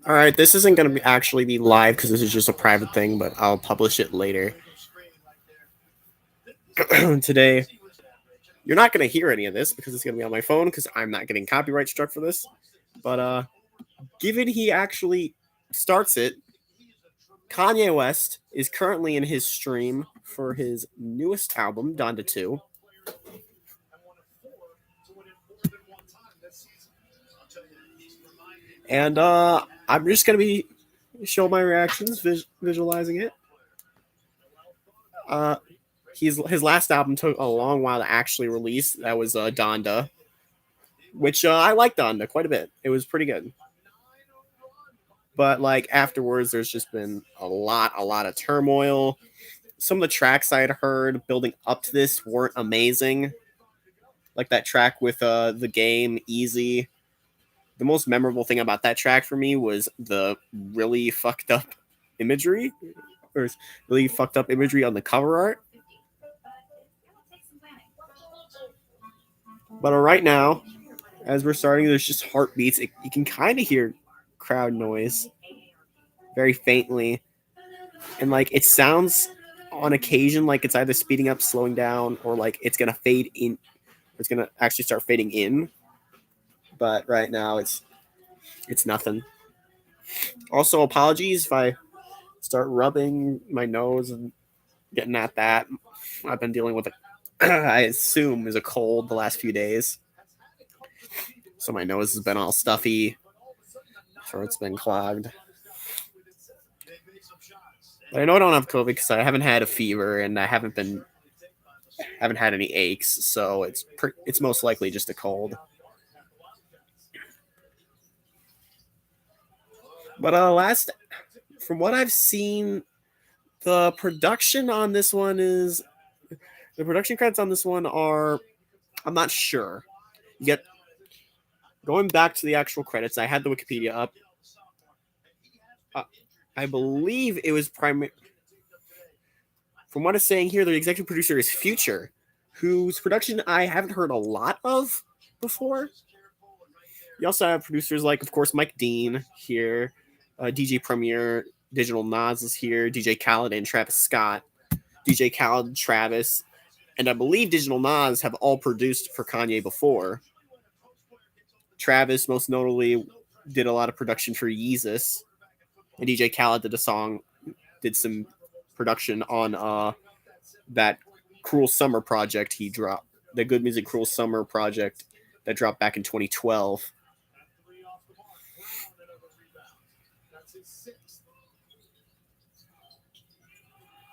All right, this isn't going to be actually be live because this is just a private thing, but I'll publish it later. Today, you're not going to hear any of this because it's going to be on my phone because I'm not getting copyright struck for this. But given he actually starts it, Kanye West is currently in his stream for his newest album, Donda 2. And I'm just going to be showing my reactions, visualizing it. Uh, his last album took a long while to actually release. That was Donda, which I liked Donda quite a bit. It was pretty good. But like afterwards, there's just been a lot of turmoil. Some of the tracks I had heard building up to this weren't amazing. Like that track with the game Yeezy. The most memorable thing about that track for me was the really fucked up imagery, or really fucked up imagery on the cover art. But right now, as we're starting, there's just heartbeats. You can kind of hear crowd noise very faintly, and like it sounds on occasion like it's either speeding up, slowing down, or like it's gonna fade in. It's gonna actually start fading in. But right now, it's nothing. Also, apologies if I start rubbing my nose and getting at that. I've been dealing with a, I assume, is a cold the last few days. So my nose has been all stuffy. Throat's been clogged. But I know I don't have COVID because I haven't had a fever and I haven't had any aches. So it's most likely just a cold. But from what I've seen, the production on this one is the production credits on this one are, I'm not sure. You get going back to the actual credits. I had the Wikipedia up. Uh, I believe it was primary. From what it's saying here, the executive producer is Future, whose production I haven't heard a lot of before. You also have producers like, of course, Mike Dean here, DJ Premier, Digital Nas is here, DJ Khaled and Travis Scott. DJ Khaled, Travis, and I believe Digital Nas have all produced for Kanye before. Travis, most notably, did a lot of production for Yeezus, and DJ Khaled did some production on that Cruel Summer project he dropped, the Good Music Cruel Summer project that dropped back in 2012.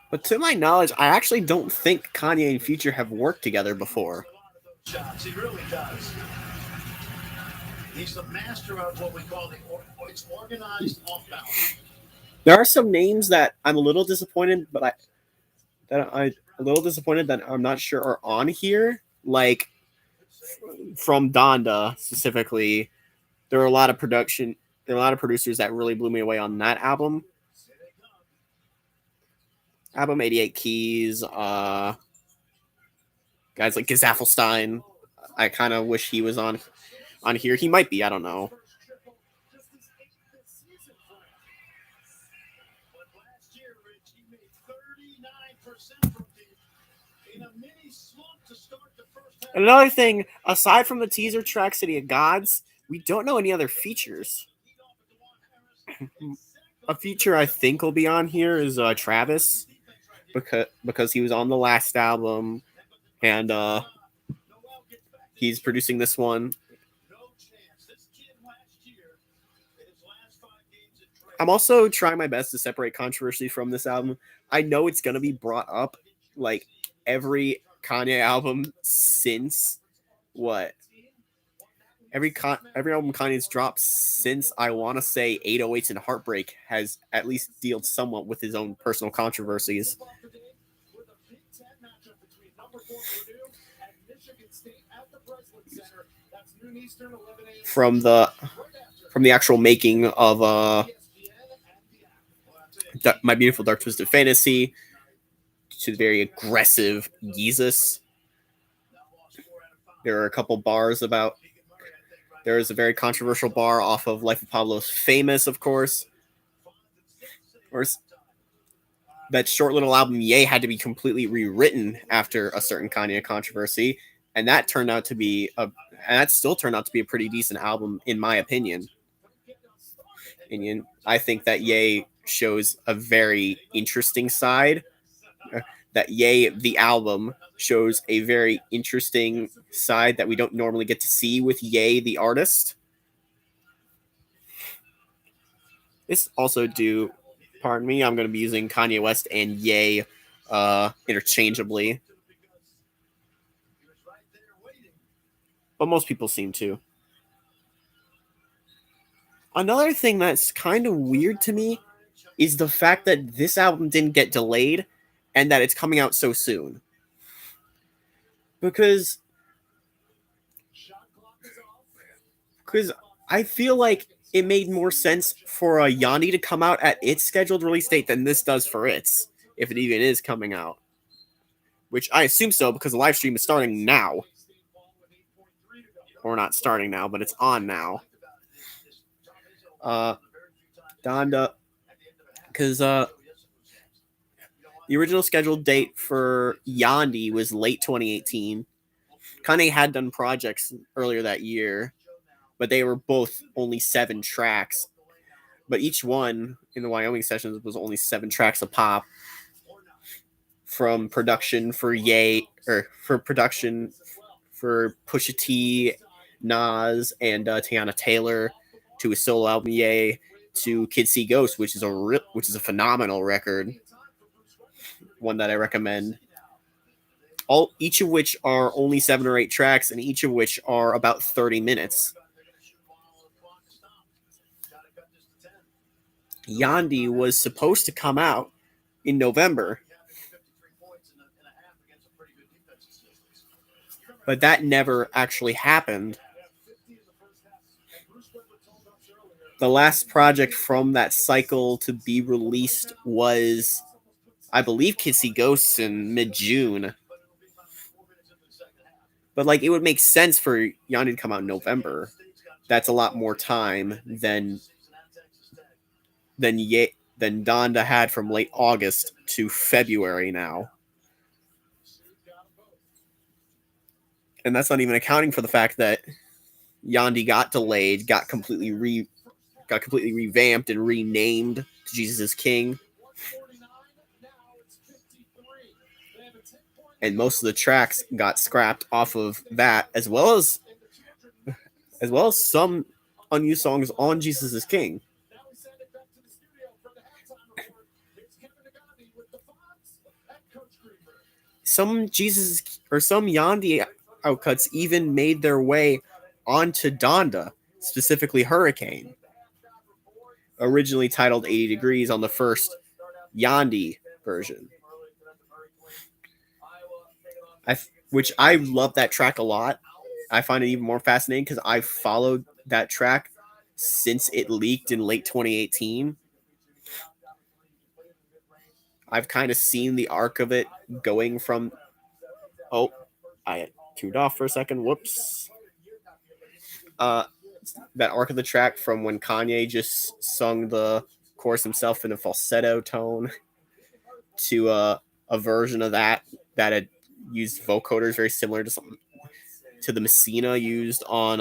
But to my knowledge, I actually don't think Kanye and Future have worked together before. He really does. He's the master of what we call it's organized off balance. There are some names that I'm a little disappointed, I'm a little disappointed that I'm not sure are on here. Like from Donda specifically, there are a lot of production. There are a lot of producers that really blew me away on that album. Album 88 Keys, guys like Gazafelstein. I kind of wish he was on here. He might be. I don't know. And another thing, aside from the teaser track City of Gods, we don't know any other features. A feature I think will be on here is Travis, because he was on the last album, and he's producing this one. I'm also trying my best to separate controversy from this album. I know it's gonna be brought up like every Kanye album since what? Every album Kanye's dropped since I want to say 808s and Heartbreak has at least dealt somewhat with his own personal controversies. From the from the actual making of My Beautiful Dark Twisted Fantasy to the very aggressive Yeezus. There are a couple bars about There is a very controversial bar off of Life of Pablo's Famous, of course. That short little album Ye had to be completely rewritten after a certain Kanye controversy, and that turned out to be a and that still turned out to be a pretty decent album in my opinion. I think that Ye shows a very interesting side. That Ye the album shows a very interesting side that we don't normally get to see with Ye the artist. This also due, pardon me, I'm going to be using Kanye West and Ye interchangeably. But most people seem to. Another thing that's kind of weird to me is the fact that this album didn't get delayed and that it's coming out so soon. Because I feel like it made more sense for a Yanni to come out at its scheduled release date than this does for its, if it even is coming out. Which I assume so because the live stream is starting now. Or not starting now, but it's on now. Donda, because the original scheduled date for Yandi was late 2018. Kanye had done projects earlier that year, but they were both only 7 tracks. But each one in the Wyoming sessions was only 7 tracks a pop. From production for production for Pusha T, Nas, and Tiana Taylor, to a solo album Ye, to Kids See Ghosts, which is a phenomenal record, one that I recommend. Each of which are only 7 or 8 tracks, and each of which are about 30 minutes. Yandi was supposed to come out in November, but that never actually happened. The last project from that cycle to be released was, I believe, Kids See Ghosts in mid-June. But it would make sense for Yanni to come out in November. That's a lot more time than Donda had from late August to February now. And that's not even accounting for the fact that Yandi got delayed, got completely revamped and renamed to Jesus is King. And most of the tracks got scrapped off of that, as well as some unused songs on Jesus is King. Some Yandi outcuts even made their way onto Donda, specifically Hurricane, originally titled 80 Degrees on the first Yandi version. Which I love that track a lot. I find it even more fascinating because I've followed that track since it leaked in late 2018. I've kind of seen the arc of it going from... Oh, I tuned off for a second. Whoops. That arc of the track from when Kanye just sung the chorus himself in a falsetto tone to a version of that had used vocoders very similar to the Messina used on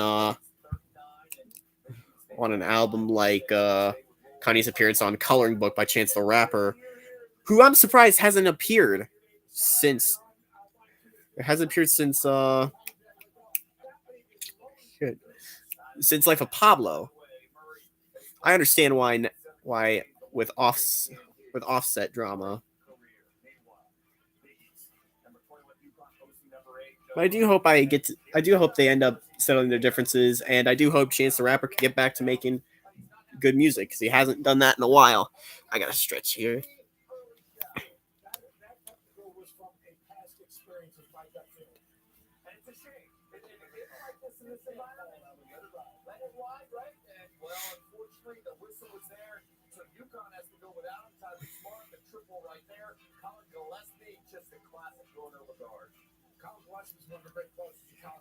an album like Kanye's appearance on Coloring Book by Chance the Rapper, who I'm surprised hasn't appeared since. It hasn't appeared since Life of Pablo. I understand why with Offset drama. But I do hope they end up settling their differences, and I do hope Chance the Rapper can get back to making good music because he hasn't done that in a while. I gotta stretch here.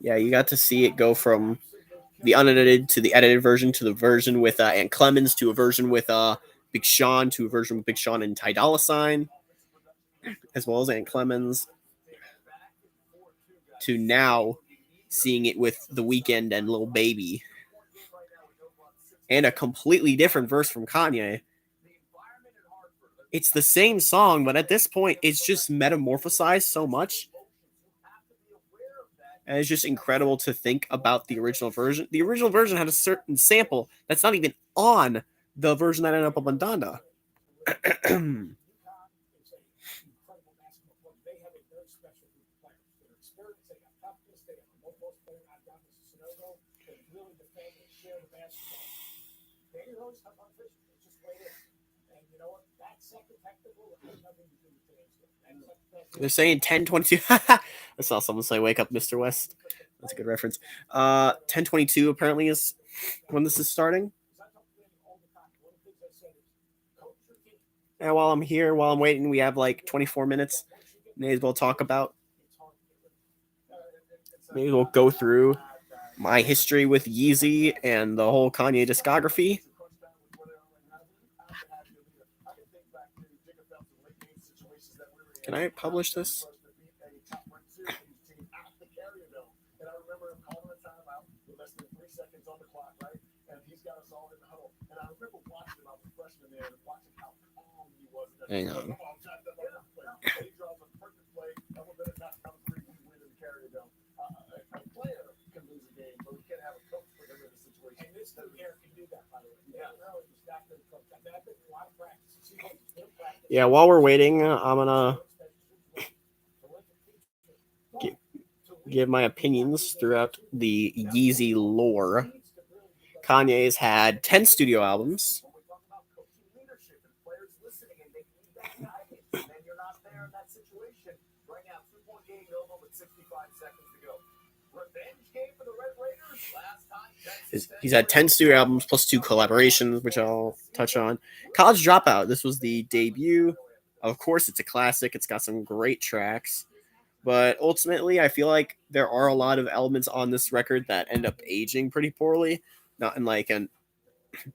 Yeah, you got to see it go from the unedited to the edited version to the version with Aunt Clemens to a version with Big Sean to a version with Big Sean and Ty Dolla Sign, as well as Aunt Clemens, to now seeing it with The Weeknd and Lil Baby, and a completely different verse from Kanye. It's the same song, but at this point, it's just metamorphosized so much. And it's just incredible to think about the original version. The original version had a certain sample that's not even on the version that ended up on Donda. They're saying 10:22. I saw someone say, "Wake up, Mr. West." That's a good reference. 10:22 apparently is when this is starting. And while I'm here, while I'm waiting, we have like 24 minutes. May as well talk about. Maybe we'll go through my history with Yeezy and the whole Kanye discography. Can I publish this? Hang on. Yeah, while we're waiting, I'm gonna give my opinions throughout the Yeezy lore. Kanye's had 10 studio albums. He's had 10 studio albums plus 2 collaborations, which I'll touch on. College Dropout, this was the debut. Of course, it's a classic. It's got some great tracks. But ultimately, I feel like there are a lot of elements on this record that end up aging pretty poorly. Not in like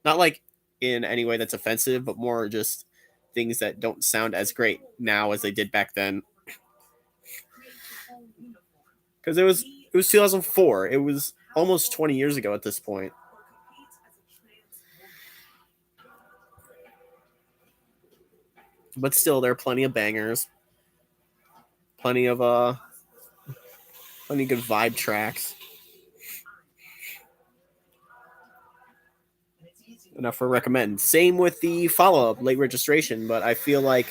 not like in any way that's offensive, but more just things that don't sound as great now as they did back then. Because it was 2004. It was almost 20 years ago at this point. But still, there are plenty of bangers, plenty of good vibe tracks. Enough for recommend. Same with the follow up, Late Registration, but I feel like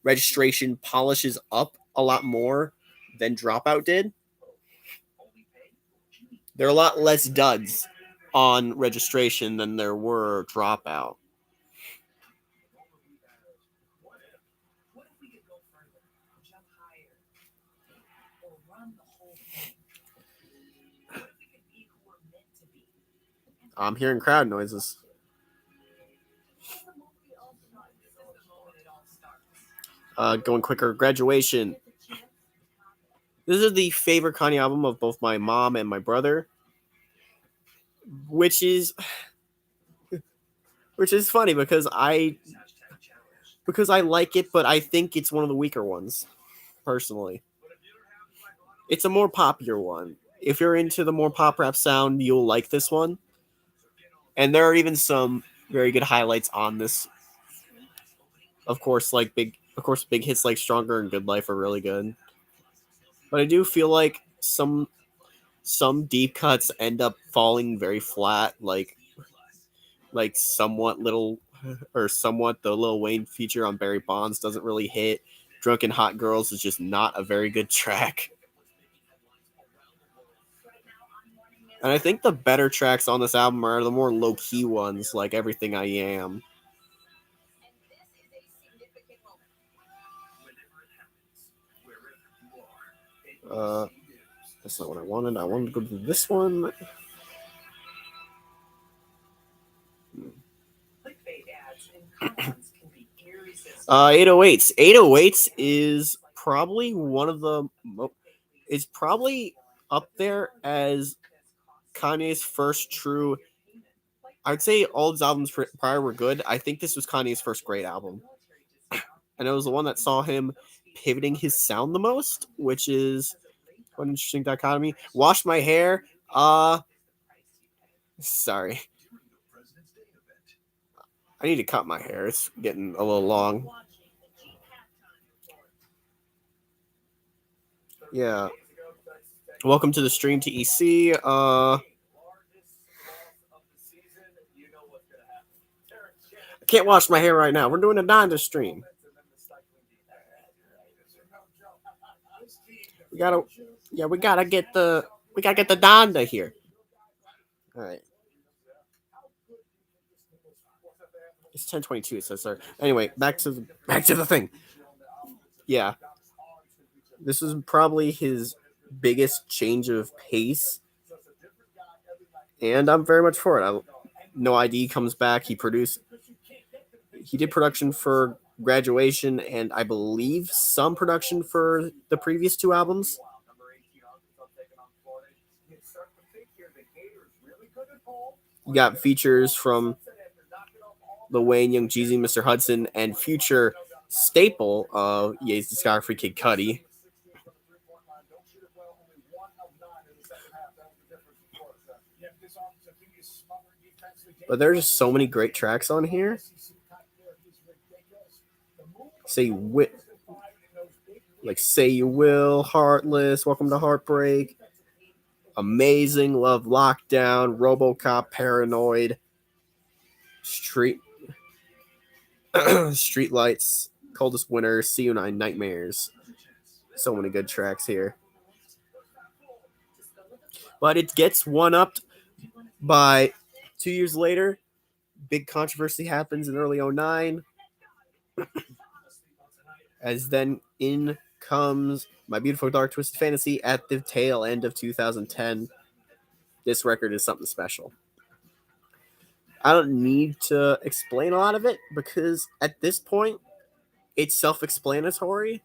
Registration polishes up a lot more than Dropout did. There are a lot less duds on Registration than there were Dropout. I'm hearing crowd noises. Going quicker. Graduation. This is the favorite Kanye album of both my mom and my brother, which is funny because I like it, but I think it's one of the weaker ones, personally. It's a more popular one. If you're into the more pop rap sound, you'll like this one. And there are even some very good highlights on this. Of course, big hits like Stronger and Good Life are really good. But I do feel like some deep cuts end up falling very flat, like somewhat the Lil Wayne feature on Barry Bonds doesn't really hit. Drunken Hot Girls is just not a very good track. And I think the better tracks on this album are the more low-key ones, like Everything I Am. That's not what I wanted. I wanted to go to this one. 808s. 808s is probably one of the. It's probably up there as Kanye's first true. I'd say all his albums prior were good. I think this was Kanye's first great album, and it was the one that saw him pivoting his sound the most, which is what an interesting dichotomy. Wash my hair. Sorry, I need to cut my hair. It's getting a little long. Yeah. Welcome to the stream, TEC. I can't wash my hair right now. We're doing a donda stream. We gotta get the donda here. All right. It's 10:22. It says, "Sir." Anyway, back to the thing. Yeah, this is probably his biggest change of pace, and I'm very much for it. No ID comes back. He did production for Graduation, and I believe some production for the previous two albums. You got features from Lil Wayne, Young Jeezy, Mr. Hudson, and future staple of Ye's discography, Kid Cudi. But there's just so many great tracks on here. Say You Will, Heartless, Welcome to Heartbreak, Amazing, Love Lockdown, RoboCop, Paranoid, Street Lights, Coldest Winter, See You Nine, Nightmares. So many good tracks here. But it gets one-upped by 2 years later. Big controversy happens in early 2009. As then in comes My Beautiful Dark Twisted Fantasy at the tail end of 2010. This record is something special. I don't need to explain a lot of it because at this point, it's self-explanatory.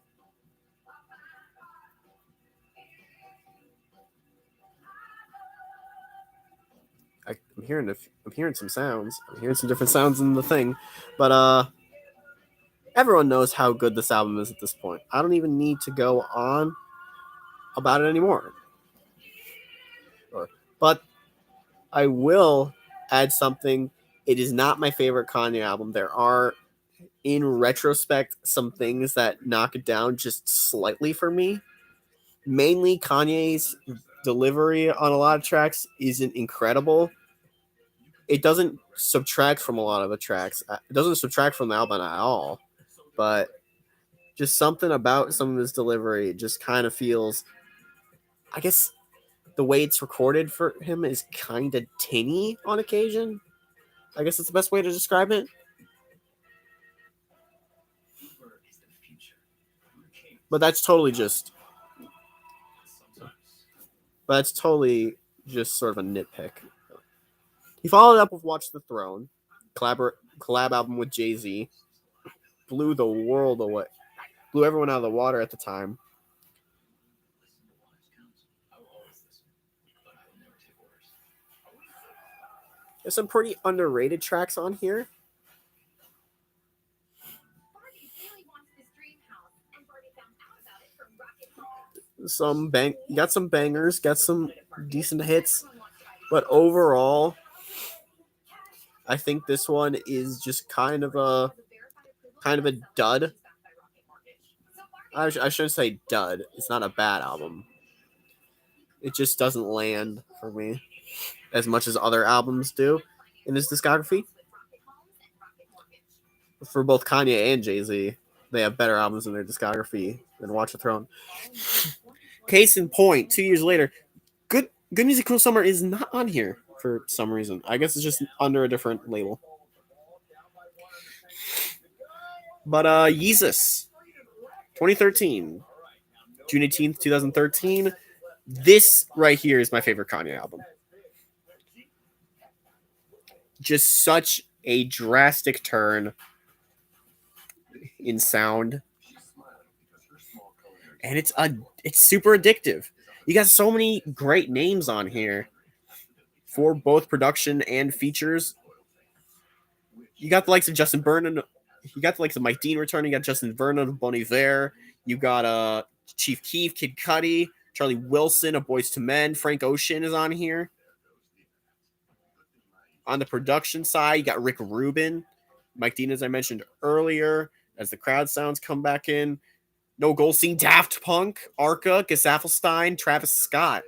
I'm hearing some sounds. I'm hearing some different sounds in the thing, but everyone knows how good this album is at this point. I don't even need to go on about it anymore. But I will add something. It is not my favorite Kanye album. There are, in retrospect, some things that knock it down just slightly for me. Mainly Kanye's delivery on a lot of tracks isn't incredible. It doesn't subtract from a lot of the tracks. It doesn't subtract from the album at all. But just something about some of his delivery just kind of feels, I guess the way it's recorded for him is kind of tinny on occasion. I guess that's the best way to describe it. But that's totally just sort of a nitpick. He followed up with Watch the Throne, collab album with Jay-Z, blew the world away, blew everyone out of the water at the time. There's some pretty underrated tracks on here. Got some bangers, got some decent hits, but overall, I think this one is just kind of a dud. I should say dud. It's not a bad album. It just doesn't land for me as much as other albums do in his discography. For both Kanye and Jay-Z, they have better albums in their discography than Watch the Throne. Case in point, 2 years later, Good Music Cruel Summer is not on here for some reason. I guess it's just under a different label. But Yeezus, 2013, June 18th, 2013. This right here is my favorite Kanye album. Just such a drastic turn in sound, and it's super addictive. You got so many great names on here. for both production and features. You got the likes of Justin Vernon. You got the likes of Mike Dean returning. You got Justin Vernon, Bon Iver. You got Chief Keef, Kid Cudi, Charlie Wilson of Boyz II Men. Frank Ocean is on here. On the production side, you got Rick Rubin, Mike Dean, as I mentioned earlier, as the crowd sounds come back in. No Goldstein, Daft Punk, Arca, Gesaffelstein, Travis Scott.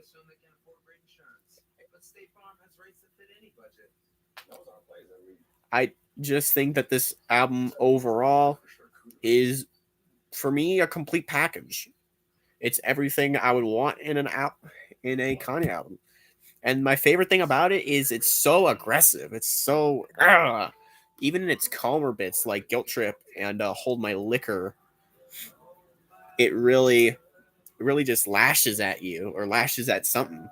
I just think that this album overall is, for me, a complete package. It's everything I would want in in a Kanye album. And my favorite thing about it is it's so aggressive. It's so even in its calmer bits like Guilt Trip and Hold My Liquor, it really just lashes at you or lashes at something.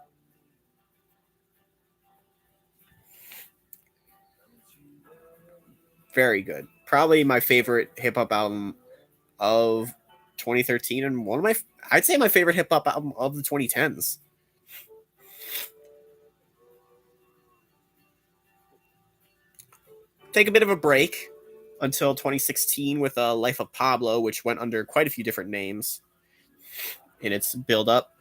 Very good. Probably my favorite hip hop album of 2013 and I'd say my favorite hip hop album of the 2010s. Take a bit of a break until 2016 with Life of Pablo, which went under quite a few different names in its build up.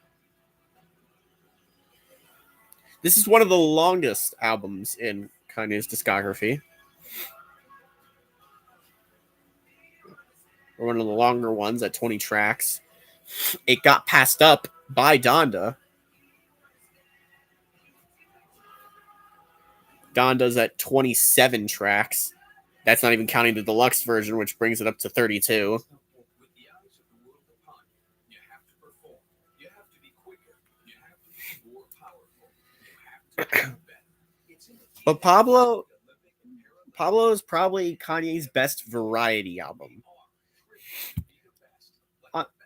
This is one of the longest albums in Kanye's discography. Or one of the longer ones at 20 tracks. It got passed up by Donda. Donda's at 27 tracks. That's not even counting the deluxe version, which brings it up to 32. But Pablo is probably Kanye's best variety album.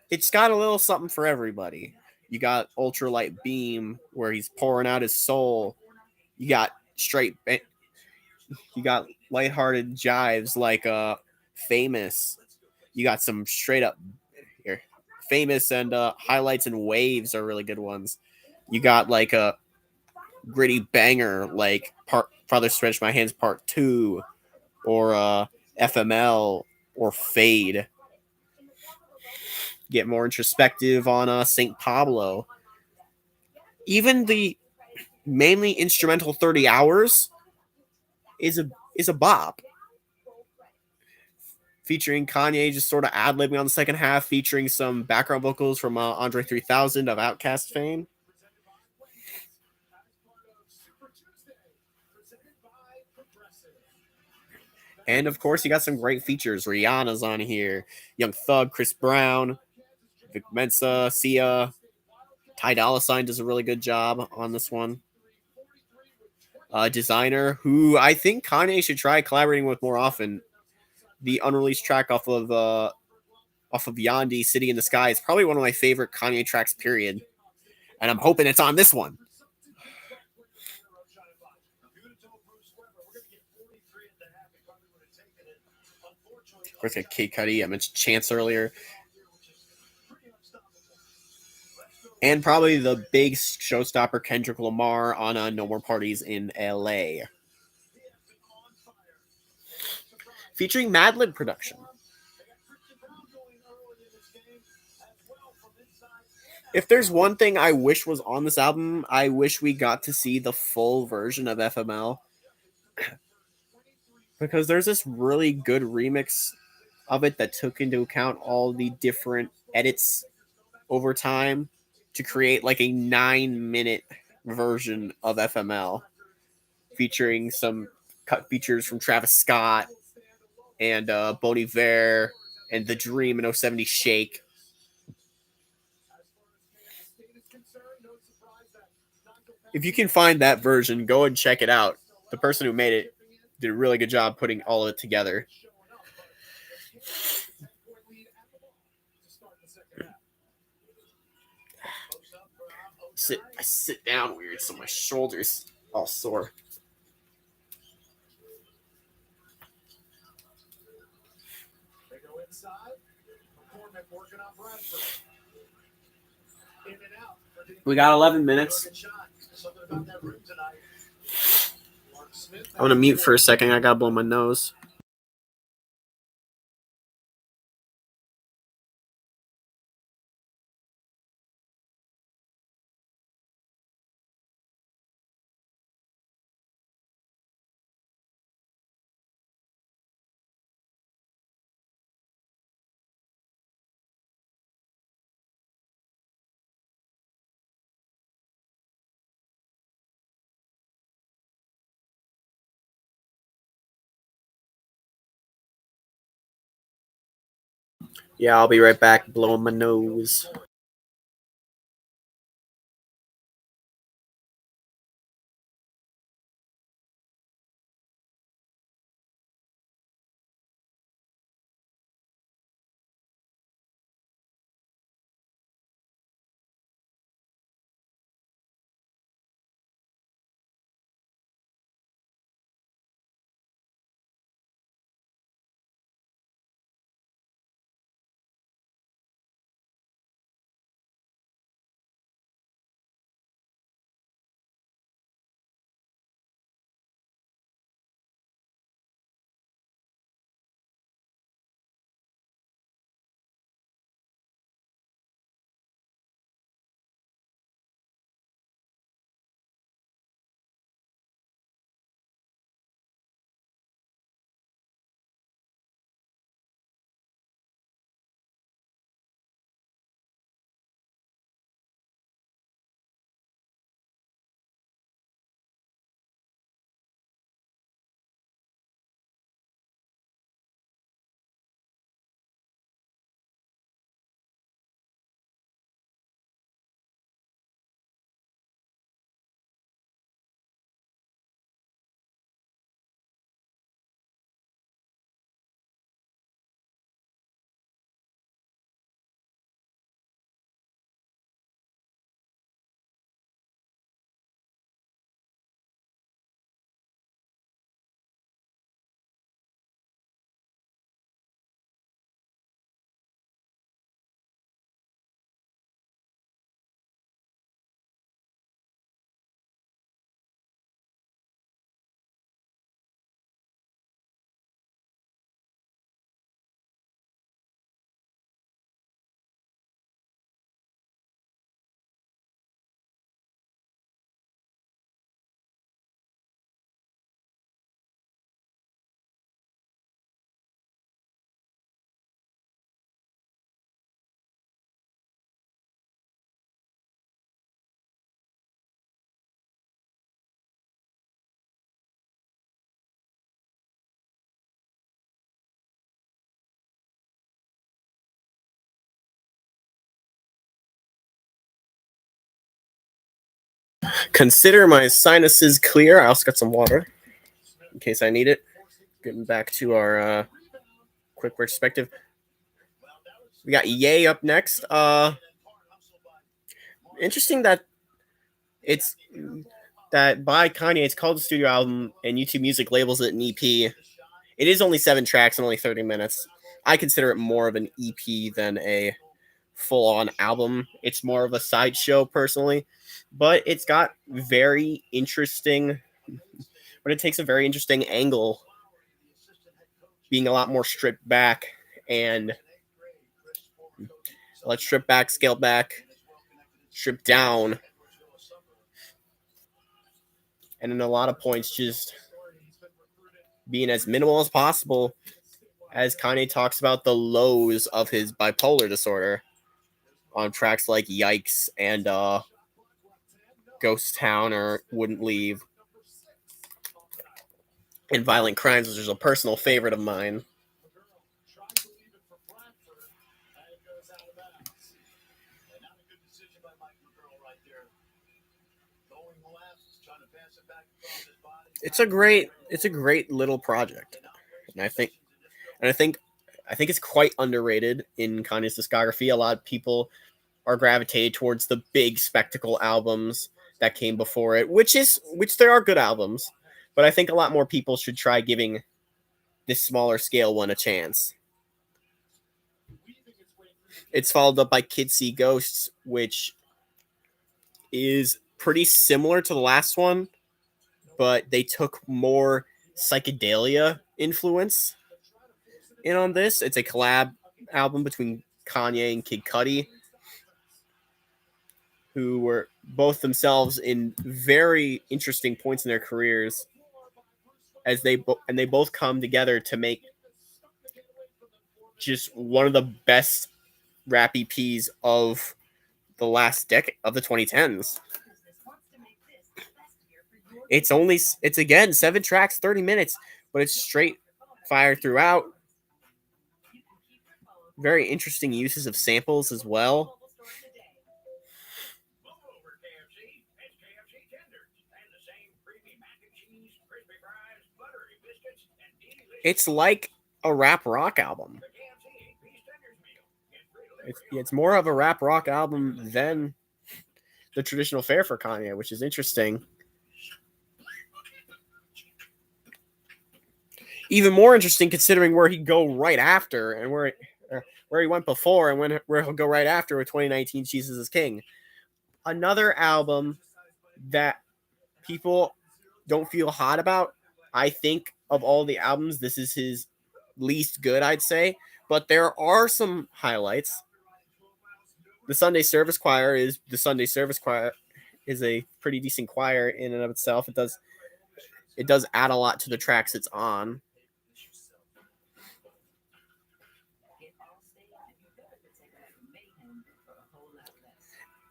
It's got a little something for everybody. You got Ultralight Beam, where he's pouring out his soul. You got you got lighthearted jives like Famous. You got some straight up here. Famous and Highlights and Waves are really good ones. You got like a gritty banger like Father Stretch My Hands Part 2 or FML or Fade. Get more introspective on St. Pablo. Even the mainly instrumental 30 Hours is a bop. Featuring Kanye just sort of ad-libbing on the second half, featuring some background vocals from Andre 3000 of Outkast fame. And of course, you got some great features. Rihanna's on here, Young Thug, Chris Brown, Vic Mensa, Sia, Ty Dolla $ign does a really good job on this one. Designer, who I think Kanye should try collaborating with more often. The unreleased track off of Yandi, City in the Sky, is probably one of my favorite Kanye tracks, period. And I'm hoping it's on this one. Of course, got Kid Cudi. I mentioned Chance earlier. And probably the big showstopper, Kendrick Lamar on No More Parties in LA. Featuring Madlib production. If there's one thing I wish was on this album, I wish we got to see the full version of FML. Because there's this really good remix of it that took into account all the different edits over time to create like a 9-minute version of FML, featuring some cut features from Travis Scott and Bon Iver and The Dream and 070 Shake. If you can find that version, go and check it out. The person who made it did a really good job putting all of it together. I sit down weird, so my shoulders all sore. We got 11 minutes. I'm gonna mute for a second. I gotta blow my nose. Yeah, I'll be right back blowing my nose. Consider my sinuses clear. I also got some water in case I need it. Getting back to our quick retrospective. We got Yay up next. Interesting that it's that by Kanye, it's called a studio album, and YouTube Music labels it an EP. It is only 7 tracks and only 30 minutes. I consider it more of an EP than a full-on album. It's more of a sideshow, personally, but it's got very interesting. But it takes a very interesting angle, being a lot more stripped back and let's strip back, scale back, strip down, and in a lot of points just being as minimal as possible as Kanye talks about the lows of his bipolar disorder on tracks like Yikes and Ghost Town or Wouldn't Leave and Violent Crimes, which is a personal favorite of mine. It's a great little project. And I think it's quite underrated in Kanye's discography. A lot of people are gravitated towards the big spectacle albums that came before it, which there are good albums, but I think a lot more people should try giving this smaller scale one a chance. It's followed up by Kids See Ghosts, which is pretty similar to the last one, but they took more psychedelia influence in on this. It's a collab album between Kanye and Kid Cudi, who were both themselves in very interesting points in their careers, as they both come together to make just one of the best rap EPs of the last decade of the 2010s. It's again 7 tracks, 30 minutes, but it's straight fire throughout. Very interesting uses of samples as well. It's like a rap rock album. It's more of a rap rock album than the traditional fare for Kanye, which is interesting. Even more interesting considering where he'd go right after and where he went before and where he'll go right after with 2019 Jesus is King. Another album that people don't feel hot about. I think of all the albums, this is his least good, I'd say. But there are some highlights. The Sunday Service Choir is a pretty decent choir in and of itself. It does add a lot to the tracks it's on.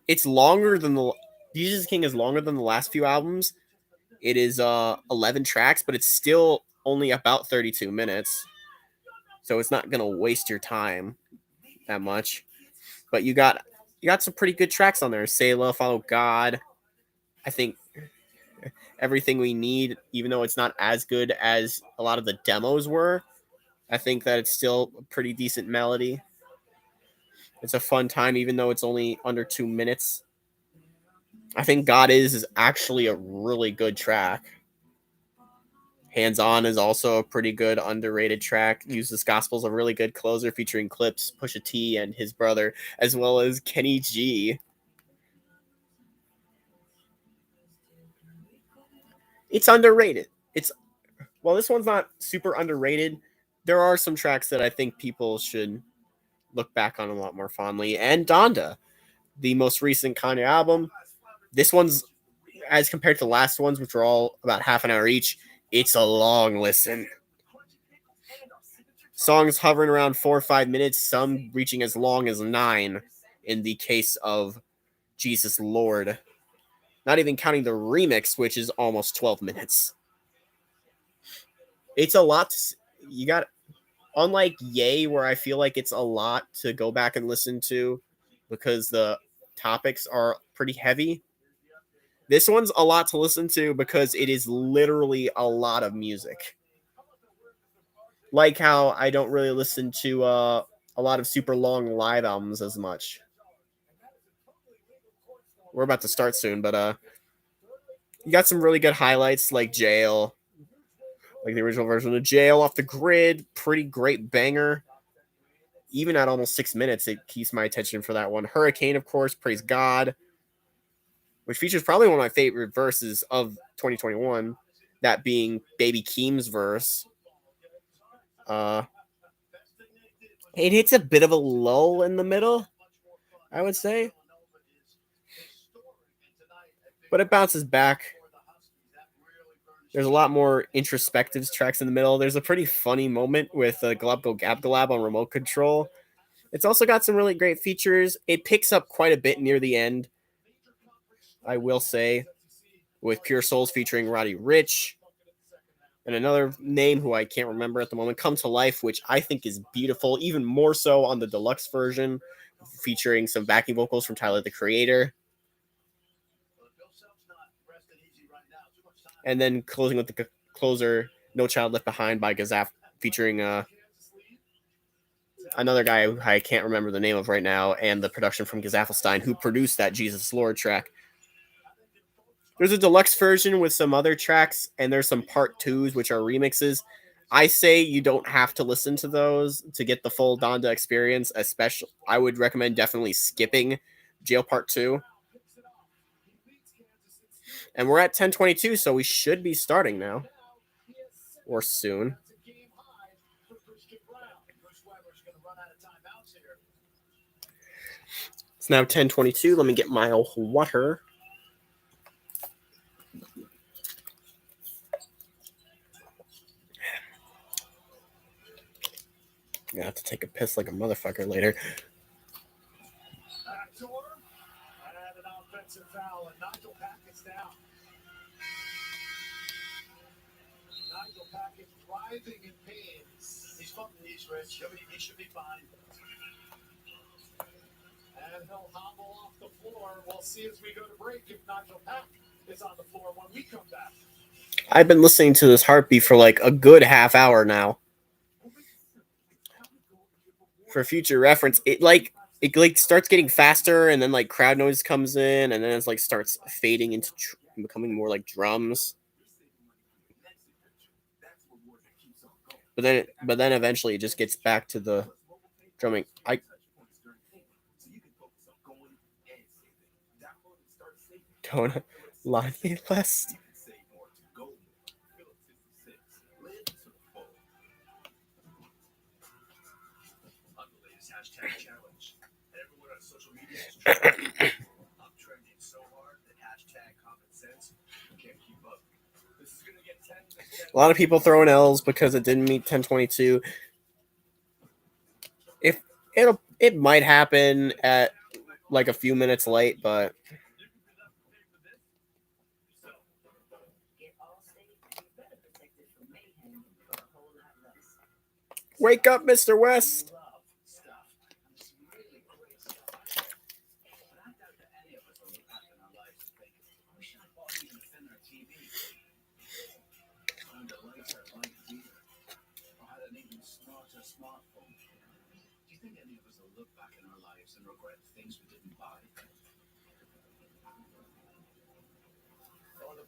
It's longer than Jesus King is longer than the last few albums. It is 11 tracks, but it's still only about 32 minutes. So it's not gonna waste your time that much. But you got some pretty good tracks on there. Selah, Follow God. I think Everything We Need, even though it's not as good as a lot of the demos were, I think that it's still a pretty decent melody. It's a fun time, even though it's only under 2 minutes. I think God is actually a really good track. Hands On is also a pretty good underrated track. Uses Gospel's a really good closer featuring Clips, Pusha T, and his brother, as well as Kenny G. It's underrated. This one's not super underrated. There are some tracks that I think people should look back on a lot more fondly. And Donda, the most recent Kanye album. This one's, as compared to the last ones, which were all about half an hour each, it's a long listen. Songs hovering around 4 or 5 minutes, some reaching as long as 9 in the case of Jesus Lord. Not even counting the remix, which is almost 12 minutes. It's a lot you got, unlike Yay, where I feel like it's a lot to go back and listen to because the topics are pretty heavy. This one's a lot to listen to because it is literally a lot of music. Like how I don't really listen to a lot of super long live albums as much. We're about to start soon, but you got some really good highlights like Jail, like the original version of Jail, Off the Grid, pretty great banger. Even at almost 6 minutes, it keeps my attention for that one. Hurricane, of course, Praise God, which features probably one of my favorite verses of 2021, that being Baby Keem's verse. It hits a bit of a lull in the middle, I would say, but it bounces back. There's a lot more introspective tracks in the middle. There's a pretty funny moment with Glab Go Gab Galab on remote control. It's also got some really great features. It picks up quite a bit near the end, I will say, with Pure Souls featuring Roddy Ricch. And another name who I can't remember at the moment, Come to Life, which I think is beautiful, even more so on the deluxe version, featuring some backing vocals from Tyler, the Creator. And then closing with the closer, No Child Left Behind by Gazaf, featuring another guy who I can't remember the name of right now, and the production from Gazafelstein, who produced that Jesus Lord track. There's a deluxe version with some other tracks, and there's some part 2s, which are remixes. I say you don't have to listen to those to get the full Donda experience. Especially, I would recommend definitely skipping Jail Part 2. And we're at 10:22, so we should be starting now. Or soon. It's now 10:22. Let me get my water. I'm gonna have to take a piss like a motherfucker later. Nigel Packard writhing in pain. He's fucking these, Rich. He should be fine. And he'll hobble off the floor. We'll see as we go to break if Nigel Packard is on the floor when we come back. I've been listening to this heartbeat for like a good half hour now. For future reference, it starts getting faster, and then like crowd noise comes in, and then it's like starts fading into becoming more like drums. But then eventually it just gets back to the drumming. Don't lie less. A lot of people throwing L's because it didn't meet 10:22. If it might happen at like a few minutes late, but wake up, Mr. West.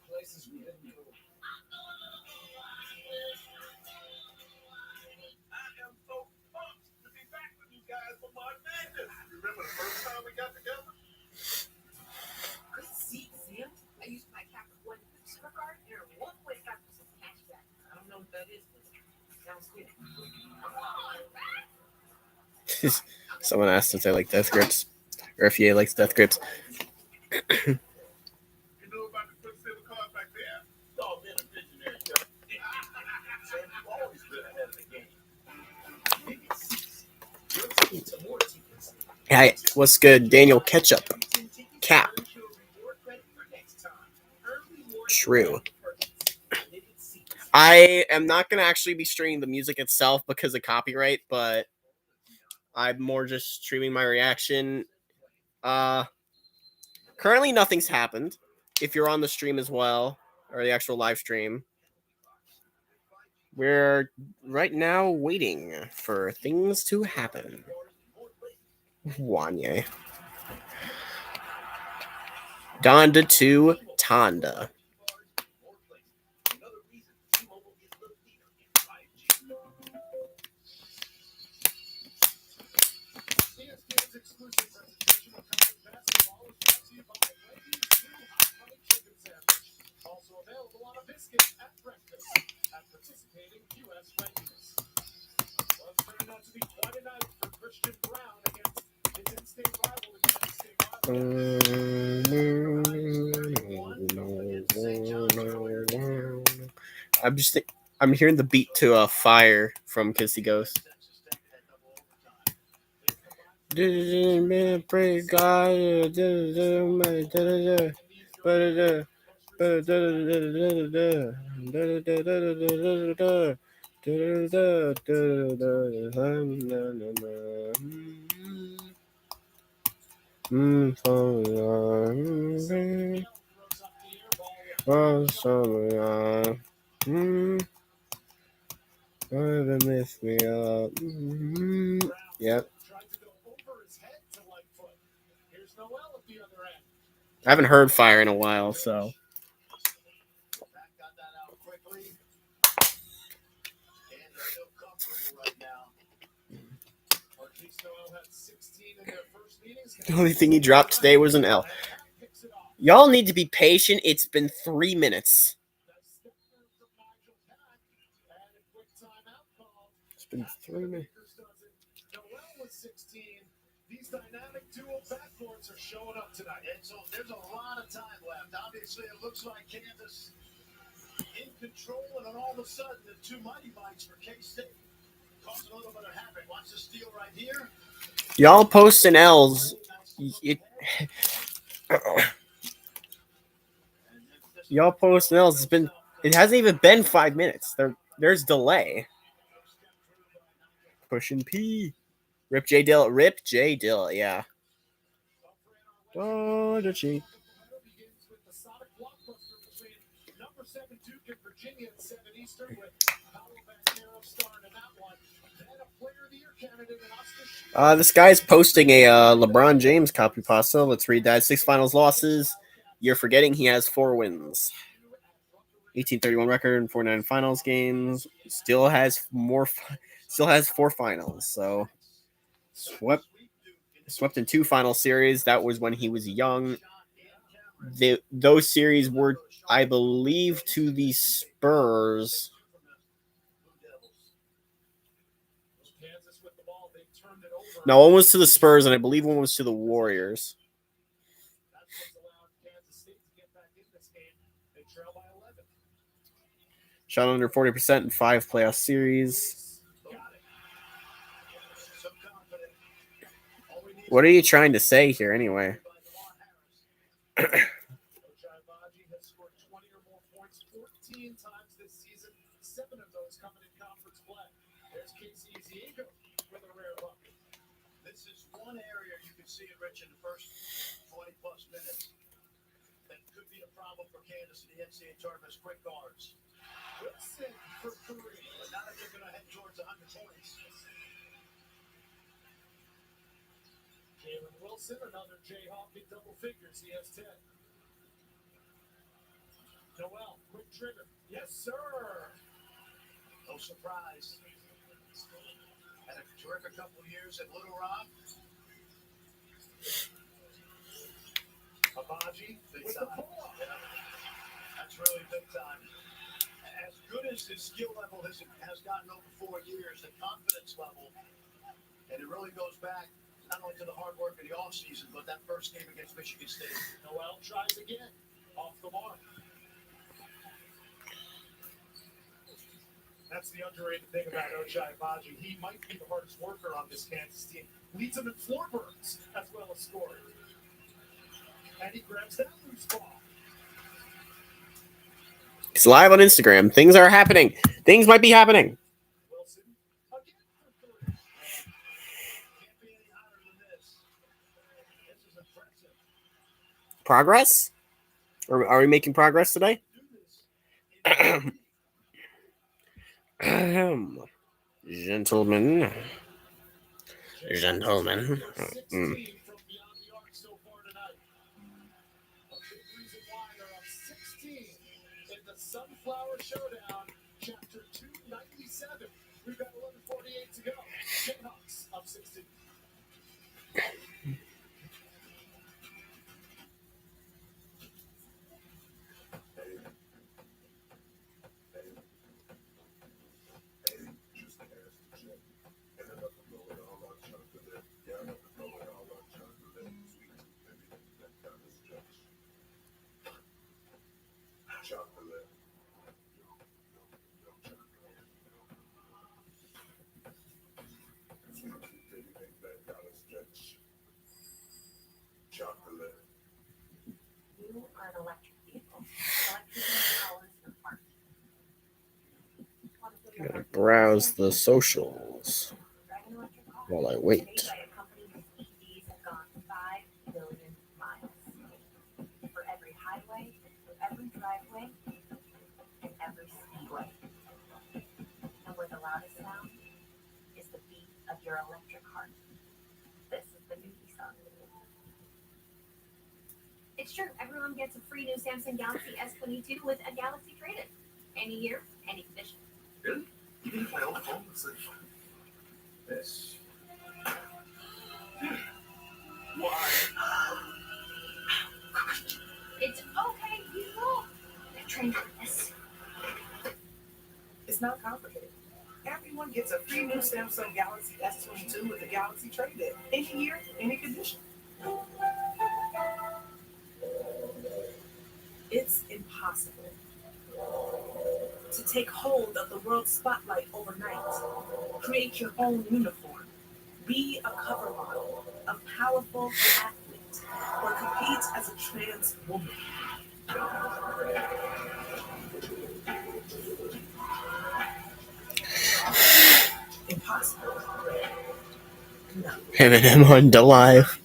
Places we didn't go. I am so pumped to be back with you guys for my madness. Remember the first time we got together? Good to see you, Sam. I used my Capital One super card and a 1.5% cashback. I don't know what that is, but sounds good. Come on, back. Someone asked if I like death grips, or if EA likes death grips. Hey, what's good? Daniel Ketchup. Cap. True. I am not going to actually be streaming the music itself because of copyright, but I'm more just streaming my reaction. Currently, nothing's happened. If you're on the stream as well, or the actual live stream, we're right now waiting for things to happen. Wanye. Donda to Tonda. Also available on a biscuit at breakfast at participating U.S. venues. Well, it's turned out to be quite a night for Christian Brown against his in-state rival I'm hearing the beat to Fire from Kissy Ghost. Praise God. Miss me up. Yep. I haven't heard Fire in a while, so. The only thing he dropped today was an L. Y'all need to be patient. It's been 3 minutes. It's been 3 minutes. Noel was 16. These dynamic dual backcourts are showing up tonight. And so there's a lot of time left. Obviously, it looks like Kansas in control, and then all of a sudden, the two mighty bites for K-State causing a little bit of havoc. Watch the steal right here. Y'all posting L's. Y'all posting L's. It hasn't even been 5 minutes. There's delay. Pushing P. Rip J Dill. Yeah. Oh, did she? Number 7 Duke in Virginia at 7 Eastern with Paolo Banchero starring in that one. Then a player of the year candidate in Oscar. This guy's posting a LeBron James copy pasta. Let's read that. 6 finals losses. You're forgetting he has 4 wins. 1831 record, 49 finals games. Still has 4 finals. So swept in 2 final series. That was when he was young. Those series were, I believe, to the Spurs. No, one was to the Spurs, and I believe one was to the Warriors. Shot under 40% in 5 playoff series. What are you trying to say here, anyway? This is one area you can see it, Rich, in the first 20 plus minutes. That could be a problem for Kansas in the NCAA tournament's quick guards. Wilson for 3, but not if they're going to head towards 100 points. Jalen Wilson, another Jayhawk in double figures. He has 10. Noel, quick trigger. Yes, sir. No surprise. Had a terrific couple of years at Little Rock. Abaji, big time. Yeah. That's really big time. As good as his skill level has gotten over 4 years, the confidence level, and it really goes back not only to the hard work of the offseason, but that first game against Michigan State. Noel tries again, off the mark. That's the underrated thing about Ochai Abaji. He might be the hardest worker on this Kansas team. Leads them in floor burns as well as scoring. And he grabs that loose ball. He's live on Instagram. Things are happening. Things might be happening. Wilson again for 3. Can't be any hotter than this. This is impressive. Progress? Or are we making progress today? Gentlemen. Gentlemen. Sunflower Showdown, Chapter 297. We've got 11:48 to go. Jayhawks up 16. You are an electric vehicle. Electricity powers your heart. Gotta browse the socials while I wait. EVs have gone 5 billion miles. For every highway, for every driveway, and every speedway. And where the loudest sound is the beat of your electric heart. This is the new Nissan. It's true, everyone gets a free new Samsung Galaxy S22 with a Galaxy trade-in. Any year, any condition. Really? You can use my old phone? This. Why? Mom gets a free new Samsung Galaxy S22 with a Galaxy trade-in. Any year, any condition. It's impossible to take hold of the world spotlight overnight. Create your own uniform. Be a cover model, a powerful athlete, or compete as a trans woman. Impossible. No. Eminem on the live.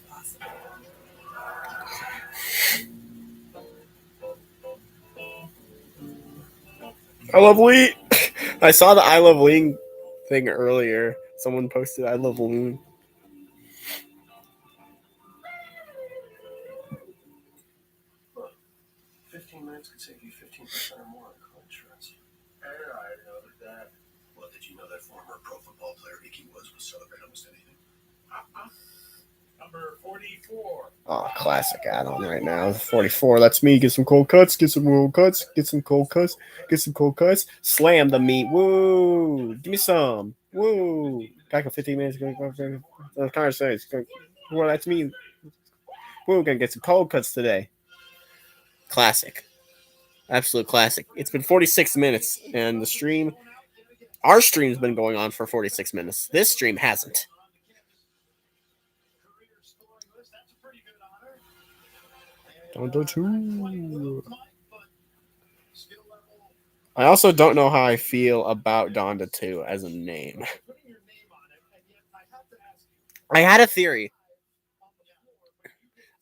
I love Lee. I saw the I love Lee thing earlier. Someone posted I love Loon. Look, 15 minutes could save you 15% or more on car insurance. I noted that. Well, did you know that former pro football player Icky was celebrate almost anything? Number 44. Oh, classic add-on right now. 44. That's me. Get some cold cuts. Get some cold cuts. Get some cold cuts. Get some cold cuts. Slam the meat. Woo! Give me some. Woo! Back in 15 minutes. Conversation. Well, that's me. Woo! Gonna get some cold cuts today. Classic. Absolute classic. It's been 46 minutes, and the stream, our stream's been going on for 46 minutes. This stream hasn't. Donda 2. I also don't know how I feel about Donda 2 as a name. I had a theory.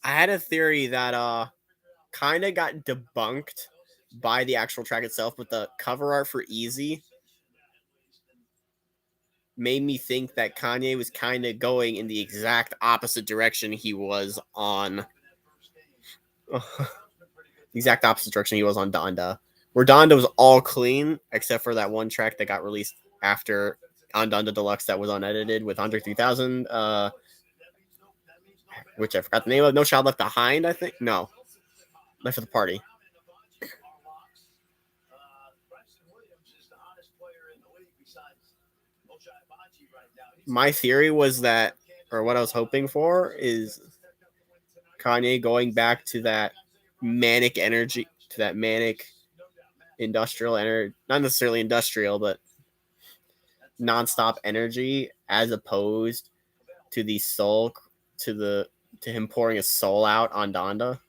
That kind of got debunked by the actual track itself, but the cover art for Yeezy made me think that Kanye was kind of going in the exact opposite direction he was on the exact opposite direction he was on Donda, where Donda was all clean except for that one track that got released after on Donda Deluxe that was unedited with Andre 3000, which I forgot the name of. No Child Left Behind, I think. No, Life of the Party. My theory was that, or what I was hoping for, is Kanye going back to that manic energy, to that manic industrial energy, not necessarily industrial, but nonstop energy, as opposed to the soul, to him pouring his soul out on Donda.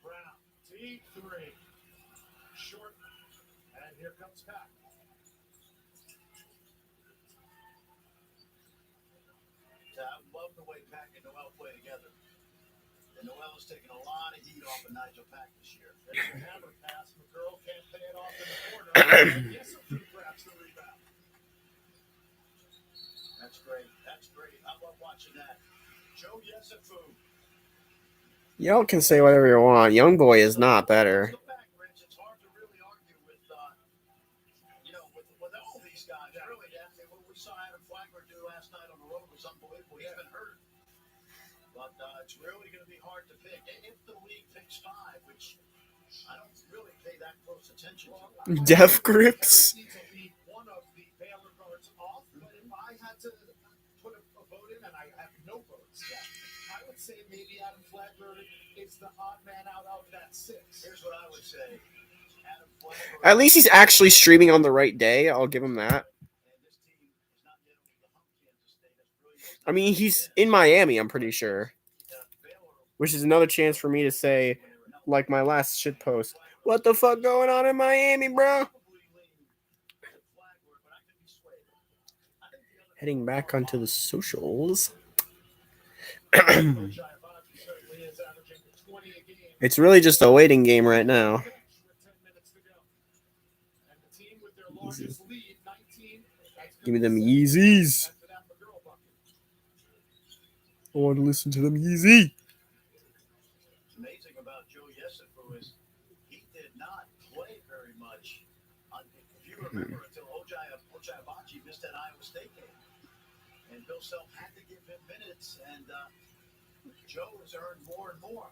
Brown, T3. Short, and here comes Pack. I love the way Pack and Noel play together. And Noel has taken a lot of heat off of Nigel Pack this year. There's a hammer pass. McGurl can't pay it off in the corner. Yes, a few grabs the rebound. That's great. That's great. I love watching that. Joe Yesufu. Y'all can say whatever you want. Young Boy is not better. It's hard to really argue with, with all these guys. Really, what we saw Adam Flagler do last night on the road was unbelievable. He's been hurt. But it's really going to be hard to pick. If the league picks 5, which I don't really pay that close attention to. Death Grips. One of the Baylor guards off, but if I had to put a vote in, and I have no votes yet, I would say maybe Adam Flagler is the odd man out of that 6. Here's what I would say. Adam Flagler, At least he's actually streaming on the right day. I'll give him that. I mean, he's in Miami, I'm pretty sure. Which is another chance for me to say, like my last shit post, what the fuck going on in Miami, bro? Heading back onto the socials. It's really just a waiting game right now. Easy. Give me them Yeezys. I want to listen to them Yeezy. Amazing about Joe Yesufu is he did not play very much. If you remember, until Ojabachi missed that Iowa State game, and Bill Self had to give him minutes, and Joe has earned more and more.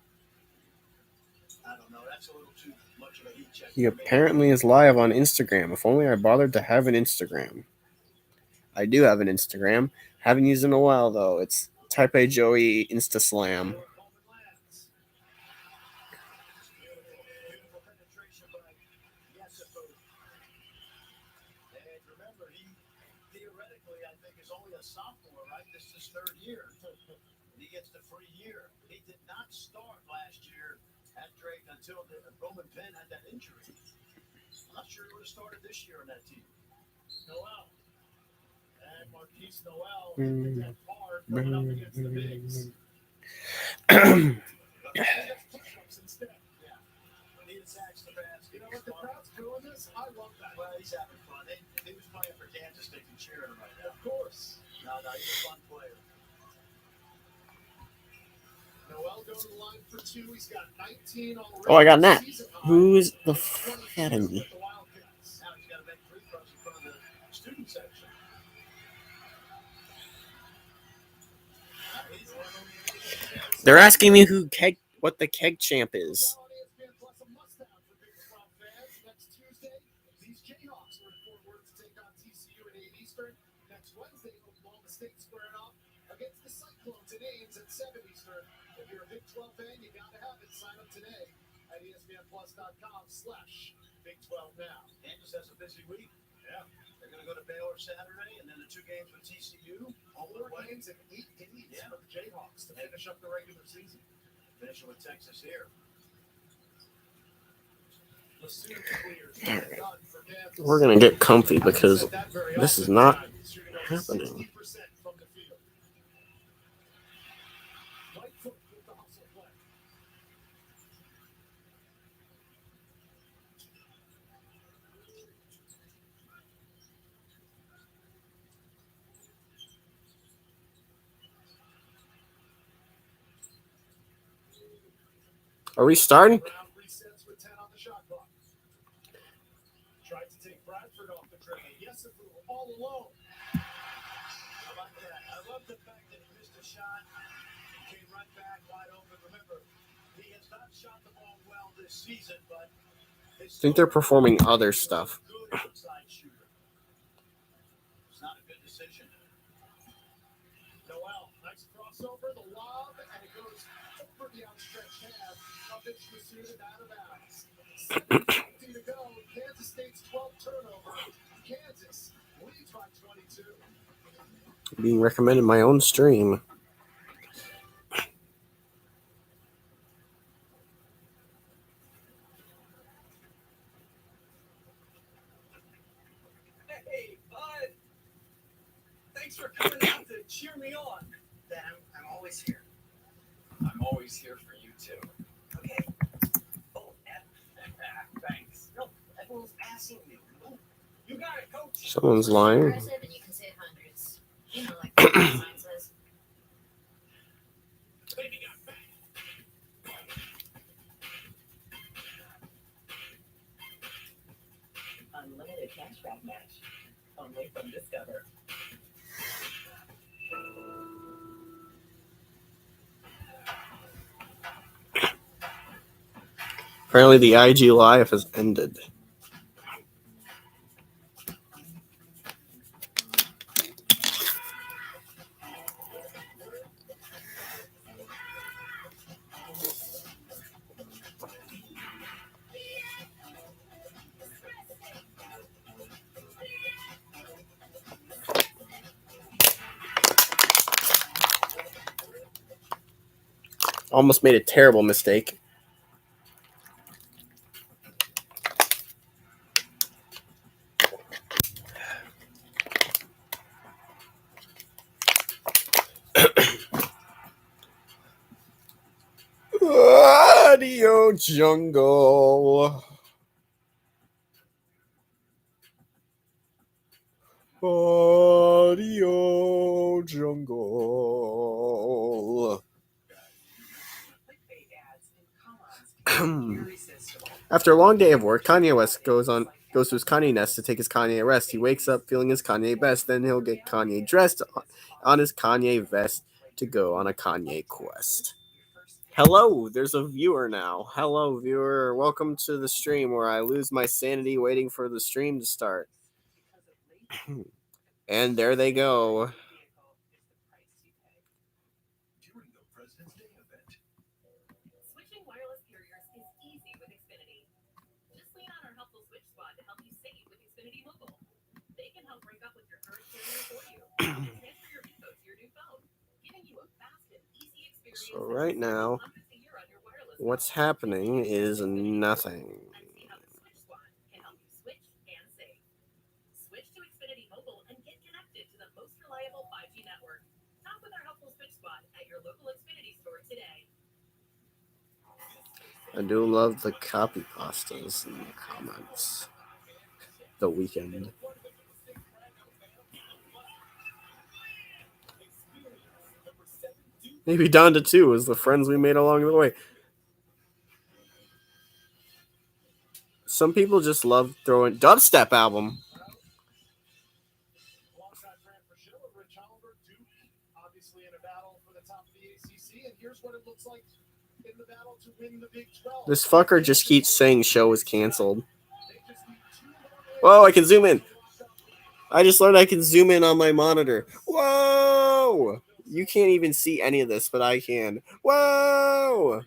He apparently is live on Instagram. If only I bothered to have an Instagram. I do have an Instagram. Haven't used it in a while though. It's Type A Joey Insta Slam. Beautiful penetration by Yesafu. And remember, he theoretically, I think, is only a sophomore, right? This is his third year. And he gets the free year. He did not start last year at Drake until Roman Penn had that injury. I'm not sure he would have started this year on that team. Noel. And Marquise Noel hit the deck hard going up against the bigs. But he gets push-ups instead. Yeah. He attacks the basket. You know what, the crowd's doing this? I love that. Well, he's having fun. He was playing for Kansas. They can cheer him right now. Of course. No, he's a fun player. Noel goes to the line for two. He's got 19 already. Oh, I got Nat. Who's the Academy? Now he's got to make free throws in front of the student section. They're asking me what the keg champ is. Next Tuesday, these Jayhawks are in Fort Worth to take on TCU at 8 Eastern. Next Wednesday, Oklahoma State squaring off against the Cyclones at Ames at 7 Eastern. If you're a Big 12 fan, you got to have it. Sign up today at ESPNplus.com/Big 12 now. Kansas has a busy week. Yeah. They're going to go to Baylor Saturday, and then the 2 games with TCU. 4 games in 8 days for the Jayhawks to finish up the regular season. Finishing with Texas here. We're gonna get comfy because this is not happening. Are we starting? Tried to take Bradford off the dribble. Yesafu all alone. I like that. I love the fact that he missed a shot. Came right back wide open. Remember, he has not shot the ball well this season, but I think they're performing other stuff. good inside shooter. It's not a good decision. Noel, nice crossover, the lob, and it goes over the outstretched hand. Up it's pursued and out of bounds. 7:50 to go. Kansas State's 12th turnover. Kansas leads by 22. Being recommended my own stream. Hey, bud. Thanks for coming out to cheer me on. Dan, I'm always here. I'm always here for you, too. Okay. Oh, thanks. No, everyone's passing me. Oh, you got it, coach. Someone's lying. And you can say hundreds. You know, like the sign says. Baby got back. Unlimited cashback match. Only from Discover. Apparently the IG Live has ended. Almost made a terrible mistake. Audio Jungle. Audio Jungle. After a long day of work, Kanye West goes to his Kanye nest to take his Kanye rest. He wakes up feeling his Kanye best. Then he'll get Kanye dressed on his Kanye vest to go on a Kanye quest. Hello, there's a viewer now. Hello, viewer. Welcome to the stream where I lose my sanity waiting for the stream to start. And there they go. During the President's Day event. Switching wireless carriers is easy with Xfinity. Just lean on our helpful switch squad to help you save with Xfinity Mobile. They can help break up with your current carrier for you and transfer your info to your new phone, giving you a fast and easy experience. So right now, hundreds a year on your wireless what's phone. happening is nothing. And see how the switch squad can help you switch and save. Switch to Xfinity Mobile and get connected to the most reliable 5G network. Talk with our helpful switch squad at your local Xfinity store today. I do love the copy pastas in the comments. The weekend. Maybe Donda 2 is the friends we made along the way. Some people just love throwing dubstep album. Alongside Fran Fraschilla, Rich Hollenberg, Duke, obviously in a battle for the top of the ACC. And here's what it looks like in the battle to win the Big 12. This fucker just keeps saying show is canceled. Whoa, I can zoom in. I just learned I can zoom in on my monitor. Whoa! You can't even see any of this, but I can. Whoa!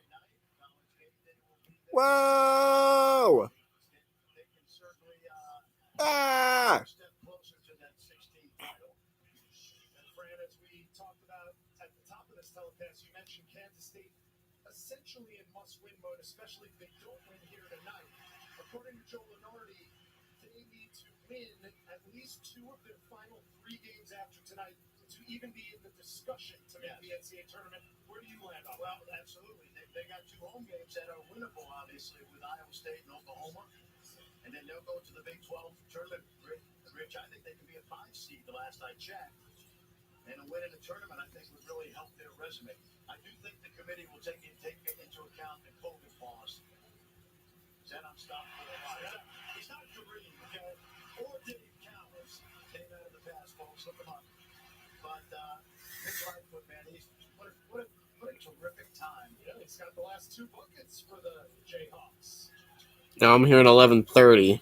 Whoa! Ah! Step closer to that 16th title. And Fran, as we talked about at the top of this telecast, you mentioned Kansas State essentially in must-win mode, especially if they don't win here tonight. According to Joe Lenardi, they need to win at least 2 of their final 3 games after tonight to even be in the discussion to make the NCAA tournament. Where do you land on that? Well, absolutely. They got 2 home games that are winnable, obviously, with Iowa State and Oklahoma. And then they'll go to the Big 12 tournament. Rich, I think they can be a 5 seed the last I checked. And a win in the tournament, I think, would really help their resume. I do think the committee will take into account the COVID pause. Then I'm stopped for a while. He's not Kareem, okay? Or Dave Cowers came out of the past, folks. Look him up. But Mitch Lightfoot, man, what a terrific time. Yeah, he's got the last 2 buckets for the Jayhawks. Now I'm hearing 11:30.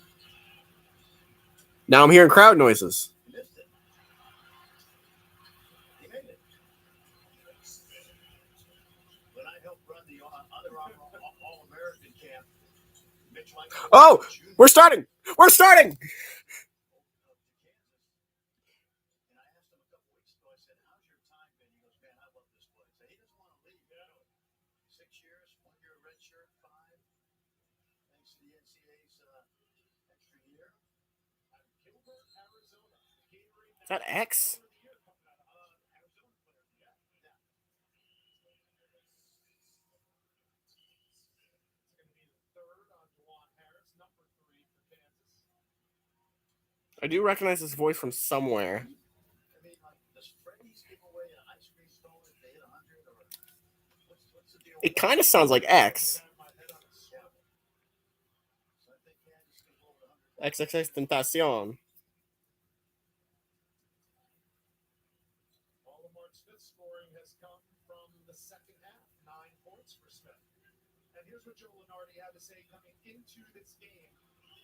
Now I'm hearing crowd noises. He missed it. He made it. When I helped run the other All-American camp, Mitch Lightfoot. Oh, we're starting. We're starting. And I asked him a couple weeks ago, I said, how's your time been? He goes, man, I love this place. He doesn't want to leave. 6 years, 1 year red shirt, 5. Thanks to the NCAA's extra year. Gilbert, Arizona. Is that X? I do recognize this voice from somewhere. I mean, like, does Freddie's give away an ice cream stone if they hit 100? Or what's the deal? It kind of sounds like X. So I think Kansas can go over 100. XXX Tentacion. All of Mark Smith's scoring has come from the second half. 9 points for Smith. And here's what Joe Lenardi had to say coming into this game.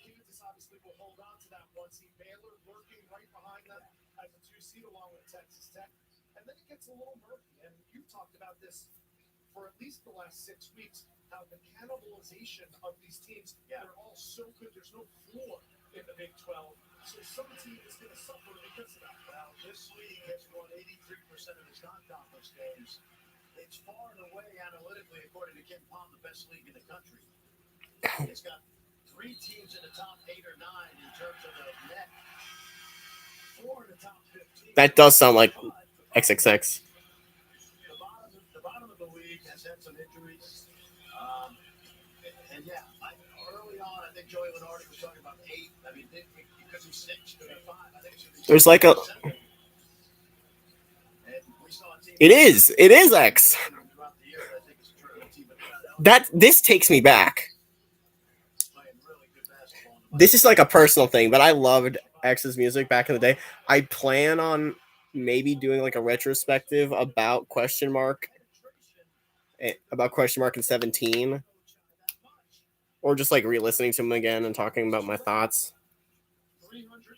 Kansas obviously will hold on to that 1 seed. Baylor lurking right behind them as a 2 seed along with Texas Tech. And then it gets a little murky. And you talked about this for at least the last 6 weeks, how the cannibalization of these teams, they're all so good. There's no floor in the Big 12. So some team is going to suffer because of that. Well, this league has won 83% of its non-conference games. It's far and away, analytically, according to Ken Palm, the best league in the country. It's got 3 teams in the top 8 or 9 in terms of the net. 4 in the top 15. That does sound like XXX. The bottom of the league has had some injuries. And yeah, early on, I think Joey Lenardi was talking about 8. I mean, because he's 6 to 5. I think it should be There's like a. 7. And we saw a team. It is X. Throughout the year, I think it's a tournament team, but This takes me back. playing really good basketball. In the This is like a personal thing, but I loved X's music back in the day. I plan on maybe doing like a retrospective about question mark about question mark and 17, or just like re-listening to him again and talking about my thoughts. 300,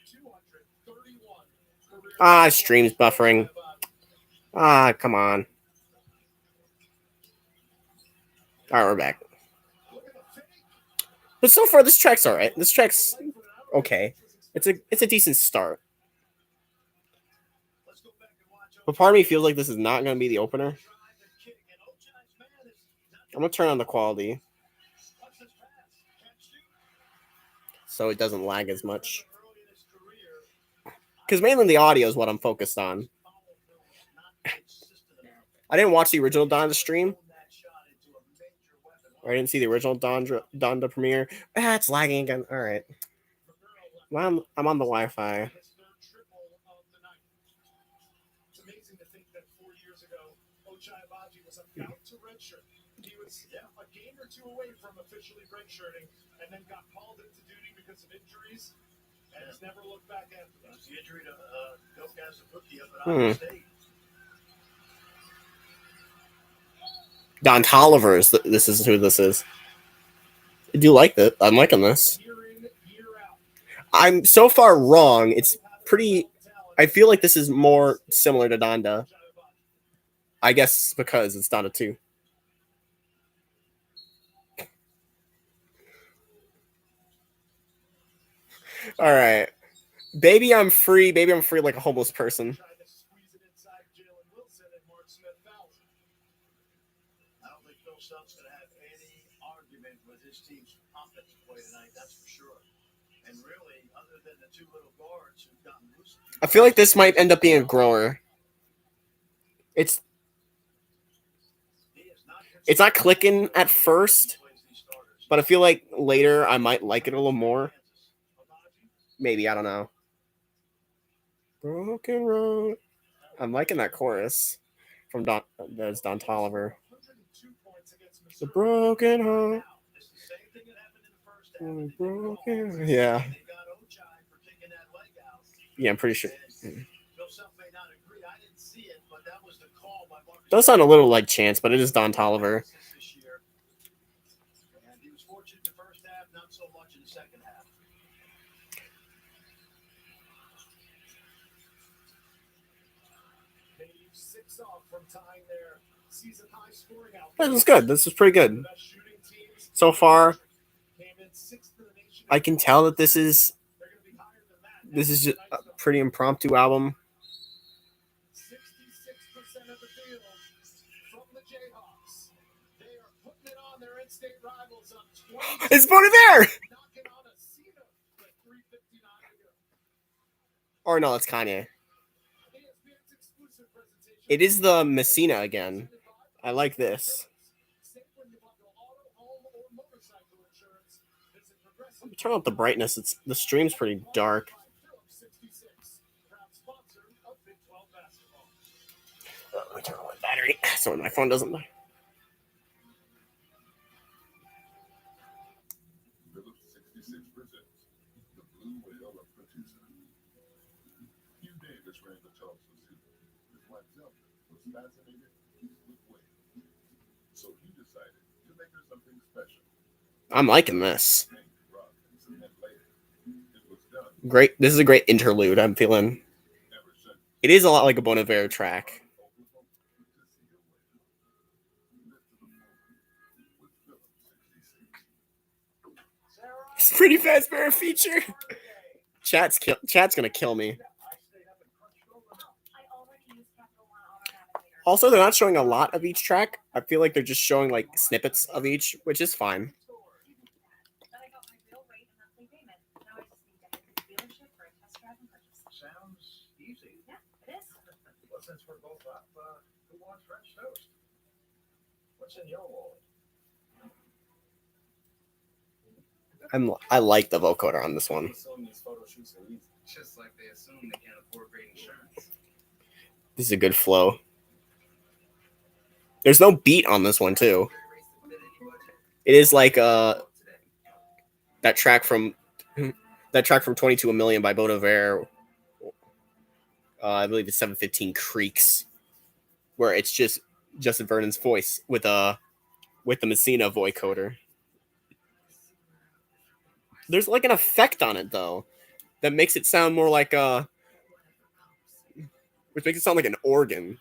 231. Ah, stream's buffering. Ah, come on. All right, we're back. But so far, this track's all right. This track's okay. It's a decent start. But part of me feels like this is not going to be the opener. I'm going to turn on the quality so it doesn't lag as much. Because mainly the audio is what I'm focused on. I didn't watch the original Donda stream. Or I didn't see the original Donda premiere. Ah, it's lagging again. All right. Well, I'm on the Wi-Fi. It's amazing to think that 4 years ago, Ochai Abaji was about to redshirt. He was a game or two away from officially redshirting, and then got called into duty because of injuries, and has never looked back after that. The injury to Gilchrist Abuki up at Iowa State. Don Tolliver is this is who this is. I do like that. I'm liking this. Year in, year out. I'm so far wrong. It's pretty. I feel like this is more similar to Donda. I guess because it's Donda 2. All right. Baby, I'm free. Baby, I'm free like a homeless person. Tried to squeeze it inside Jalen Wilson, and Mark Smith fouled. I don't think Phil Self's going to have any argument with his team's offensive play tonight, that's for sure. And really, other than the two little guards who've gotten loose. I feel like this might end up being a grower. It's not clicking at first, but I feel like later I might like it a little more. Maybe, I don't know. Broken Road. I'm liking that chorus from Don Tolliver. 102 points against The Missouri. broken heart. It's the same thing that happened in the first half. Broken. Yeah. They got Ochai for taking that leg out. Yeah, I'm pretty sure. And Phil Self may not agree. I didn't see it, but that was the call by Marcus. Does sound a little like Chance, but it is Don Tolliver. This year. And he was fortunate in the first half, not so much in the second half. They leave 6 off from tying their season high scoring out. This is good. This is pretty good. Best shooting teams So far, came in 6th in the nation. I can tell that this is They're going to be higher than that. just a pretty impromptu album. 66% of the field from the Jayhawks. They are putting it on their in-state rivals on 20. It's Bon Iver! Knocking on a Cena with 3:59 to go. Or no, it's Kanye. ESPN's exclusive presentation. It is the Messina again. I like this. Save when you bundle auto, home, or motorcycle insurance. Visit Progressive. Turn up the brightness. The stream's pretty dark. Phillips 66, proud sponsor of Big 12 basketball. Let me turn on my battery so my phone doesn't die. Phillips 66 presents the Blue Whale of Producer. Hugh Davis ran the Tulsa Zoo. His wife Zelda was fascinated with whales. So he decided to make her something special. I'm liking this. Hang rock and cement later. It was done Great. This is a great interlude. I'm feeling. ever since. It is a lot like a Bon Iver track. Oklahoma to see a whale. Live to the full with Phillips 66. It's a pretty fast bear feature. Chat's gonna kill me. Also, they're not showing a lot of each track. I feel like they're just showing like snippets of each, which is fine. Sounds easy. Yeah, it is. Well, since we're both up, who wants French toast? What's in your wallet? I like the vocoder on this one. Assume these photo shoots are easy, just like they assume they can't afford great insurance. This is a good flow. There's no beat on this one too. It is like that track from 22 a Million by Bon Iver. I believe it's 715 Creeks, where it's just Justin Vernon's voice with the Messina voiceoder. There's like an effect on it though that makes it sound more like which makes it sound like an organ.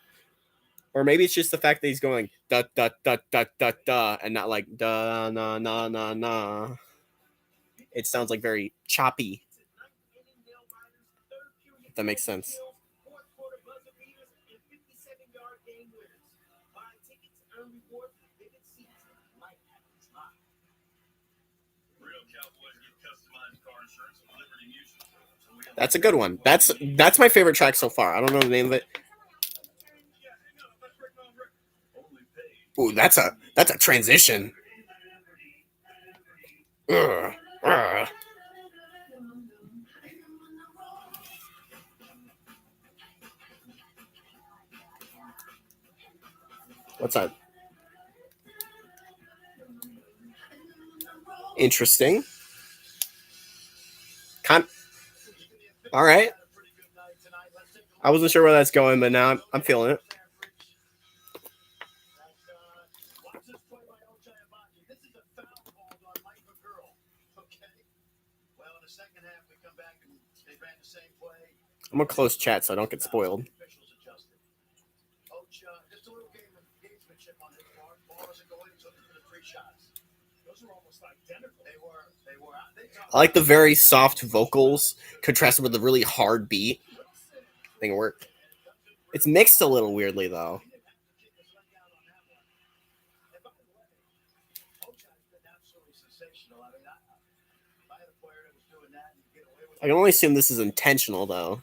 Or maybe it's just the fact that he's going da da da da da da and not like da na na na na. It sounds like very choppy. If that makes sense. That's a good one. That's my favorite track so far. I don't know the name of it. Ooh, that's a transition. Ugh, ugh. What's that? Interesting. All right. I wasn't sure where that's going, but now I'm feeling it. I'm gonna close chat so I don't get spoiled. I like the very soft vocals contrasted with the really hard beat. I think it worked. It's mixed a little weirdly though. I can only assume this is intentional though.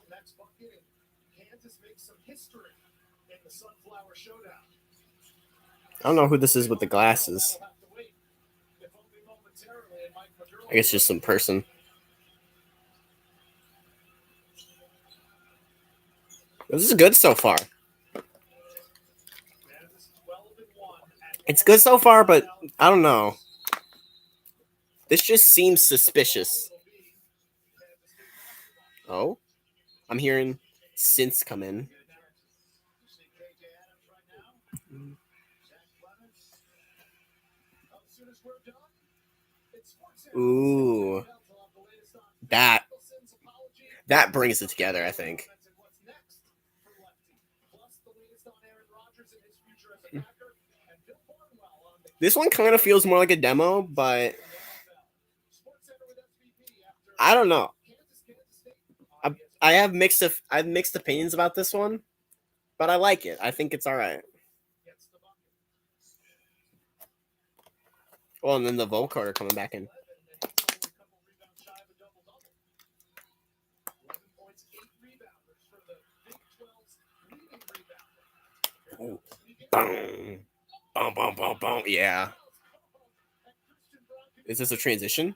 Next bucket, Kansas makes some history in the Sunflower Showdown. I don't know who this is with the glasses. I guess just some person. This is good so far. It's good so far, but I don't know. This just seems suspicious. Oh? I'm hearing synths come in. Ooh. That brings it together, I think. This one kind of feels more like a demo, but I don't know. I have mixed opinions about this one, but I like it. I think it's all right. Well, and then the vocoder coming back in. Ooh. Boom. Boom, boom, boom, boom. Yeah. Is this a transition?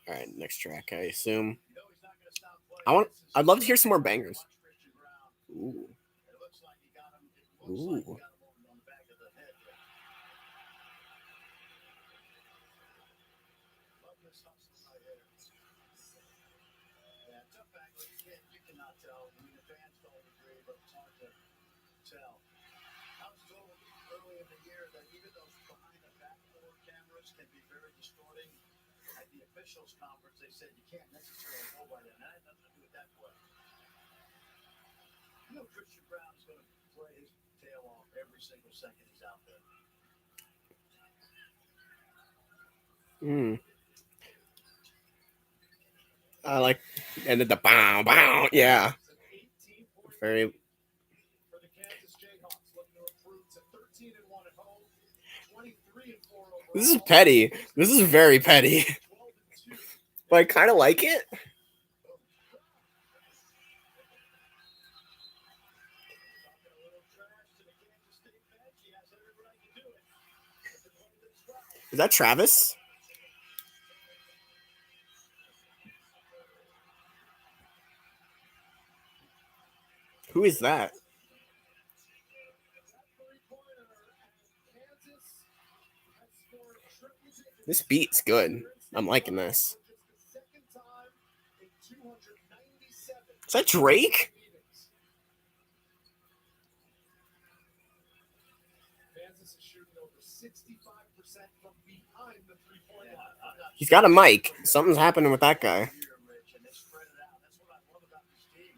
All right, next track, I assume. I'd love to hear some more bangers. Ooh. Ooh. At the officials conference, they said you can't necessarily go by that. That had nothing to do with that play. You know, Christian Brown is going to play his tail off every single second he's out there. I like, and then the bow, bow, yeah. Very. This is petty. This is very petty. But I kind of like it. Is that Travis? Who is that? This beat's good. I'm liking this. Is that Drake? Kansas is shooting over 65% from behind the three-point line. He's got a mic. Something's happening with that guy. Rich, and they spread it out. That's what I love about this team.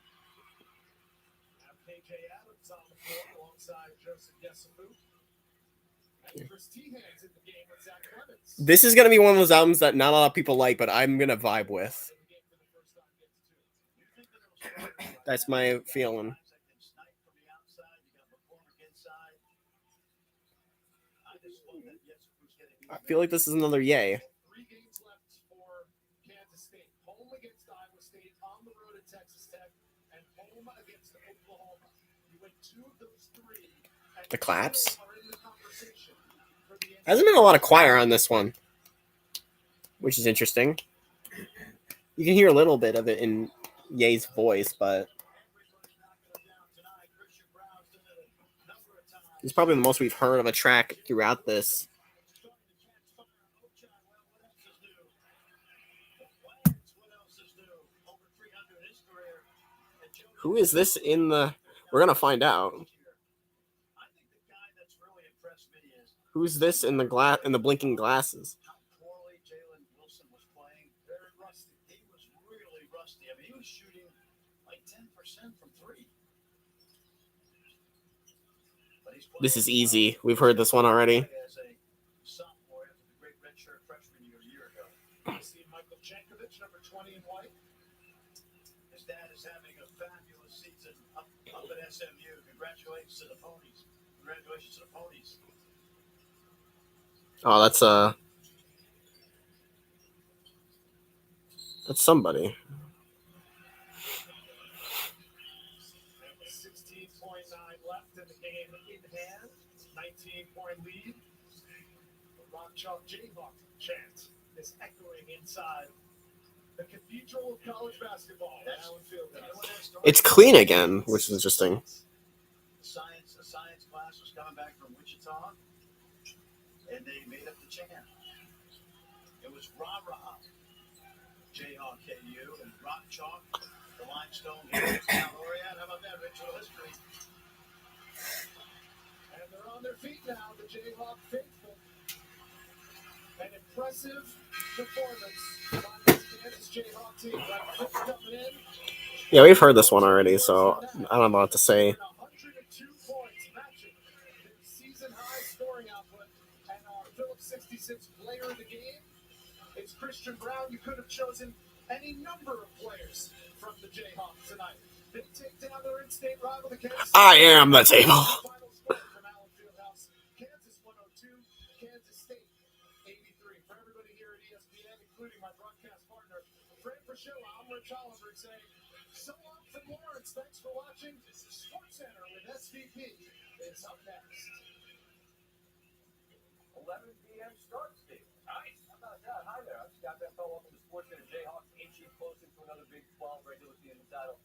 Have KJ Adams on the floor alongside Joseph Yesufu. And Chris Hands in the game with Zach Clemens. This is gonna be one of those albums that not a lot of people like, but I'm gonna vibe with. That's my feeling. I feel like this is another yay. 3 games left for Kansas State. Home against Iowa State, on the road at Texas Tech, and home against Oklahoma. You win 2 of those 3. The claps. Hasn't been a lot of choir on this one, which is interesting. You can hear a little bit of it in Ye's voice, but it's probably the most we've heard of a track throughout this. Who is this in the... We're going to find out. Who's this in the blinking glasses? How poorly Jalen Wilson was playing. Very rusty. He was really rusty. I mean, he was shooting like 10% from 3. This is easy. We've heard this one already. As a sophomore after the great redshirt freshman year a year ago. You see Michael Jankovic, number 20 in white. His dad is having a fabulous season up at SMU. Congratulations to the Ponies. Congratulations to the Ponies. Oh, that's somebody. 16.9 left in the game in hand. 19-point lead. The Rock Chalk Jayhawk chant is echoing inside the Cathedral of College Basketball. Allen Fieldhouse. It's clean again, which is interesting. The science class was coming back from Wichita, and they made up the chant. It was Rah Rah, Jayhawk KU, and Rock Chalk, the Limestone Hills. Now, Laureate, how about that ritual history? And they're on their feet now, the Jayhawk faithful. An impressive performance by this Kansas Jayhawk team. Right, coming in. Yeah, we've heard this one already, so I don't know what to say. 102 points, matching their season high scoring output. And our Phillips 66 player of the game is Christian Brown. You could have chosen any number of players from the Jayhawks tonight. They take down their in-state rival, the Kansas. I am the table. Final score from Allen Fieldhouse: Kansas 102, Kansas State 83. For everybody here at ESPN, including my broadcast partner, Fran Fraschilla, I'm Rich Oliver saying, so long from Lawrence. Thanks for watching. Sports Center with SVP is up next. 11 p.m. start, Steve. Nice. How about that? Hi there. I'm Scott Bethel. Welcome to Sports Center. Jayhawks inching closer to another Big 12 regular season title.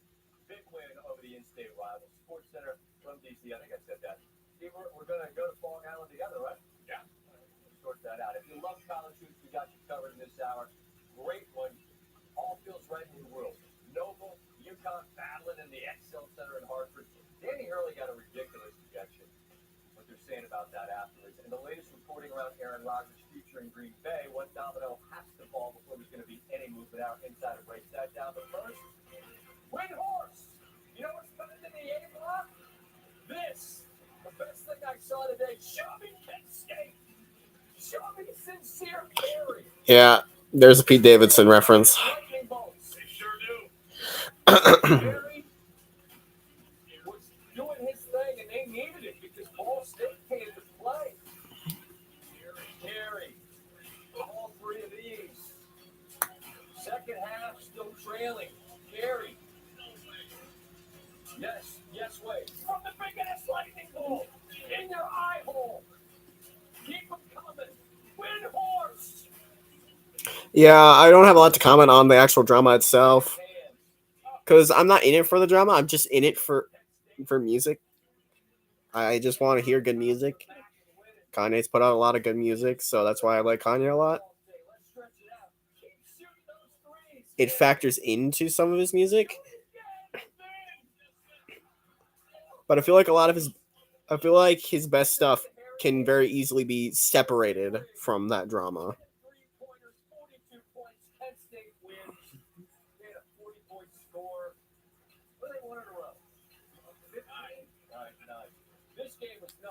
Big win over the in-state rival. Sports Center from D.C. I think I said that. Steve, we're going to go to Long Island together, right? Yeah. Sort that out. If you love college hoops, we got you covered in this hour. Great one. All feels right in your world. Noble, UConn battling in the Excel Center in Hartford. Danny Hurley got a ridiculous projection. What they're saying about that afterwards. And the latest reporting around Aaron Rodgers' future in Green Bay, one domino has to fall before there's going to be any movement out. Insider breaks that down. But first, Windhorse. You know what's coming in the A block? This. The best thing I saw today. Show me Kent State. Show me Sincere Carey. Yeah, there's a Pete Davidson reference. Lightning bolts. They sure do. Carey was doing his thing, and they needed it because Ball State came to play. Carey, all 3 of these. Second half, still trailing. Carey. Yes, wait. From the big ass lightning bolt in your eye hole. Keep them coming. Windhorse. Yeah, I don't have a lot to comment on the actual drama itself, because I'm not in it for the drama. I'm just in it for for music. I just want to hear good music. Kanye's put out a lot of good music, so that's why I like Kanye a lot. It factors into some of his music, but I feel like his best stuff can very easily be separated from that drama.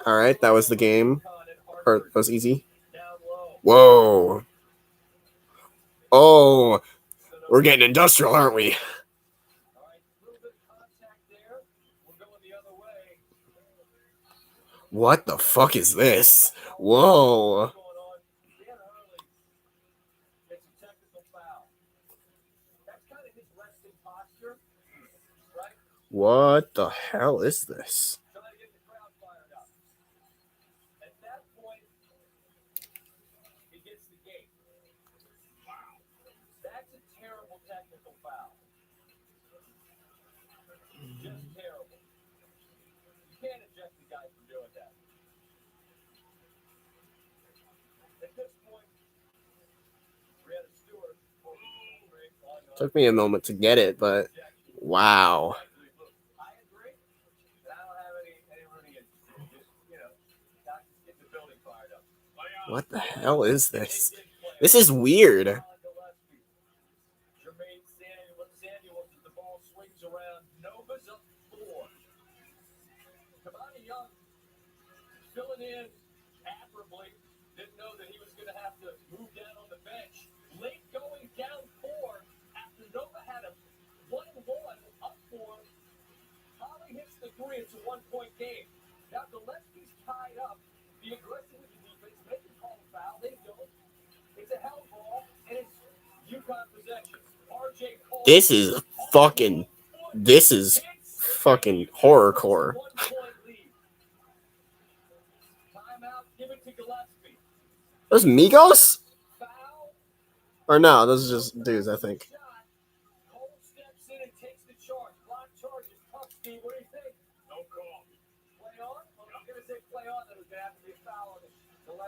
All right, that was the game. Or that was easy. Whoa. Oh, we're getting industrial, aren't we? What the fuck is this? Whoa. What the hell is this? Took me a moment to get it, but wow. What the hell is this? This is weird. Filling in admirably, didn't know that he was going to have to move down on the bench. Late going down 4 after Nova had a 1-1 up 4. Holly hits the 3. It's a 1-point game. Now Gillespie's tied up. Be aggressive with the defense. Make them call a foul. They don't. It's a hell ball, and it's UConn possession. RJ Cole. This is fucking horrorcore. Those Migos? Or no, those are just dudes, I think.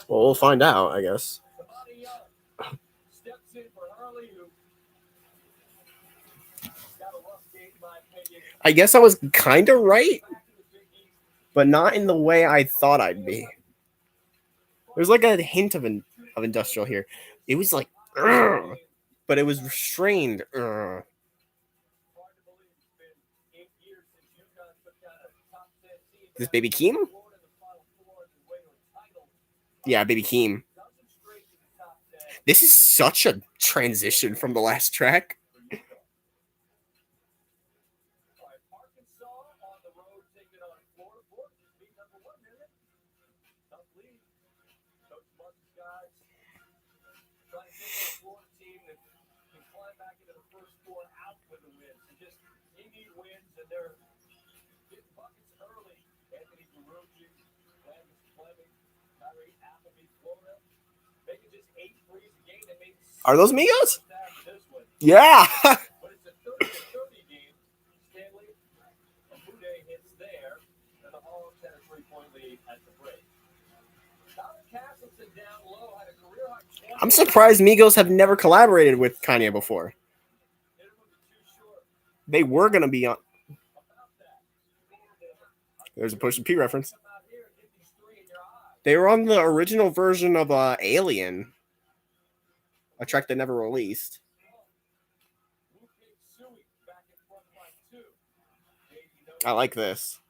Well, we'll find out, I guess. I guess I was kind of right, but not in the way I thought I'd be. There's like a hint of industrial here. It was like, but it was restrained. This Baby Keem? Yeah, Baby Keem. This is such a transition from the last track. Are those Migos? Yeah. I'm surprised Migos have never collaborated with Kanye before. They were going to be on. There's a Pusha P reference. They were on the original version of Alien, a track they never released. I like this.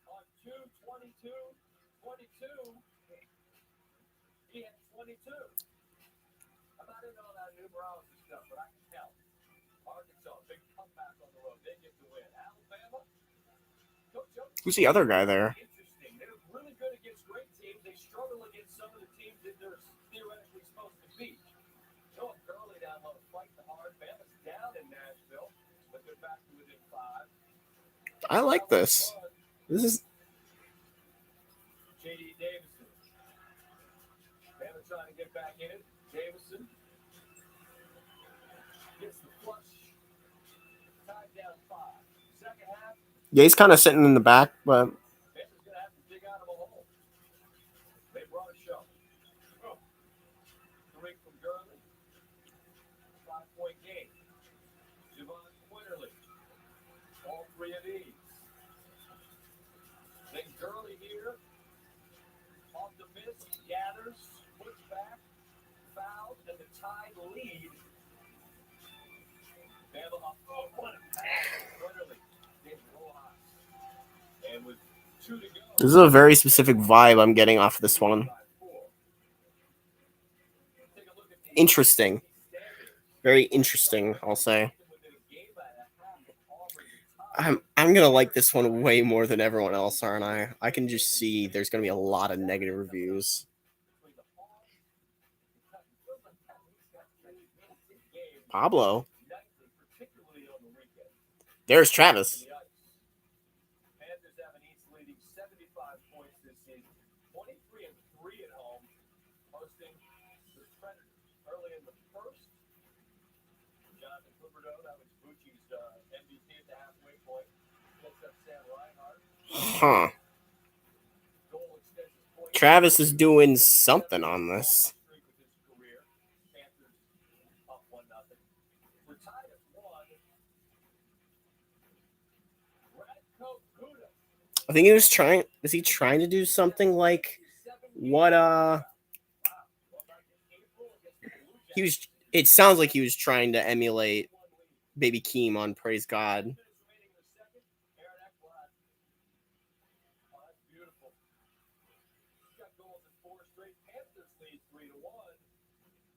Who's the other guy there? I like this. This is. JD Davison. Bama trying to get back in it. Davison gets the flush. Tied down 5. Second half. Yeah, he's kind of sitting in the back, but from Gurley. 5-point game. Javon Quinterly. All three of these. Then Gurley here. Off the miss. Gathers. Puts back. Fouled. And the Tide lead. They have what a pass from Quinterly. David Rojas. And with 2 to go. This is a very specific vibe I'm getting off of this one. Interesting. Very interesting, I'll say. I'm gonna like this one way more than everyone else, aren't I? I can just see there's gonna be a lot of negative reviews. Pablo. There's Travis. Panthers have an East leading 75 points this season, 23-3 at home, hosting the Predators early in the first. Jonathan Huberdeau, that was Bucci's MVP at the halfway point, picks up Sam Reinhart. Huh. Goal extends his point. Travis is doing something on this. Streak with his career. Panthers up 1-0. We're tied at 1. Radko Gudas. I think he was trying. Is he trying to do something like what? He was. It sounds like he was trying to emulate Baby Keem on Praise God.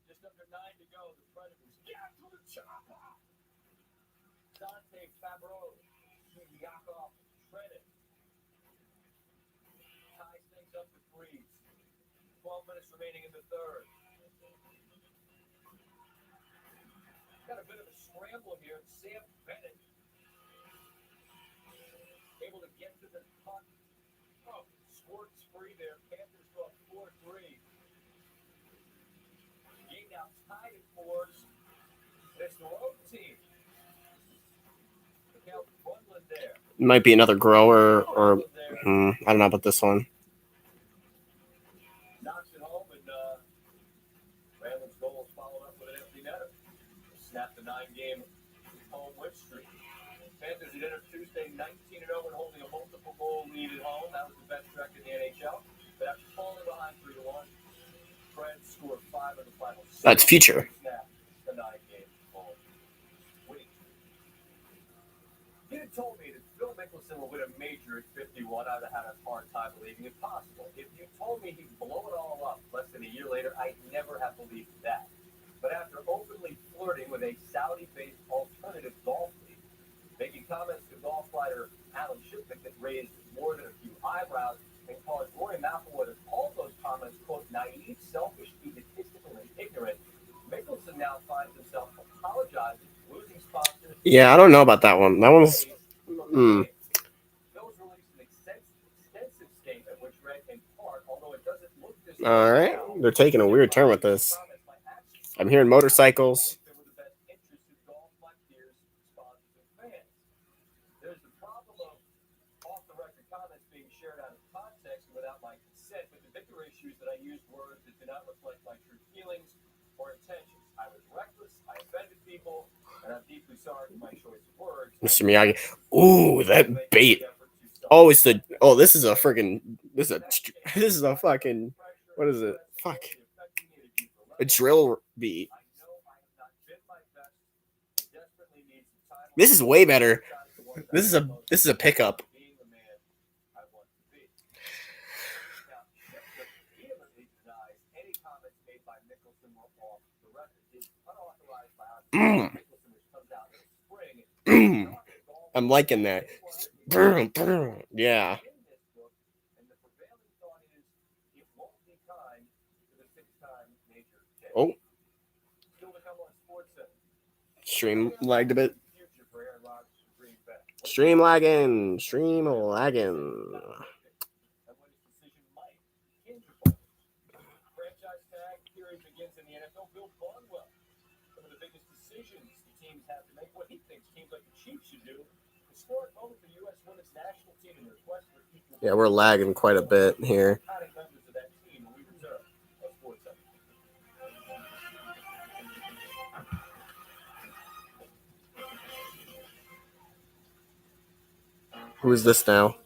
Just under 9 to go. The Predators get to the chopper. Dante Fabreau, Yakov Trenin. Ties things up with Breeze. 12 minutes remaining in the third. Got a bit of a scramble here. Sam Bennett able to get to the puck. Oh, squirts free there. Panthers go up 4-3. Game now tied at 4s. It's the road team. Mikael Bundlin there. Might be another grower, or I don't know about this one. Knocks it home, and Ramlin's goal is followed up with an empty netter. Snapped the 9-game home win streak. Panthers had entered Tuesday 19-0 and holding a multiple goal lead at home. That was the best record in the NHL. But after falling behind 3-1, Preds scored 5 in the final 6. That's future. Snapped the 9-game home winning streak. If you had told me that Phil Mickelson would win a major at 51, I'd have had a hard time believing it possible. If you told me he'd blow it all up less than a year later, I'd never have believed that. But after openly flirting with a Saudi-based alternative golf league, making comments to golf writer Alan Shipman that raised more than a few eyebrows and caused Rory McIlroy to call those comments, quote, naive, selfish, egotistical, and ignorant, Mickelson now finds himself apologizing, losing sponsors. Yeah, I don't know about that one. That one's. Those released an extensive statement which read in part, although it doesn't look this All right, they're taking a weird turn with this. I'm hearing motorcycles. There's the problem of off-the-record comments being shared out of context without my consent, but the bigger issue is that I used words that do not reflect my true feelings or intentions. I was reckless, I offended people, and I'm deeply sorry for my choice of words. Mr. Miyagi. Ooh, that bait. Oh, it's the. Oh, this is a freaking. This is a fucking. What is it? Fuck. A drill beat. This is way better. This is a pickup. I'm liking that. Yeah. Oh. Stream lagged a bit. Stream lagging. Franchise tag period begins in the NFL. Bill Barnwell. Some of the biggest decisions the teams have to make. What he thinks teams like the Chiefs should do. Historic moment for the U.S. women's national team in the request for equal. Yeah, we're lagging quite a bit here. Members of that team, we reserve a sports Who is this now?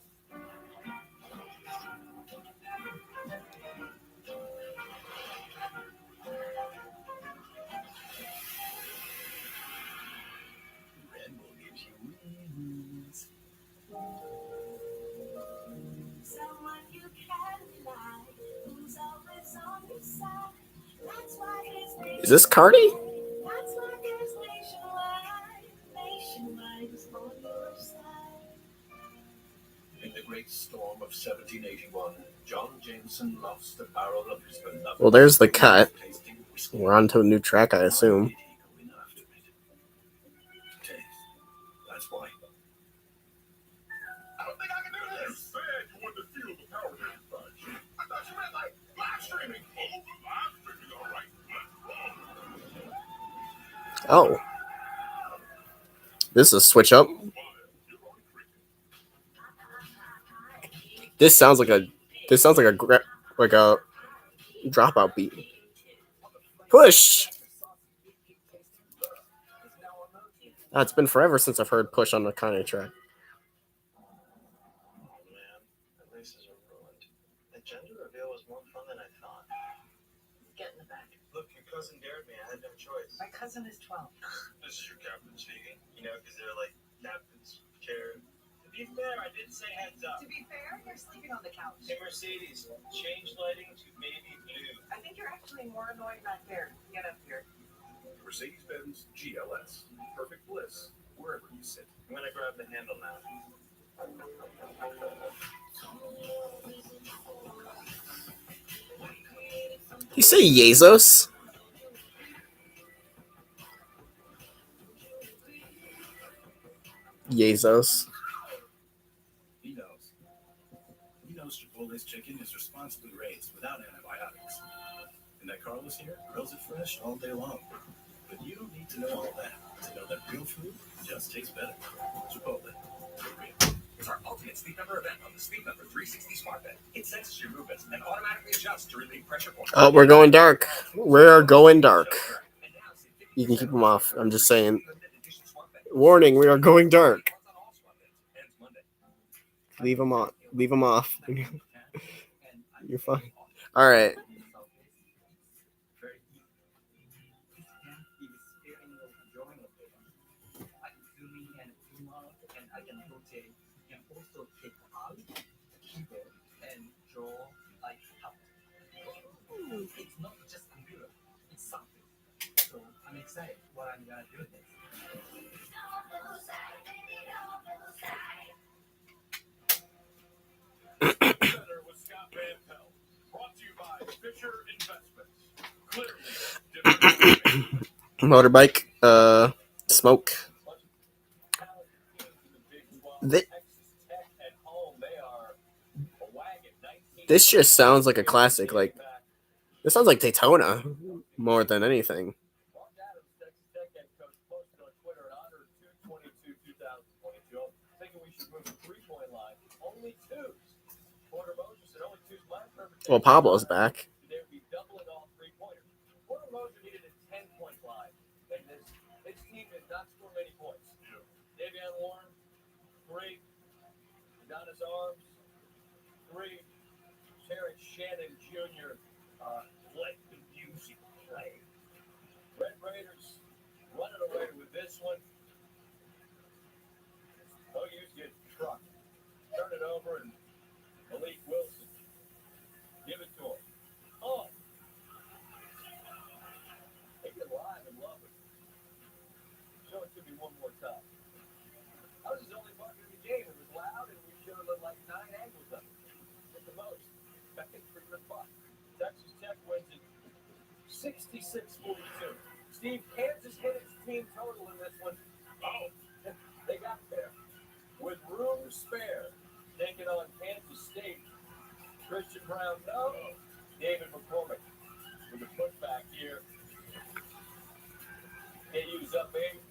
Red Bull gives you wings. Someone you can rely, who's always on your side. That's why his Is this Cardi? That's why there's nationwide is on your side. In the great storm of 1781, John Jameson lost a barrel of his beloved. Well, there's the cut. We're on to a new track, I assume. That's why. I don't think I can do this. You said you wanted to feel the power inside you. I thought you meant like live streaming. Oh, the live streaming, all right. Let's Oh. roll. This is a switch up. This sounds like a dropout beat. Push. It's been forever since I've heard Push on the Kanye track. Oh man, the laces are ruined. The gender reveal was more fun than I thought. Get in the back. Look, your cousin dared me. I had no choice. My cousin is 12. This is your captain speaking. You know, because they're like captains, chairs. To be fair, I did say heads up. To be fair, you're sleeping on the couch. Hey, Mercedes, change lighting to baby blue. I think you're actually more annoying back there. Get up here. Mercedes-Benz GLS. Perfect bliss wherever you sit. I'm gonna grab the handle now. You say Yazos? Yazos. He knows. He knows Chipotle's chicken is responsibly raised without antibiotics. And that Carlos here grills it fresh all day long. But you don't need to know all that to know that real food just tastes better. Chipotle. Real. It's our ultimate Sleep Number event on the Sleep Number 360 Smart Bed. It senses your movements and automatically adjusts to relieve pressure points. Oh, we're going dark. We're going dark. You can keep them off. I'm just saying. Warning, we are going dark. Leave them on. Leave them off. You're fine. All right. It's not just a mirror, it's something. So I'm excited what I'm gonna do with this. Center with Scott Van Pelt. Brought to you by Fisher Investments. Clearly, Motorbike. Smoke. This just sounds like a classic. Like, this sounds like Daytona more than anything. Well, Pablo's back. Shannon Jr. Let the music play. Red Raiders running away with this one. OU's get trucked. Turn it over and Malik Wilson. Give it to him. Oh! Make it live and love it. Show it to me one more time. That was his only bucket in the game. It was loud and we should have looked like 9 angles of it. At the most. Texas Tech wins it 66-42. Steve, Kansas hit its team total in this one. Oh, they got there with room to spare. Taking on Kansas State. Christian Brown, no. David McCormick with a putback here. KU's up 8.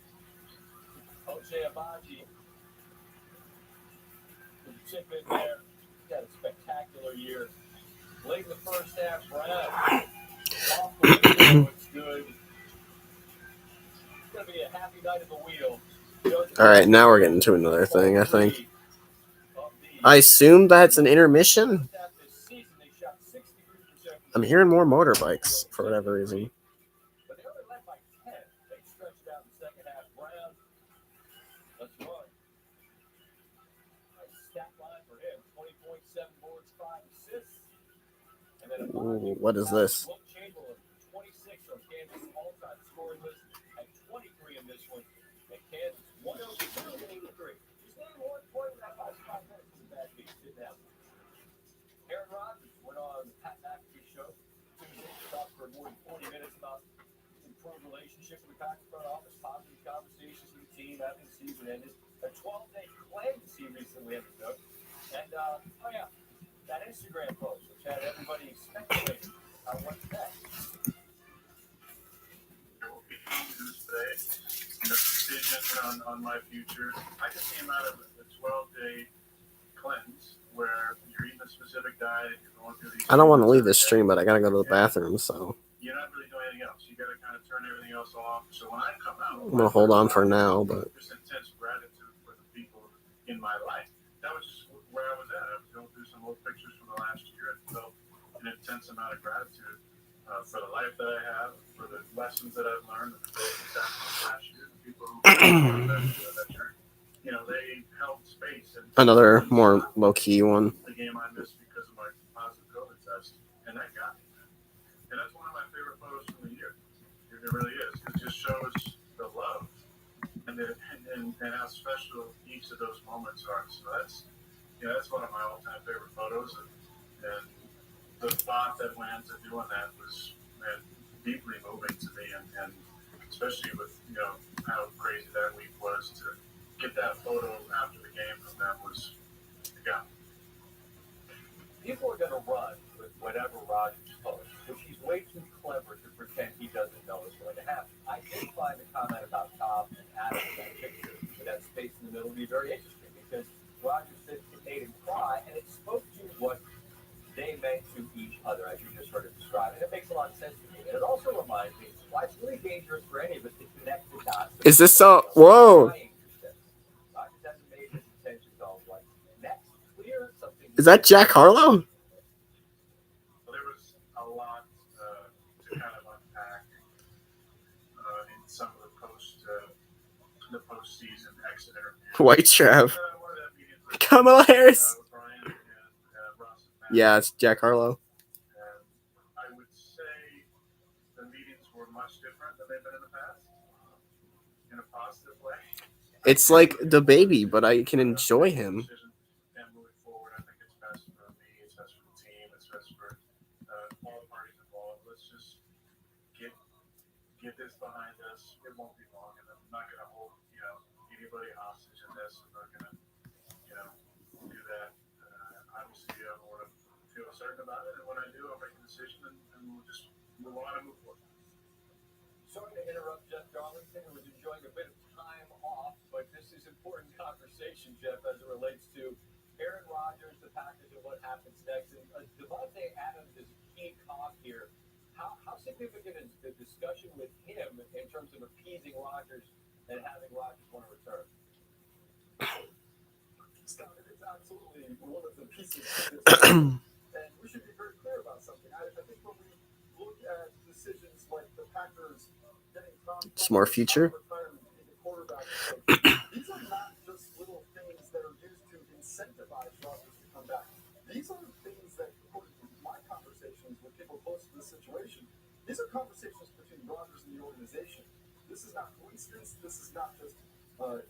Jose Abaji with a chip in there. He's had a spectacular year. Late in the first half, Brown. Off the wheel, looks good. It's going to be a happy night at the wheel. All right, now we're getting to another thing, I think. I assume that's an intermission. Half this season, they shot 63% I'm hearing more motorbikes for whatever reason. but they only led by 10. They stretched out in the second half. Brown, let's run. Nice stat line for him: 20.7 boards, 5 assists. And then a Ooh, what is this? Will Chamberlain, 26 on Kansas' all-time scoring list, at 23 in this one. And Kansas 102 to 83. He's named 1 point in that last 5 minutes of the bad beat. Sit down. Aaron Rodgers went on the Pat McAfee show Tuesday to talk for more than 40 minutes about improved relationship with the Packers front office, positive conversations with the team after the season ended. A 12-day clemency recently undertook. And, oh yeah, that Instagram post, which had everybody speculating on what's next. There will be Tuesday. The decision on my future. I just came out of a 12-day cleanse where you're eating a specific diet, you're going through these. I don't want to leave this stream, but I gotta go to the bathroom, so You're not really doing anything else. You got to kind of turn everything else off. So when I come out, I'm gonna hold on for now. But just intense gratitude for the people in my life. That was just where I was at. I was going through some old pictures from the last year and felt an intense amount of gratitude for the life that I have, for the lessons that I've learned, the mistakes that happened last year, the people who that journey. You know, they held space. And another more low key one. the game I missed because of my positive COVID test, and that got me. And that's one of my favorite photos from the year. It really is. It just shows the love and how special each of those moments are. So that's one of my all-time favorite photos, and the thought that went into doing that was deeply moving to me, and especially with how crazy that week was to get that photo after the game from them was yeah. People are going to run with whatever Rodgers posts, which he's way too clever to pretend he doesn't know is going to happen. I did find the comment about Cobb and Adam in that picture with that space in the middle to be very interesting because Rodgers said it made him cry, and it spoke to what they meant to each other, as you just heard it described. And it makes a lot of sense to me. And it also reminds me why it's really dangerous for any of us to connect the dots. Is this so? Whoa! Rodgers hasn't made his intentions all like next clear something. Is that Jack Harlow? Well, there was a lot to kind of unpack in some of the postseason exit interviews. White Trav. Kamala Harris. Yeah, it's Jack Harlow. And I would say the meetings were much different than they've been in the past, in a positive way. It's like the baby, but I can enjoy him. And moving forward, I think it's best for me, it's best for the team, it's best for all parties involved. Let's just get this behind us. It won't be long, and I'm not going to hold anybody hostage in this. I'm not going to do that. Obviously, I want to feel certain about it, and when I do, I'll make a decision, and we'll just move on and move forward. Sorry to interrupt Jeff Darlington, who was enjoying a bit of time off, but this is important conversation, Jeff, as it relates to Aaron Rodgers, the Packers, and what happens next. And Devontae Adams is a key cog here. How significant is the discussion with him in terms of appeasing Rodgers and having Rodgers want to return? Scott, it's absolutely one of the pieces of this. And we should be very clear about something. I think when we look at decisions like the Packers getting It's more future. retirement in the quarterback, these are not just little things that are used to incentivize Rodgers to come back. These are things that, according to my conversations with people close to the situation, these are conversations between Rodgers and the organization. This is not coincidence. This is not just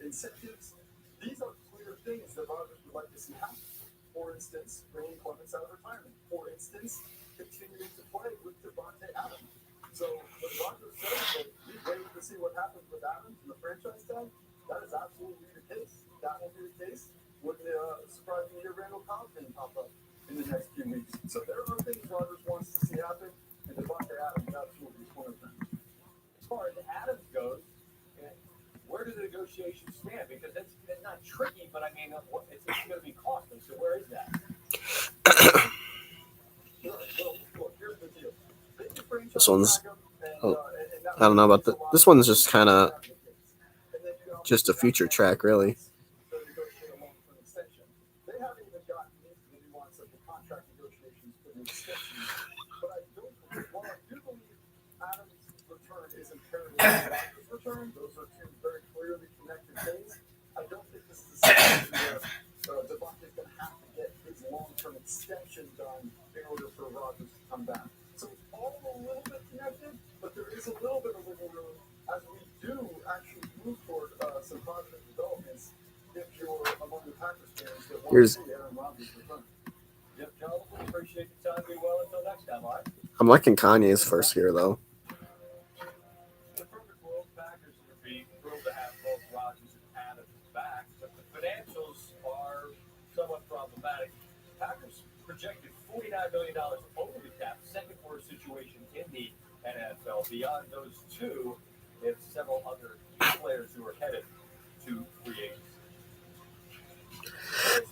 incentives. These are clear things that Rodgers would like to see happen. For instance, bringing Clemens out of retirement. For instance, continuing to play with Devontae Adams. So when Rodgers says that we waited to see what happens with Adams and the franchise tag, that is absolutely the case. That will be the case when the surprisingly Randall Cobb thing pop up in the next few weeks. So there are things Rodgers wants to see happen, and Devontae Adams absolutely is one of them. As far as Adams goes, where do the negotiations stand? Because it's not tricky, but I mean, it's going to be costly. So where is that? This one's, I don't know about this one's just kind of just a future track, really. Rodgers' return, those are two very clearly connected things. I don't think this is a situation where Devontae is going to have to get his long-term extension done in order for Rodgers to come back. So it's all a little bit connected, but there is a little bit of wiggle room as we do actually move toward some positive developments if you're among the Packers fans that want to Here's- see Aaron Rodgers return. Jeff Jonathan, appreciate your time. Be well until next time, all right? I'm liking Kanye's verse here though. In the perfect world, Packers would be thrilled to have both Rodgers and Adams back, but the financials are somewhat problematic. Packers projected $49 million over the cap, second worst situation in the NFL. Beyond those two, they have several other players who are headed to free agency.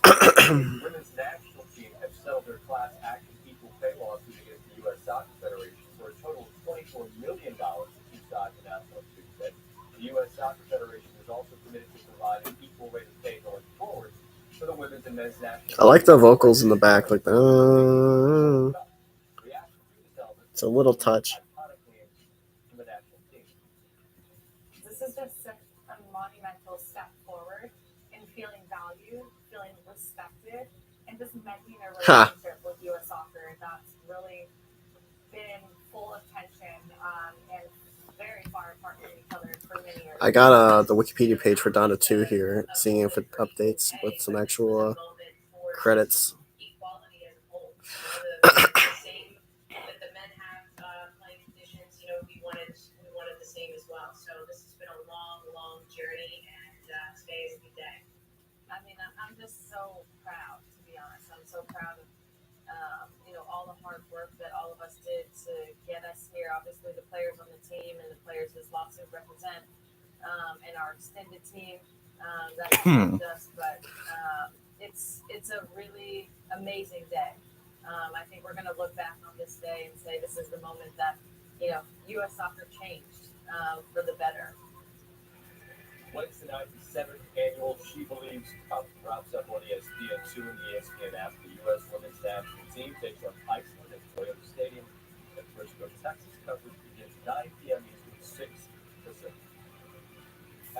The women's national team have settled their class action equal pay lawsuit against the U.S. Soccer Federation for a total of $24 million, the two sides announced on Tuesday. The U.S. Soccer Federation is also committed to providing equal rate of pay going forward for the women's and men's national. I like the vocals in the back, like it's a little touch. This is just such a monumental step forward in feeling valued, feeling respected, and just mending a relationship with U.S. soccer that's really been full of tension and very far apart from each other for many years. I got the Wikipedia page for Donda 2 here, seeing if it updates with some actual credits. Equality as a whole. The same that the men have playing conditions, we wanted the same as well. So this has been a long journey, and today is a good day. I mean, I'm just so proud, to be honest. I'm so proud of all the hard work that all of us did to get us here. Obviously, the players on the team and the players this lawsuit represent, and our extended team that helped us. But it's a really amazing day. I think we're going to look back on this day and say this is the moment that U.S. soccer changed for the better. Wednesday night, the 7th annual She Believes Cup wraps up on ESPN2 and the ESPN app. The U.S. women's national team takes on Iceland at Toyota Stadium in Frisco, Texas. Coverage begins 9 p.m. Eastern, 6 Pacific.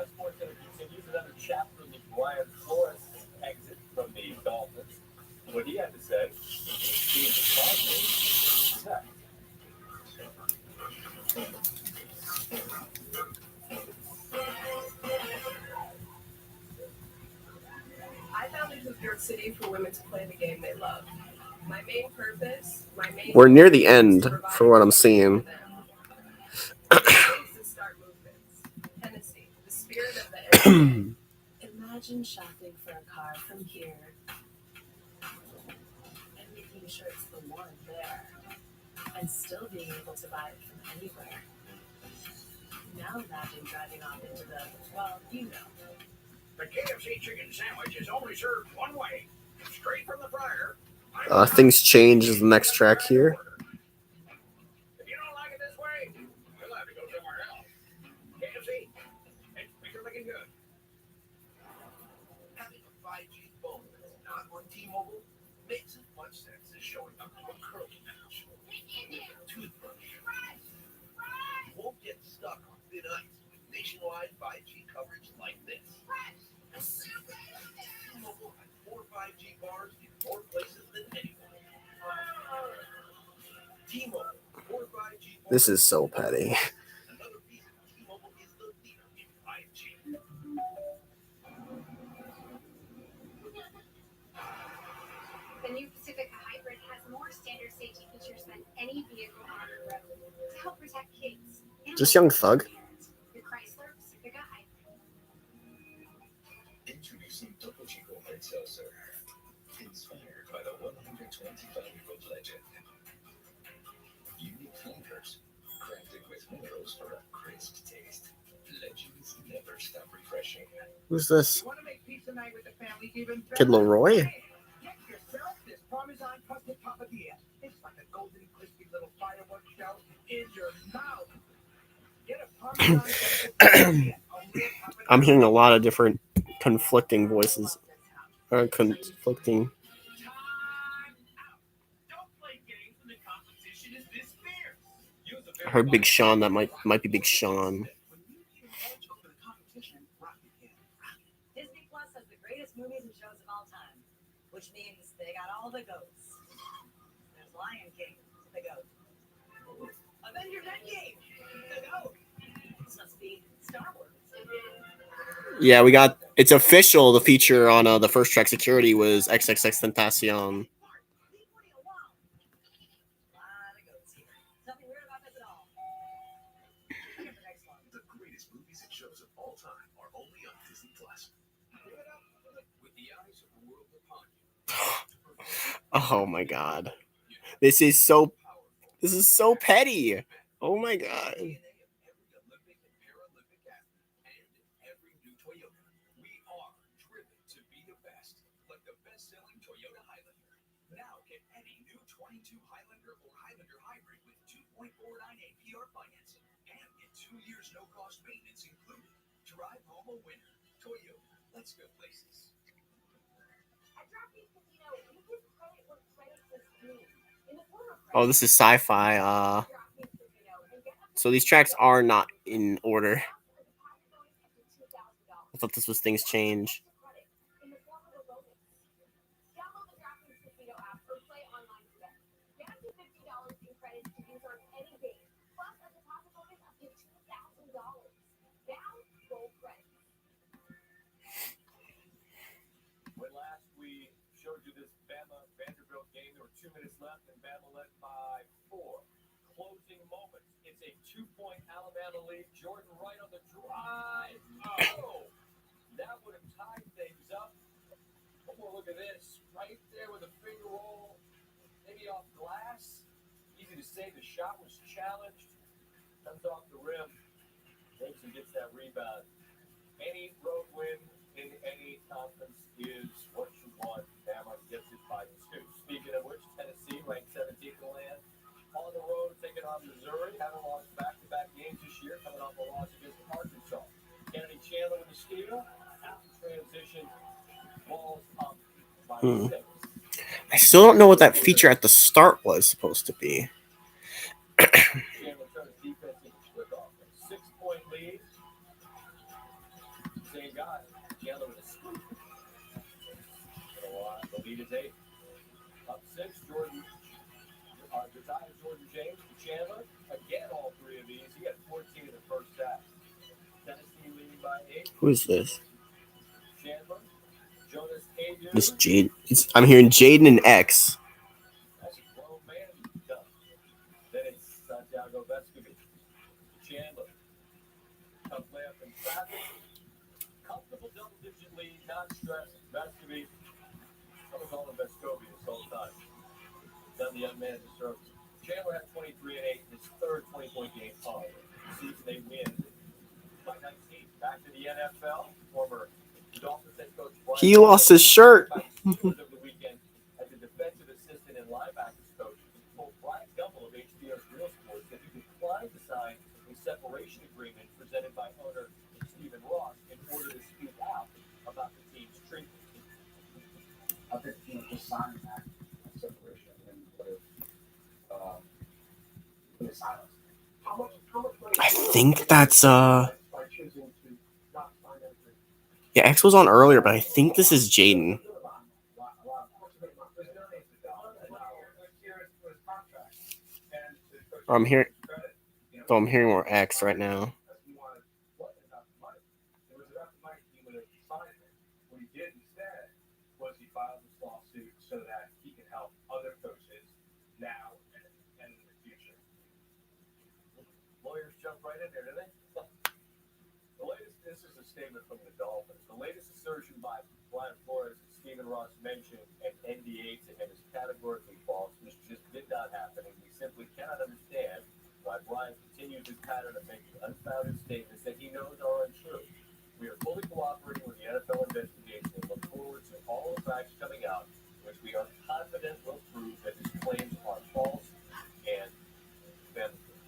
As Sports Center continues, another chapter in the Brian Flores exit from the Dolphins. What he had to say, being responsible, is next. I founded New York City for women to play the game they love. My main purpose, We're near the end for what I'm seeing. Start movements. Tennessee, the spirit of the NBA. Imagine shopping for a car from here and making sure it's the one there, and still being able to buy it from anywhere. Now imagine driving off into the, The KFC chicken sandwich is only served one way, straight from the fryer. Things change is the next track here. If you don't like it this way, you'll have to go somewhere else. KFC, it's looking good. Having a 5G phone that's not on T-Mobile makes as much sense as showing up to a curly match with a toothbrush. You won't get stuck on thin ice with nationwide 5G coverage like this. T-Mobile has more 5G bars in more places than anyone. T-Mobile, more 5G bars. This is so petty. Another reason T-Mobile is the leader in 5G. The new Pacifica Hybrid has more standard safety features than any vehicle on the road to help protect kids. Just Young Thug. The Chrysler Pacifica Hybrid. Introducing Topo Chico Hard Seltzer, inspired by the 125-year-old legend. Unique flavors, crafted with minerals for a crisp taste. Legends never stop refreshing. Who's this? You want to make pizza night with the family even better? Kid Leroy? Get yourself this Parmesan custard papadilla. It's like a golden crispy little fireworks show in your mouth. Get a Parmesan custard papadilla. I'm hearing a lot of different conflicting voices. Or conflicting. I heard Big Sean. That might be Big Sean. which means they got all the goats. There's Lion King, the goat. Avengers Endgame, the goat. This must be Star Wars. Yeah, we got it's official. The feature on the first track security was XXX Tentacion. A lot of goats here. Nothing weird about this at all. I get the next one. The greatest movies and shows of all time are only on Disney Plus. With the eyes of the world upon you. Oh my god, this is so petty. Oh my god. DNA of every Olympic and Paralympic athlete and every new Toyota. We are driven to be the best, like the best-selling Toyota Highlander. Now get any new 22 Highlander or Highlander hybrid with 2.49 APR financing and get 2 years no-cost maintenance included. Drive home a winner. Toyota. Let's go places. Oh, this is sci-fi. So these tracks are not in order. I thought this was things change. When last we showed you this Bama Vanderbilt game, there were 2 minutes left, and Bama led by 4. Closing moments. It's a 2-point Alabama lead. Jordan Wright on the drive. Oh, that would have tied things up. One more look at this. Right there with a finger roll, maybe off glass. Easy to say the shot was challenged. Comes off the rim. Gibson gets that rebound. Any road win in any conference is what you want. Bama gets it by 2. Speaking of which, Tennessee ranked 17th in the land. On the road, taking on Missouri. Haven't lost back-to-back games this year, coming off a loss against Arkansas. Kennedy Chandler with the steal. After transition, balls up by 6. I still don't know what that feature at the start was supposed to be. Chandler turns defense into quick offense. 6-point lead. Same guy. Chandler with a scoop. The lead is 8. Up 6, Jordan. Josiah Jordan James to Chandler. Again, all 3 of these. He had 14 in the first half. Tennessee leading by 8. Who is this? Chandler. Jonas Adu. This Jade. I'm hearing Jaden and X. That's a grown man done. Then it's Santiago Vescovi. Chandler. Tough layup in traffic. Comfortable double-digit lead, not stressed. Vescovi. I was all in Vescovi this whole time. Done the unmanned service. Chandler had 23 and 8, his third 20-point game of the season. They win by 19. Back to the NFL. Former Dolphins head coach Brian He lost his shirt. Steelers of the weekend as a defensive assistant and linebackers coach told Brian Gumbel of HBO's Real Sports that he declined to sign a separation agreement presented by owner Stephen Ross in order to speak out about the team's treatment. I think just signing that separation and put it silence. How much money I think that's by choosing to not sign that agreement? yeah, X was on earlier, but I think this is Jaden. I'm hearing more X right now. What he did instead was he filed this lawsuit so that he can help other coaches now and in the future. Lawyers jump right in there, do they? The latest, this is a statement from the Dolphins. The latest assertion by Brian Flores that Stephen Ross mentioned an NDA to him is categorically false. This just did not happen, and we simply cannot understand why Brian continues his pattern of making unfounded statements that he knows are untrue. We are fully cooperating with the NFL investigation and look forward to all the facts coming out, which we are confident will prove that his claims are false and defamatory.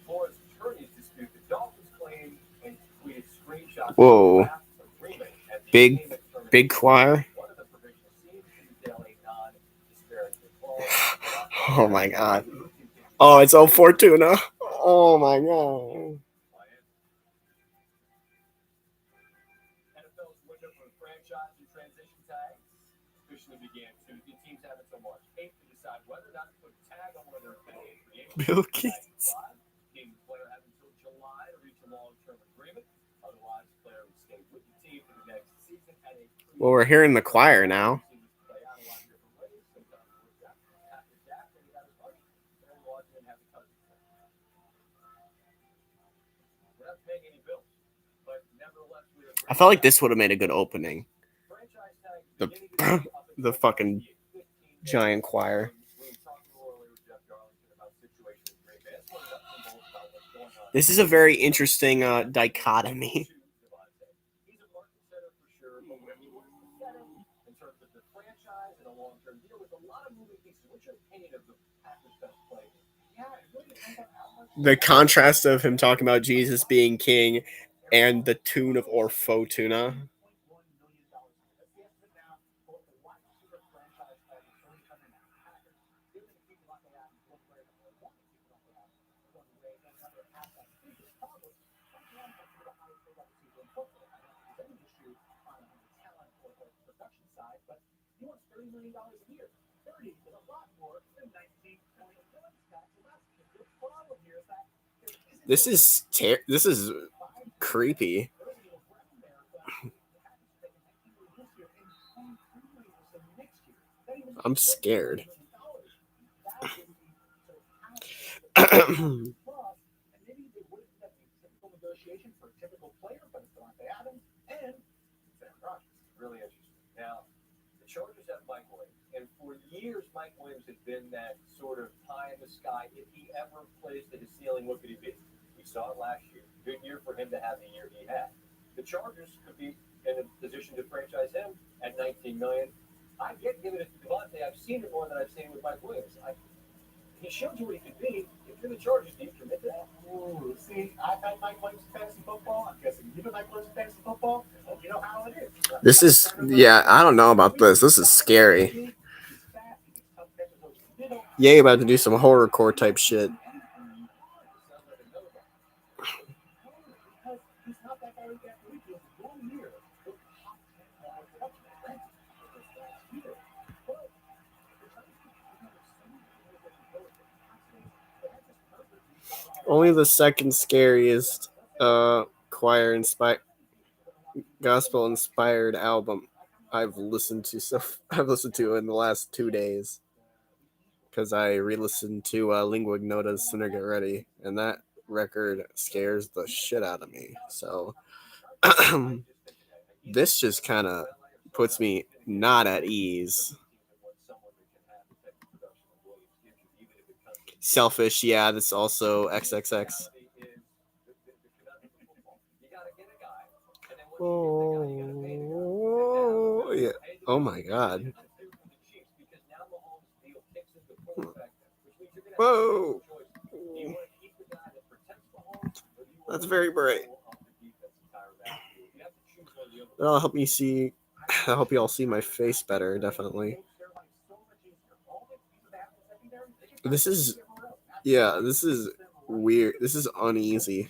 Flores' attorneys dispute the Dolphins' claim and tweeted screenshots Whoa. of the draft agreement and the Big payment termination. big choir. One of the provisions seems to entail a non-disparagement clause. Oh my god. Oh, it's all Fortuna. Oh my god. NFL's window for franchise and transition tags. officially began Tuesday. Teams have until March 8th to decide whether or not to put a tag on one of their players. Bill Gates. Team and player have until July to reach a long-term agreement. Otherwise, the player would stay with the team for the next season at a Well, we're hearing the choir now. play out a lot of different ways. Sometimes it works out. After Jack, when he got his money, Aaron Rodgers didn't have the cousins. We're not paying any bills, but nevertheless, we are. I felt like this would have made a good opening. Franchise tag The beginning of the fucking giant choir. We talked a little earlier with Jeff Darlington about situation with Green Bay. That's one of the nuts and bolts about what's going on. This is a very interesting dichotomy. He's a market setter for sure, but where he wants to set him in terms of the franchise and a long-term deal with a lot of moving pieces. What's your opinion of the Packers' best play? Yeah, it really depends on how much. The contrast of him talking about Jesus being king and the tune of Or Fortuna. $30 million a year. 30 is a lot more than 19 million. The problem here is that This is creepy. I'm scared. Negotiation for a typical player, but it's Devontae Adams and Aaron Rodgers. Really interesting. Now, the Chargers have Mike Williams, and for years, Mike Williams has been that sort of pie in the sky. If he ever plays to his ceiling, what could he be? We saw it last year. Good year for him to have the year he had. The Chargers could be in a position to franchise him at $19 million. I get giving it to Devontae. I've seen it more than I've seen with Mike Williams. He showed you what he could be. If you're the Chargers, do you commit to that? Ooh, see, I've had Mike Williams in fantasy football. I'm guessing you've been Mike Williams in fantasy football. Hope you know how it is. This is, yeah, I don't know about this. This is scary. Yay, about to do some horrorcore type shit. Only the second scariest choir inspired gospel inspired album I've listened to in the last 2 days, because I re-listened to Lingua Ignota's Sinner Get Ready, and that record scares the shit out of me. So this just kind of puts me not at ease. Selfish, yeah, that's also XXX. Oh, yeah. Oh my God. Whoa. That's very bright. That'll help me see. I hope you all see my face better, definitely. This is, yeah, this is weird. This is uneasy.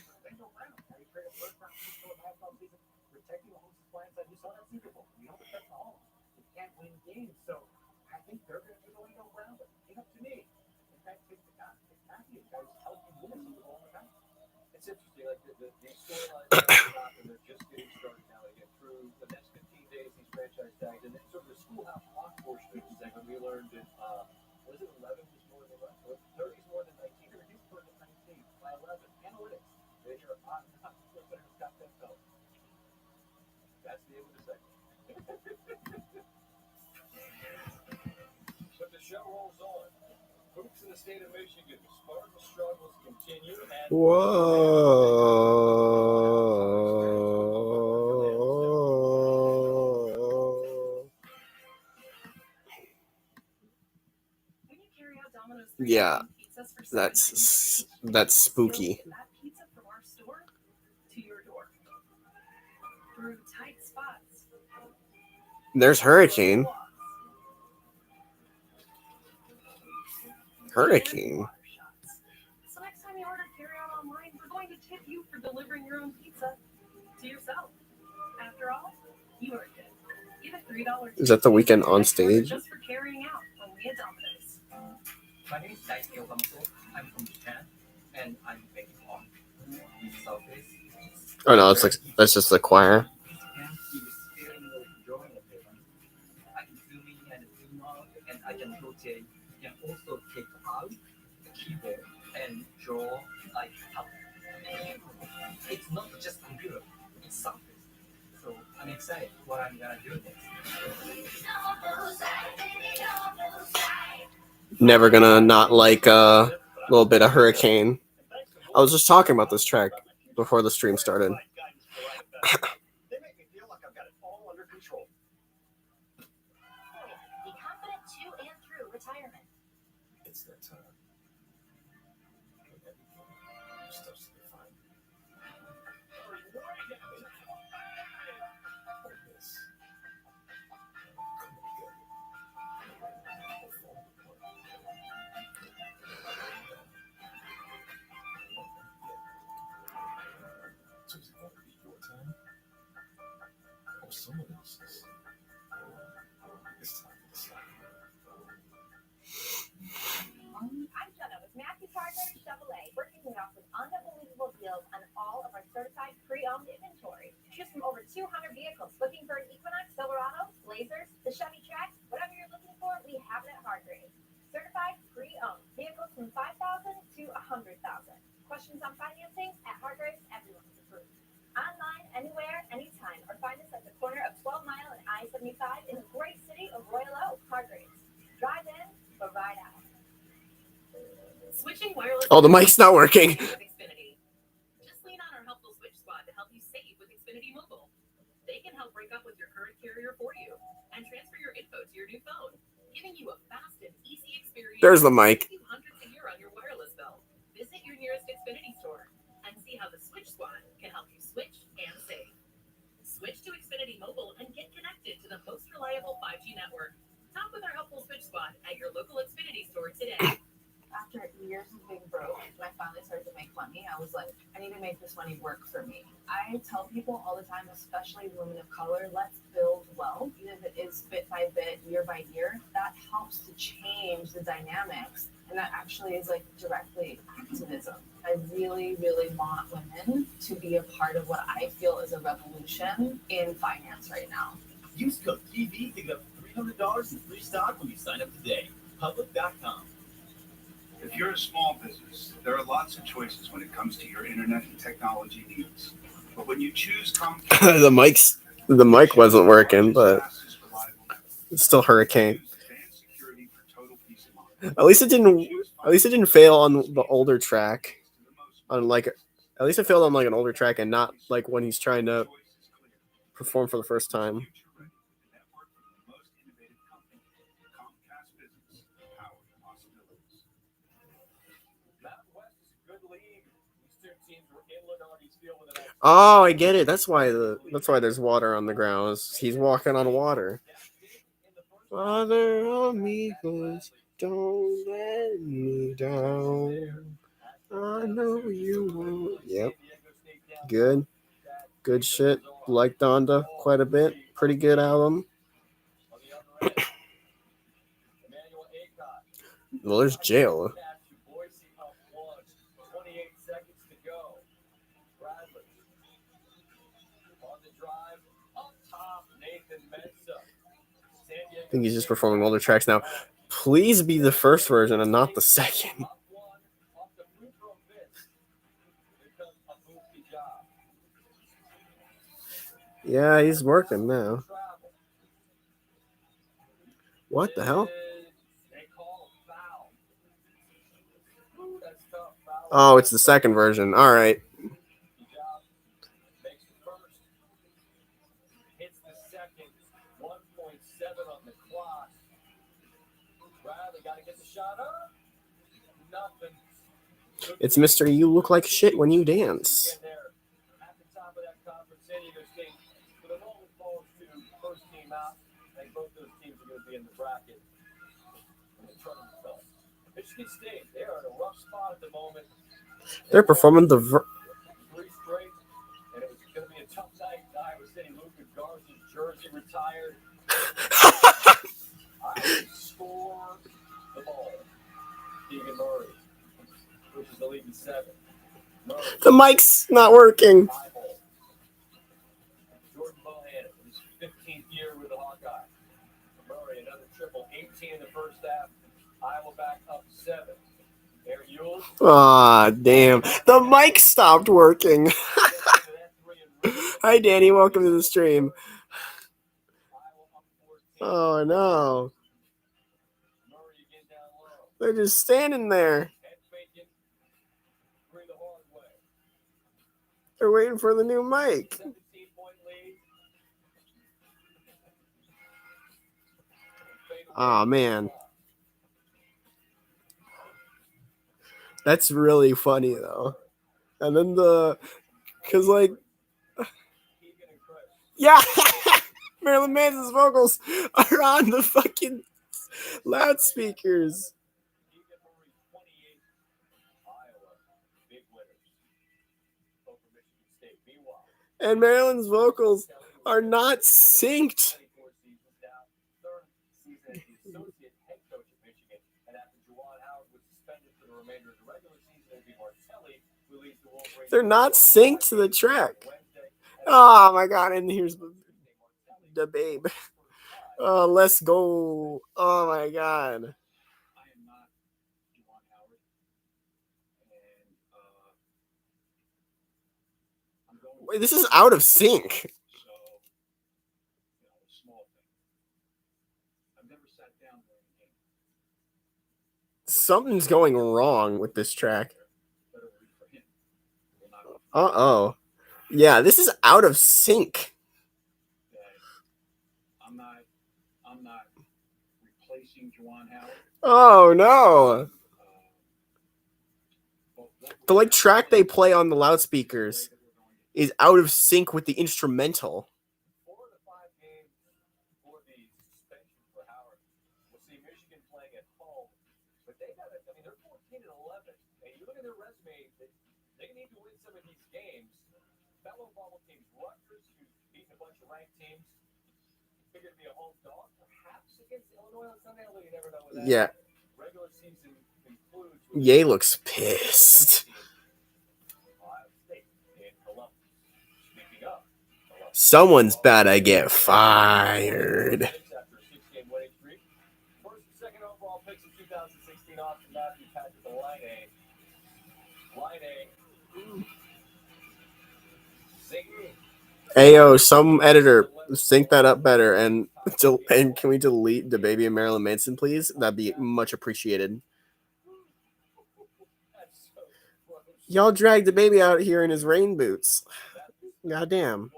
It's interesting, like the storylines they're just getting started now. They get through the next 15 days, these franchise tags, and then sort of the schoolhouse rock portion of the segment. We learned that was it 11 was more than 30 is more than 19. They reduced more than 19 by 11. Analytics. They are on top 10 fellas. That's the end of the segment. But the show rolls on. Hoops in the state of Michigan. Spartan struggles continue. Whoa. Yeah, that's spooky. There's Hurricane. Hurricane. So next time you order carry-out online, we're going to tip you for delivering your own pizza to yourself. After all, you are good. Give it $3 Is that the weekend on stage? just for carrying out when we at Domino's. My name is Daisuke Okamoto. I'm from Japan, and I'm making on in Southeast. Oh no, it's like that's just the choir. This can be scaling of drawing a paper. I can zoom in and zoom out, and I can rotate. You can also take out the keyboard and draw like how. It's not just computer, it's something. So I'm excited what I'm gonna do next. Never gonna not like a little bit of Hurricane. I was just talking about this track before the stream started. They make me feel like I've got it all under control. Be confident to and through retirement. It's that time. When everything starts to be fine. Like this. Come together. So is it going to be your time? Or someone else's? It's time to decide. I'm Jenna with Matthew Carter Chevrolet. We're kicking off with unbelievable deals on all of our certified pre-owned inventory. Choose from over 200 vehicles. Looking for an Equinox, Silverado, Blazers, the Chevy Trax, whatever you're looking for, we have it at Hargrave. Certified pre-owned vehicles from $5,000 to $100,000. Questions on financing? At Hargrave's, everyone's approved. Online, anywhere, anytime, or find us at the corner of 12 Mile and I-75 in the great city of Royal Oak. Hargrave's. Drive in, but ride out. Switching wireless. Oh, the mic's not working. With Xfinity. Just lean on our helpful switch squad to help you save with Xfinity Mobile. They can help break up with your current carrier for you and transfer your info to your new phone, giving you a fast and easy experience. There's the mic. Save you hundreds a year on your wireless bill. Visit your nearest Xfinity store and see how the switch squad can help you switch and save. Switch to Xfinity Mobile and get connected to the most reliable 5G network. Talk with our helpful switch squad at your local Xfinity store today. After years of being broke, when I finally started to make money, I was like, I need to make this money work for me. I tell people all the time, especially women of color, let's build wealth, even if it is bit by bit, year by year. That helps to change the dynamics. And that actually is like directly activism. I really, really want women to be a part of what I feel is a revolution in finance right now. Use code TV to get up to $300 in free stock when you sign up today. Public.com. If you're a small business, there are lots of choices when it comes to your internet and technology needs. But when you choose Comcast, the mic wasn't working, but it's still Hurricane. At least it didn't fail on the older track. At least it failed on like an older track and not like when he's trying to perform for the first time. Oh, I get it. That's why there's water on the ground. He's walking on water. Father amigos, don't let me down. I know you won't. Yep. Good shit. Like Donda quite a bit. Pretty good album. Well, there's jail. I think he's just performing older tracks now. Please be the first version and not the second. Yeah, he's working now. What the hell? Oh, it's the second version. All right. It's Mr. You Look Like Shit When You Dance. They're performing the Three straight, and it was going to be a tough night in Iowa City. Luka Garza's jersey retired. Score the ball. Keegan Murray pushes the lead to 7. Murray. The mic's not working. High ball. Jordan Bohannon, his 15th year with the Hawkeye. Murray, another triple, 18 in the first half. Iowa back up 7. Aaron Ewell. Aw, damn. The mic stopped working. Hi, Danny. Welcome to the stream. Oh, no. Murray again down low. They're just standing there. Head faking. Three the hard way. They're waiting for the new mic. 17-point lead. Oh, man. That's really funny, though. And then because, like, Keegan and Chris. yeah, Marilyn Manson's vocals are on the fucking loudspeakers. Keegan Murray, 28. Iowa, big winners. Over Michigan State. Meanwhile, And Marilyn's vocals are not synced. 24 seasons now. Third season as the associate head coach at Michigan. And after Juwan Howard was suspended for the remainder of the regular season, Obi Martelli released the Wolverines. They're not synced to the track. Oh my god, and here's the babe. Let's go. Oh my god. I am not Juwan Howard, and I'm going. Wait, this is out of sync. So, a small thing. I've never sat down during a game. Something's going wrong with this track. Better wait for him. Will not Uh-oh. Yeah, this is out of sync. that I'm not replacing Juwan Howard. Oh no. But what The like track they play on the loudspeakers is out of sync with the instrumental. 4 of the 5 games for the suspension for Howard. We'll see Michigan playing at home, but they got it. I mean, they're 14-11, and you look at their resume. They need to win some of these games. Fellow bubble teams, Rutgers, who's beaten a bunch of ranked teams, figured to be a home dog, perhaps against Illinois on Sunday. Although you never know with that. Yeah. Regular season concludes. Ye looks pissed. Ohio State in Columbus. Speaking of, Columbus. Someone's about to get fired. After a 6-game winning streak. First and second overall picks in 2016, Austin Matthews, Patrick Line. Ayo, some editor, sync that up better and can we delete the baby of Marilyn Manson, please? That'd be much appreciated. Y'all dragged the baby out here in his rain boots. Goddamn.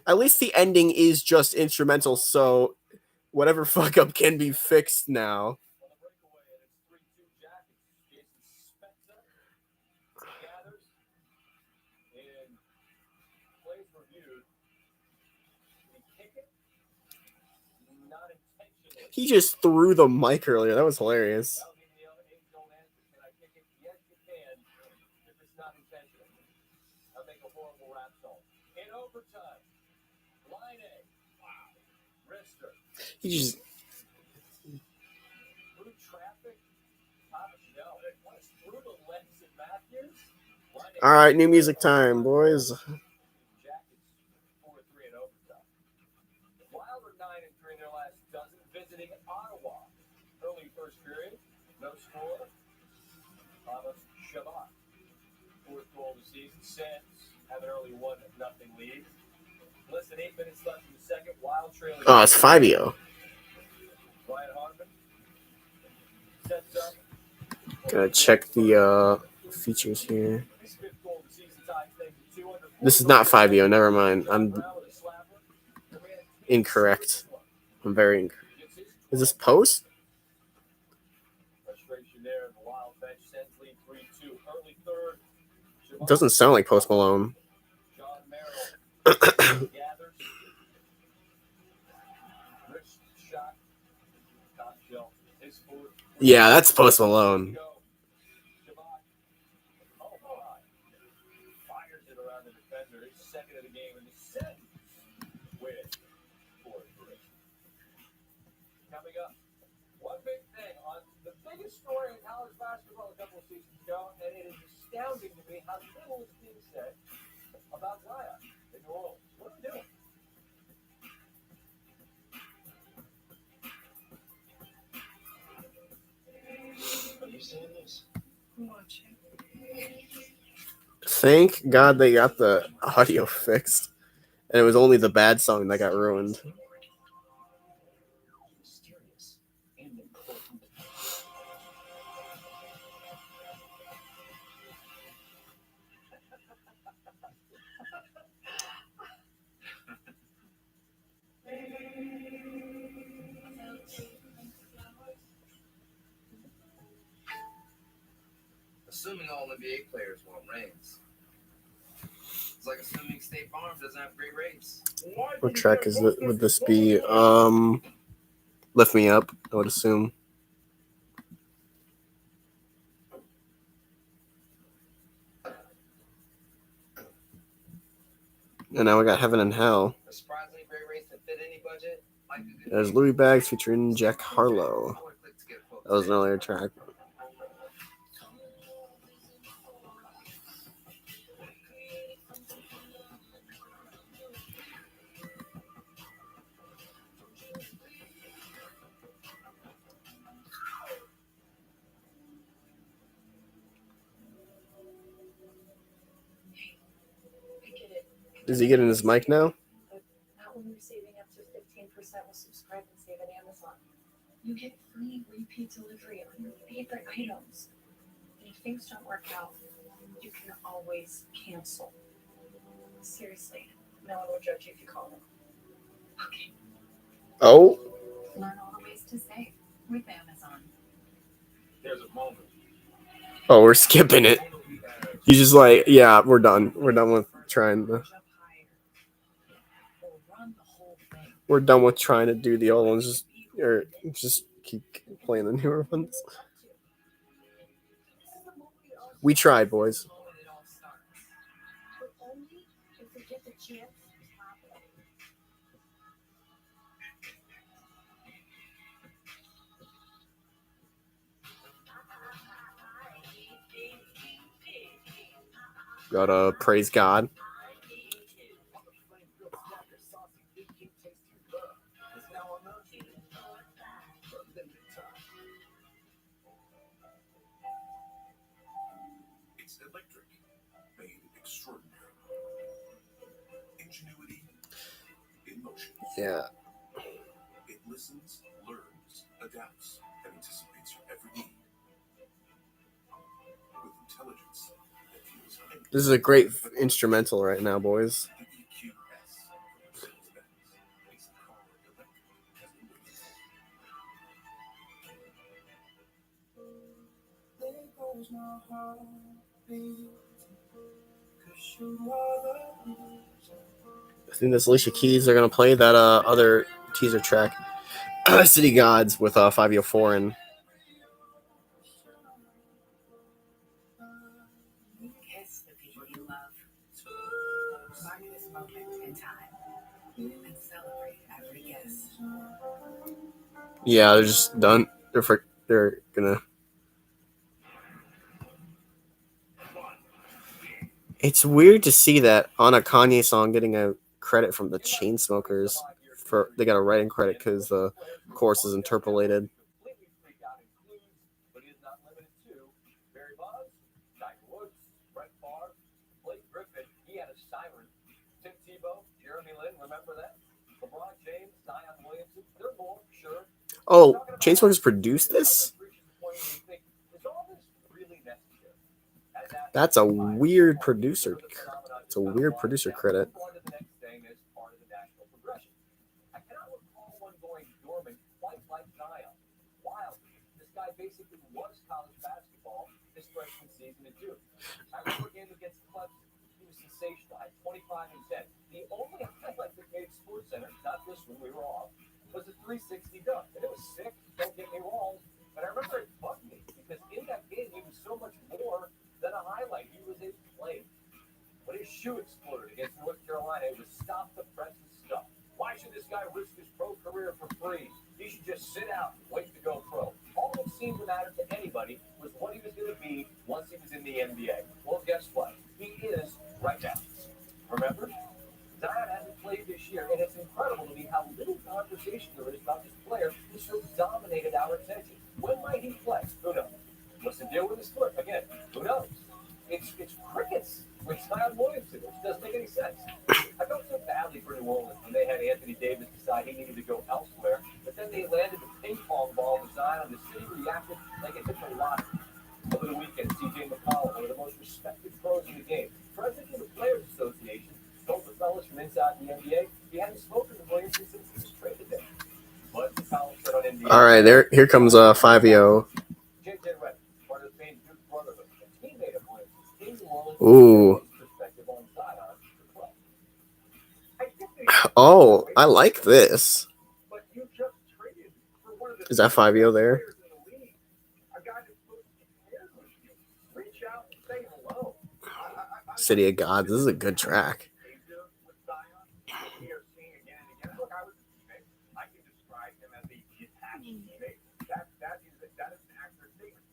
At least the ending is just instrumental, so whatever fuck up can be fixed now. He just threw the mic earlier. That was hilarious. He just. All right, new music time, boys. Visiting Ottawa. Early first period, no score. Thomas Shabbat. Fourth goal of the season. Sens have an early 1-0 lead. Less than 8 minutes left in the second. Wild trailing. Oh, it's 5-0. Ryan Hartman sets up. Gotta check the features here. His fifth goal of the season ties things at 2 under. This is not 5-0. Never mind. I'm incorrect. I'm very incorrect. Is this post? Frustration there in the Wild bench. Sens lead 3-2. Early third. It doesn't sound like Post Malone. John Merrill gathers. Rich shot. Top shelf. His foot. Yeah, that's Post Malone. Oh my. Fires it around the defender. His second of the game. And the Sens win 4-3. Coming up, one big thing on the biggest story in college basketball a couple of seasons ago, and it is astounding to me how little is being said about Zion in New Orleans. What are we doing? Are you seeing this? Watching. Thank God they got the audio fixed, and it was only the bad song that got ruined. Mysterious and important. Assuming all NBA players want rings. It's like assuming State Farm doesn't have great rates. What track is it? Would this be? Lift Me Up, I would assume. And now we got Heaven and Hell. Surprisingly great rates that fit any budget. There's Louis Bags featuring Jack Harlow. That was an earlier track. Is he getting his mic now? Not when you're saving up to 15% with Subscribe and Save at Amazon. You get free repeat delivery on your favorite items. And if things don't work out, you can always cancel. Seriously, no one will judge you if you call them. Okay. Oh. Learn all the ways to save with Amazon. There's a moment. Oh, we're skipping it. He's just like, yeah, we're done. We're done with trying to. We're done with trying to do the old ones. Just keep playing the newer ones. We tried, boys. Gotta praise God. It's electric, made extraordinary. Ingenuity in motion. Yeah. It listens, learns, adapts, and anticipates your every need. With intelligence that feels endless. This is a great instrumental right now, boys. The EQS from Mercedes-Benz makes the car electric as the way it's There goes my heartbeat, 'cause you are the reason. I think this Alicia Keys are gonna play that other teaser track, City Gods, with 504 and. Kiss the people you love. Mark this moment in time and celebrate every kiss. Yeah, they're just done. They're gonna. It's weird to see that on a Kanye song getting a credit from the Chainsmokers for they got a writing credit because the chorus is interpolated. But he is not limited to Barry Bonds, Tiger Woods, Brett Favre, Blake Griffin. He had a siren. Tim Tebow, Jeremy Lin. Remember that? LeBron James, Zion Williamson. They're more sure. Oh, Chainsmokers produced this? Is all this really necessary? That's a weird producer. It's a weird producer credit. On to the next thing as part of the national progression. I cannot recall one going dormant quite like Zion. Wild. This guy basically was college basketball his freshman season in June. I remember a game against Clemson. He was sensational. Had 25 and 10. The only highlight that made SportsCenter, not this one, we were off, was a 360 dunk. And it was sick, don't get me wrong, but I remember it bugged me because in that game he was so much more than a highlight. He was a play. When his shoe exploded against North Carolina, it was stop the press and stuff. sit out, wait to go pro. All that seemed to matter to anybody was what he was going to be once he was in the NBA. Well, guess what? He is right now. Remember? Zion hasn't played this year, and it's incredible to me how little conversation there is about this player who so dominated our attention. When might he play? Who knows? What's the deal with his foot? Again, who knows? It's crickets with Zion Williamson, which doesn't make any sense. I felt so badly for New Orleans when they had Anthony Davis decide he needed to go elsewhere, but then they landed the ping pong ball with Zion, and the city reacted like it hit the lottery. Over the weekend, C.J. McCollum, one of the most respected pros in the game, president of the Players Association, told the fellas from inside the NBA he hadn't spoken to Williamson since he was traded there. But McCollum said on NBA. All right, here comes 5-0. J.J. Redick, part of the famed Duke brotherhood, a teammate of Williamson's, in New Orleans, Ooh. perspective on Zion, the club. Oh, I like this. But you just traded for one of the Is that 5-0 there? players in the league, a guy that's supposed to be paired with you. Reach out and say hello. City of Gods. This is a good track. With Zion, we are seeing again and again. Look, I was a teammate. I can describe him as a detached teammate. That is an accurate statement.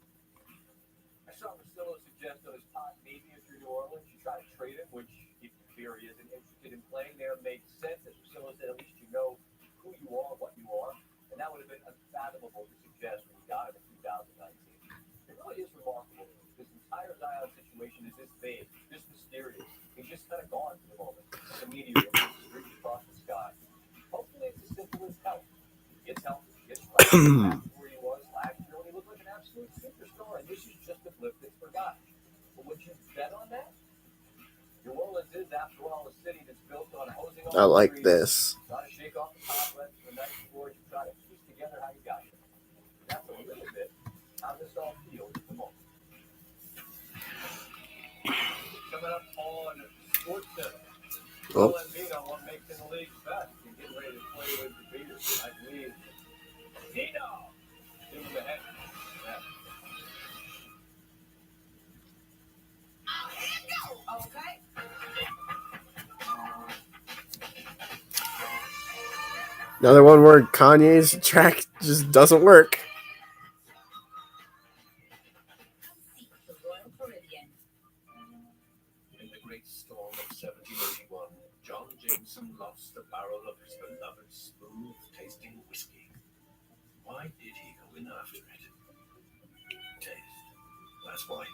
I saw Russillo suggest on his pod maybe if you're New Orleans, you try to trade him, which if Fury isn't interested in playing there makes sense. As Russillo said, at least you know who you are, what you are. And that would have been unfathomable to suggest when we got him in 2019. It really is remarkable. This entire Zion situation is this vague, this mysterious. He's just kind of gone for the moment. The meteor streaks across the sky. Hopefully it's as simple as health. He gets healthy, gets right back to where he was last year when he looked like an absolute superstar. And this is just a blip that's forgotten. But would you bet on that? New Orleans is, after all, a city that's built on hosing on I like trees. this. Try to shake off the cobwebs from the night before you try to piece together how you got here. That's a little bit how this all feels at the moment. Coming up on Sports Center. Oh. Let me know what makes the league best and get ready to play with the beaters. I believe Nino. Give him the head. Yeah. Okay. Another one where Kanye's track just doesn't work. The Royal Caribbean. In the great storm of 1781, John Jameson lost a barrel of his beloved smooth-tasting whiskey. Why did he go in after it? Taste. That's why.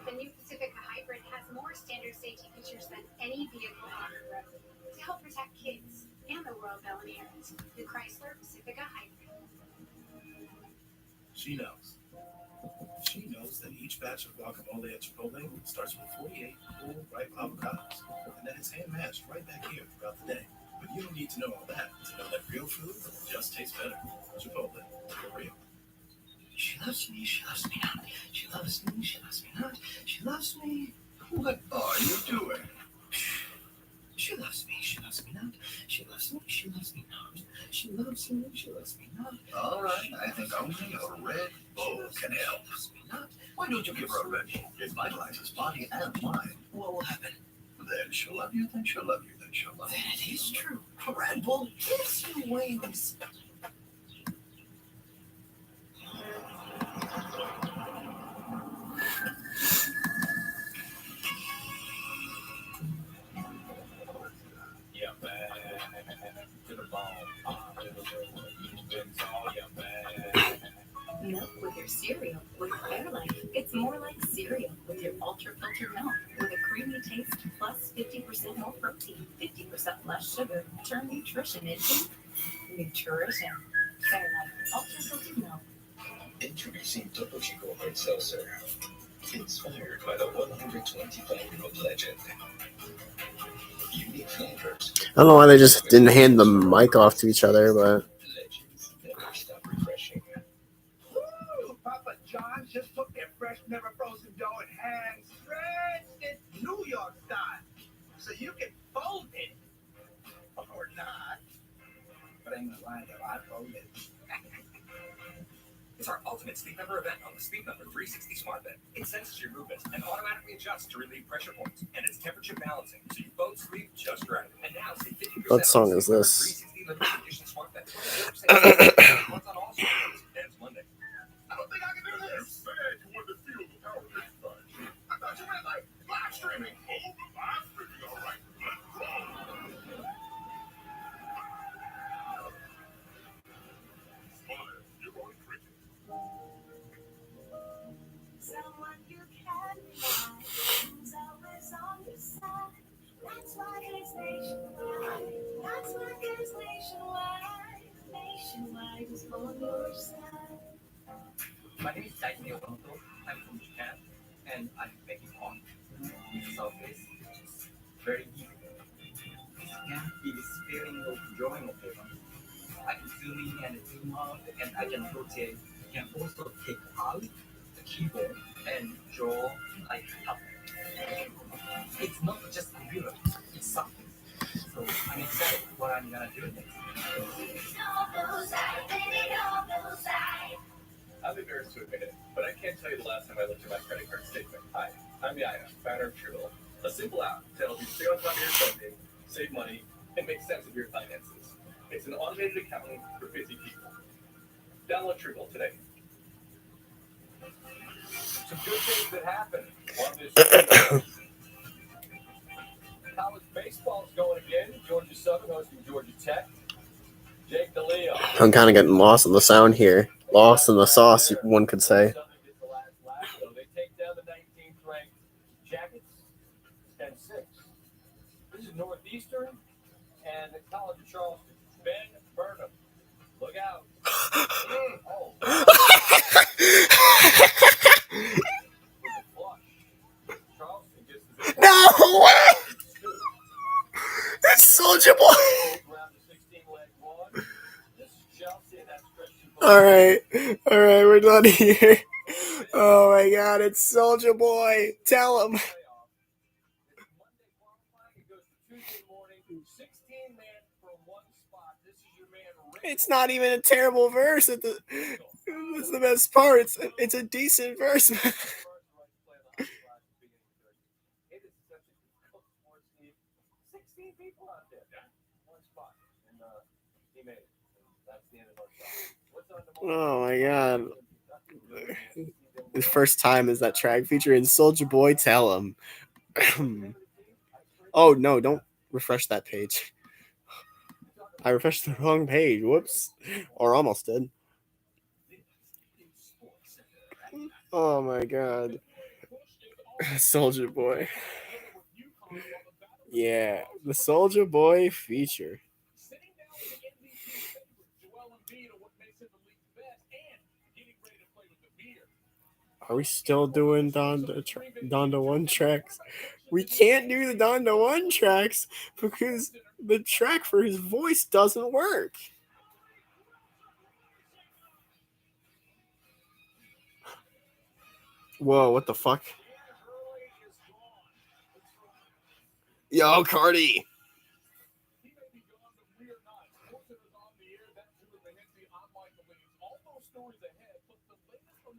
The new Pacifica Hybrid has more standard safety features than any vehicle on the road to help protect kids and the world going errand. The Chrysler Pacifica Hybrid. She knows. She knows that each batch of guacamole at Chipotle starts with 48 full, ripe avocados, and that it's hand-mashed right back here throughout the day. But you don't need to know all that to know that real food just tastes better. Chipotle, for real. She loves me not. She loves me not. She loves me. What are you doing? She loves me not. She loves me not. She loves me not. All right, I think only a Red Bull can help. Why don't you give her a Red Bull? It vitalizes body and mind. What will happen? Then she'll love you, then she'll love you, then she'll love you. Then it is true. A Red Bull gives you wings. Yeah, man. To the bone. To the bone. You've been tall, yeah, man. Milk with your cereal with Fairlife. It's more like cereal with your ultra filtered milk with a creamy taste plus 50% more protein, 50% less sugar. Turn nutrition into nutrition. Fairlife ultra filtered milk. Introducing Topo Chico Hard Seltzer. Inspired by the 125-year-old legend. Unique flavors. I don't know why they just didn't hand the mic off to each other, but Legends never stop refreshing. Woo! Papa John's just took their fresh, never frozen dough and hand stretched it New York style. So you can fold it or not. But I ain't gonna lie though, I fold it. It's our ultimate Sleep Number event on the Sleep Number 360 smart bed. It senses your movements and automatically adjusts to relieve pressure points, and it's temperature balancing, so you both sleep just right. And now, see 50% What song on is Sleep Number this? 360 limited edition smart bed. 20% on all smart beds. Ends Monday. I don't think I can do You this. said you wanted to feel the power of this touch. I thought you meant like live streaming. Oh, the live streaming, all right. Let's roll. Smile, you're on cricket. Someone you can rely, who's always on your side. That's why there's nationwide. That's why there's nationwide. Nationwide is on your side. My name is Daisuke Okamoto. I'm from Japan, and I'm making home in the surface. It's very easy. This can be this feeling of drawing a paper. I can zoom in and zoom out, and I can rotate. I can also take out the keyboard and draw like a. It's not just a mirror, it's something. So I'm excited what I'm gonna do next. I'm embarrassed to admit it, but I can't tell you the last time I looked at my credit card statement. Hi, I'm Yaya, founder of Truebill, a simple app to help you stay on top of your spending, save money, and make sense of your finances. It's an automated accounting for busy people. Download Truebill today. Some good things that happen on this week. College baseball's going again. Georgia Southern hosting Georgia Tech. Jake DeLeo. I'm kind of getting lost in the sound here. Lost in the sauce, one could say. Southern gets the last laugh, so they take down the 19th ranked Jackets 10-6. This is Northeastern and the College of Charleston. Ben Burnham. Look out. Oh. Charleston gets the No way! It's Soldier Boy! round of 16 leg one. This is Chelsea, and that's Christian. Alright, we're done here. Oh my god, it's Soldier Boy. Tell him. It's not even a terrible verse. It's the best part. It's a decent verse. Oh my god. His first time is that track featuring Soldier Boy. Tell him. Oh no, don't refresh that page. I refreshed the wrong page. Whoops. Or almost did. Oh my god. Soldier Boy. Yeah, the Soldier Boy feature. Are we still doing Donda 1 tracks? We can't do the Donda 1 tracks because the track for his voice doesn't work. Whoa, what the fuck? Yo, Cardi.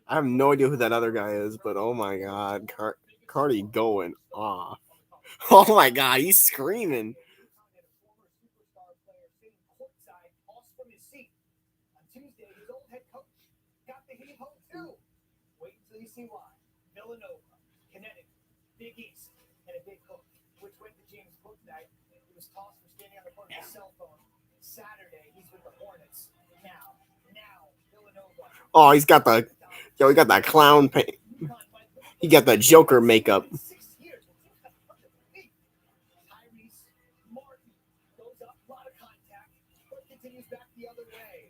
I have no idea who that other guy is, but oh my god, Cardi going off. Oh my god, he's screaming. On Tuesday, his old head coach got the heat home too. Wait until you see why. Villanova, Connecticut, Big East, and a big hook, which went to James Cook night. He was tossed for standing on the court with a cell phone. Saturday, he's with the Hornets. Now, Villanova. Oh, he got that clown paint. He got the Joker makeup. Continues back the other way.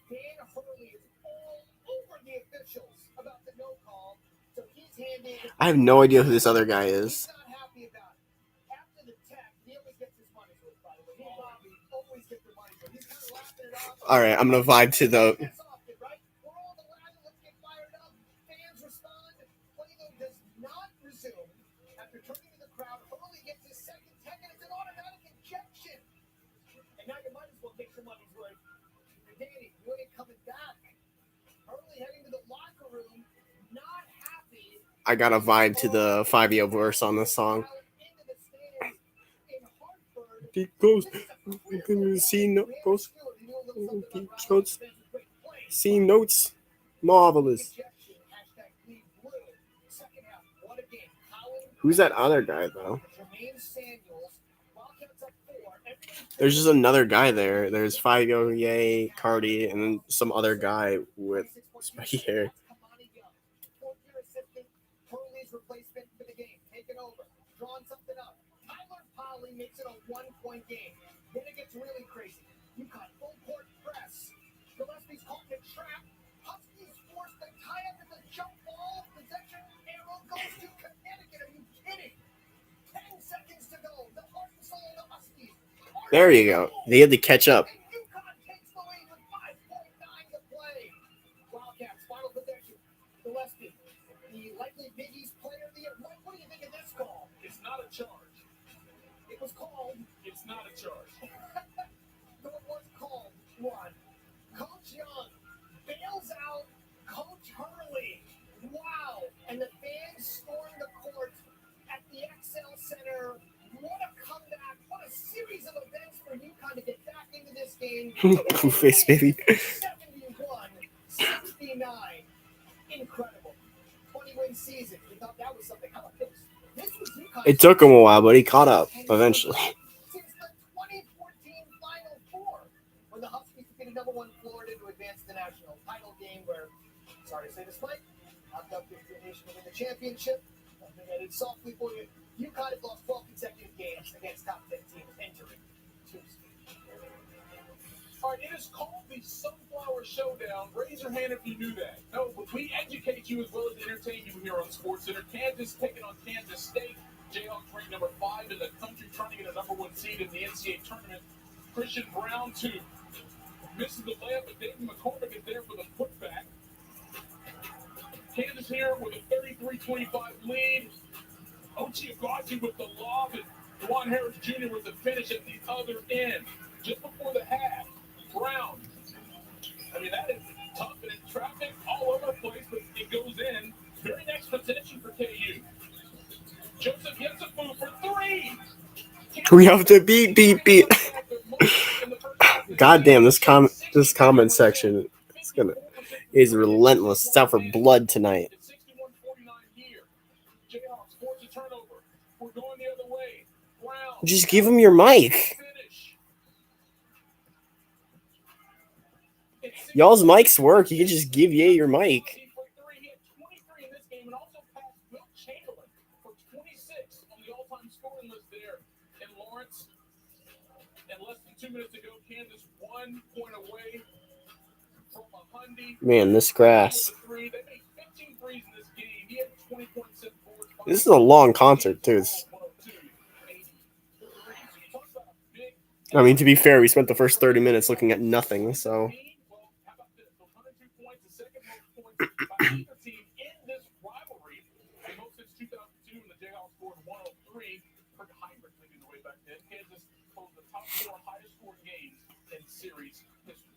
Dan Hurley is all over the officials about the no call, so he's handing. I have no idea who this other guy is. He's not happy about it. After the tech, he always gets his money's worth, by the way. He and Bobby always get their money's worth. He's kind of laughing it off. All right, I'm gonna vibe to the. That's often, right? We're all the ladder. Let's get fired up. Fans respond. Playgo does not resume after turning to the crowd. Hurley gets his second tech, and it's an automatic injection. And now you might as well get your money's worth. Danny, you ain't coming back. Hurley heading to room, not happy. I got a vibe to the 5-year verse on this song. Out into the stands in Hartford. Deep goes, This is a clear C goal. goes, Stewart, you know a little something deep about goes, Ryan Defense, great play. C notes, marvelous. Ejection, #Bleed Blue. Second half, what a game. Colin Who's that other guy though? Jermaine Samuels, Wildcats up 4. There's just another guy there. There's Figo, Yay, Cardi, and then some other guy with spiky hair. Fourth-year assistant, Hurley's replacement for the game, taking over, drawing something up. Tyler Polley makes it a 1-point game. Then it gets really crazy. You got full court press. Gillespie's caught in a trap. Huskies force the tie-up at the jump ball. Possession arrow goes to Connecticut. Are you kidding? 10 seconds to go. The heart and soul of the Huskies. There you go. They had to catch up. And UConn takes the lead with 5.9 to play. Wildcats, final possession. Gillespie, the likely Big East player of the year. Mike, what do you think of this call? It's not a charge. It was called. It's not a charge. Though it was called one. Coach Young bails out Coach Hurley. Wow. And the fans storm the court at the XL Center. What a comeback. What a series of events for UConn to get back into this game. Face baby. 71-69. Incredible. 20-win season. We thought that was something. How about this? This was UConn's It took him a while, but he caught up eventually. since the 2014 Final Four, when the Huskies defeated number 1 Florida to advance to the national title game, where, sorry to say this, Mike, knocked out the nation to win the championship. I think I did softly for you. UConn had lost 12 consecutive games against top 10 teams entering Tuesday. All right, it is called the Sunflower Showdown. Raise your hand if you knew that. No, but we educate you as well as entertain you here on SportsCenter. Kansas taking on Kansas State. Jayhawks ranked number 5 in the country, trying to get a number 1 seed in the NCAA tournament. Christian Brown, too. Misses the layup, but David McCormick is there for the putback. Kansas here with a 33-25 lead. Ochai Agbaji with the lob, and Juwan Harris Jr. with the finish at the other end. Just before the half, Brown. I mean, that is tough and in traffic all over the place, but it goes in. Very next possession for KU. Joseph Yesufu for 3. We have to beat. God damn, this comment section is relentless. It's out for blood tonight. It's 61-49 here. Jayhawks force a turnover. We're going the other way. Brown. Just give him your mic. Finish. It's Y'all's mics work. You can just give Ye your mic. for 3. He had 23 in this game and also passed Will Chamberlain for 26 on the all-time scoring list there in Lawrence. And less than 2 minutes to go, Kansas 1 point away from a Hundy. Man, this grass. They made 15 threes in this game. He had 20.7 boards. This is a long concert, too. I mean, to be fair, we spent the first 30 minutes looking at nothing, so. Well, how about this? 102 points, the second most points by either team in this rivalry. The most since 2002, when the Jayhawks scored 103. Heard Heinrich leading the way back then. Kansas holds the top 4 highest scoring games in series history.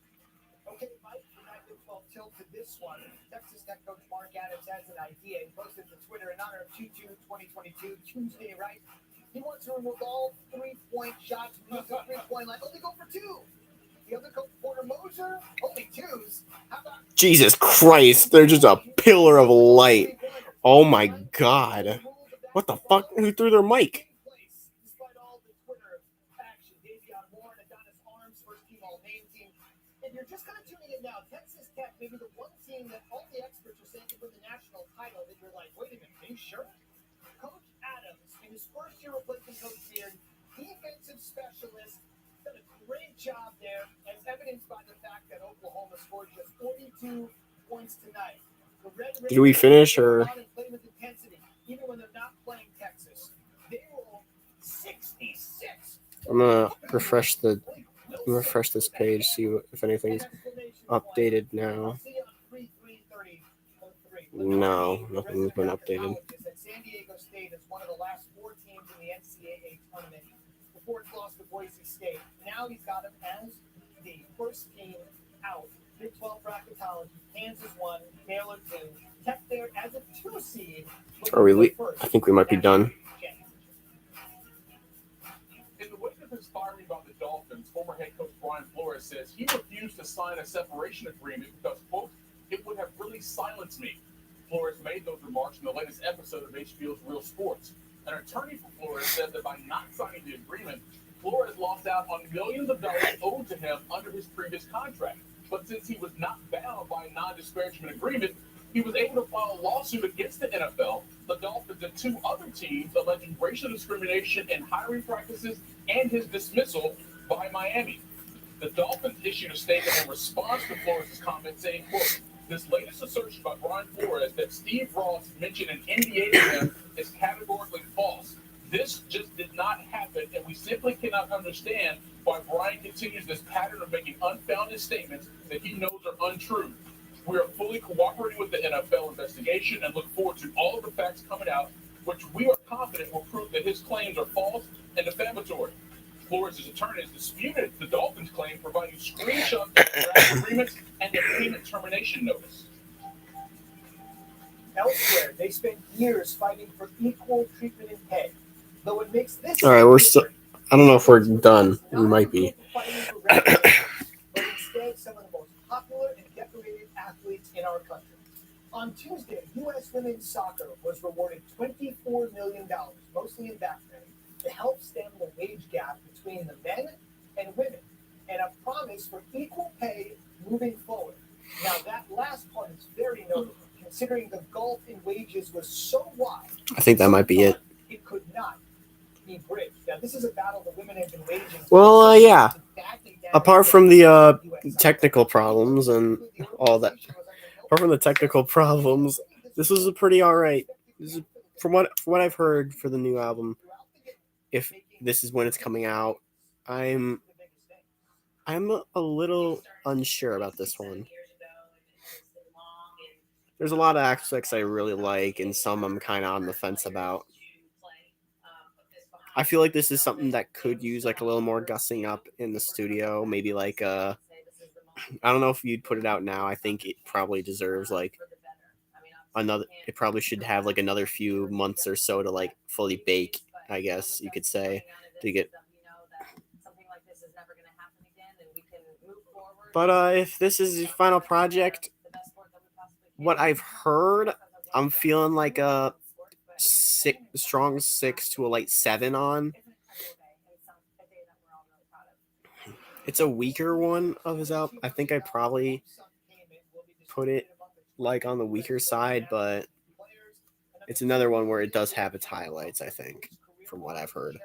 Okay, Mike, we're not going to tilt to this one. Texas Tech coach Mark Adams has an idea. He posted to Twitter in honor of 2/2/2022, Tuesday, right? He wants to remove all 3-point shots from the 3-point line. Only go for 2. The other coach, Porter Moser, only 2s. How about Jesus Christ, they're just a pillar of light. Oh my God. What the fuck? Who threw their mic? Despite all the Twitter action, Davion Moore and Adonis Arms, first team all-name team. If you're just kind of tuning in now, Texas Tech, maybe the one team that all the experts are saying could win the national title, that you're like, wait a minute, are you sure? Coach Adams, in his first year replacing Coach Beard, defensive specialist, done a great job there, as evidenced by the fact that Oklahoma scored just 42 points tonight. The Red Did we finish, or? Raiders play with intensity, even when they're not playing Texas. They roll 66. I'm gonna refresh this page, see if anything's updated now. No, nothing's been updated. San Diego State is one of the last 4 teams in the NCAA tournament before it's lost to Boise State. Now he's got him as the first team out Big 12 bracketology, Kansas 1, Baylor 2, kept there as a 2 seed. Are we? I think we might be done. In the wake of his firing by the Dolphins, former head coach Brian Flores says he refused to sign a separation agreement because, quote, it would have really silenced me. Flores made those remarks in the latest episode of HBO's Real Sports. An attorney for Flores said that by not signing the agreement, Flores lost out on millions of dollars owed to him under his previous contract. But since he was not bound by a non-disparagement agreement, he was able to file a lawsuit against the NFL, the Dolphins, and 2 other teams alleging racial discrimination in hiring practices and his dismissal by Miami. The Dolphins issued a statement in response to Flores' comment saying, quote, this latest assertion by Brian Flores that Steve Ross mentioned an NDA to him is categorically false. This just did not happen, and we simply cannot understand why Brian continues this pattern of making unfounded statements that he knows are untrue. We are fully cooperating with the NFL investigation and look forward to all of the facts coming out, which we are confident will prove that his claims are false and defamatory. Flores' attorneys disputed the Dolphins' claim, providing screenshots of the draft agreements and the payment termination notice. Elsewhere, they spent years fighting for equal treatment in pay. Though it makes this All right, we're still. I don't know if we're done. We might be. but instead some of the most popular and decorated athletes in our country. On Tuesday, U.S. women's soccer was rewarded $24 million, mostly in back pay, to help stem the wage gap between the men and women, and a promise for equal pay moving forward. Now, that last part is very notable, considering the gulf in wages was so wide. I think that might be it. It could not be bridged. Now, this is a battle the women have been waging. Well, yeah. Apart from the technical problems and all that, apart from the technical problems, this was a pretty alright. From what I've heard for the new album, if this is when it's coming out, I'm a little unsure about this one. There's a lot of aspects I really like, and some I'm kind of on the fence about. I feel like this is something that could use like a little more gussing up in the studio. Maybe like I don't know if you'd put it out now. I think it probably deserves like another. It probably should have like another few months or so to like fully bake, I guess you could say, to get. But if this is your final project, what I've heard, I'm feeling like a strong 6 to a light 7 on. It's a weaker one of his album. I think I probably put it like on the weaker side, but it's another one where it does have its highlights, I think, from what I've heard.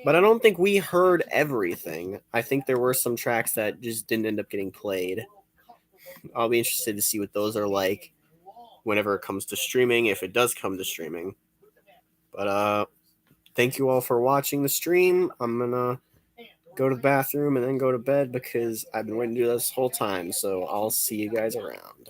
But I don't think we heard everything. I think there were some tracks that just didn't end up getting played. I'll be interested to see what those are like whenever it comes to streaming, if it does come to streaming. But thank you all for watching the stream. I'm gonna go to the bathroom and then go to bed because I've been waiting to do this whole time. So I'll see you guys around.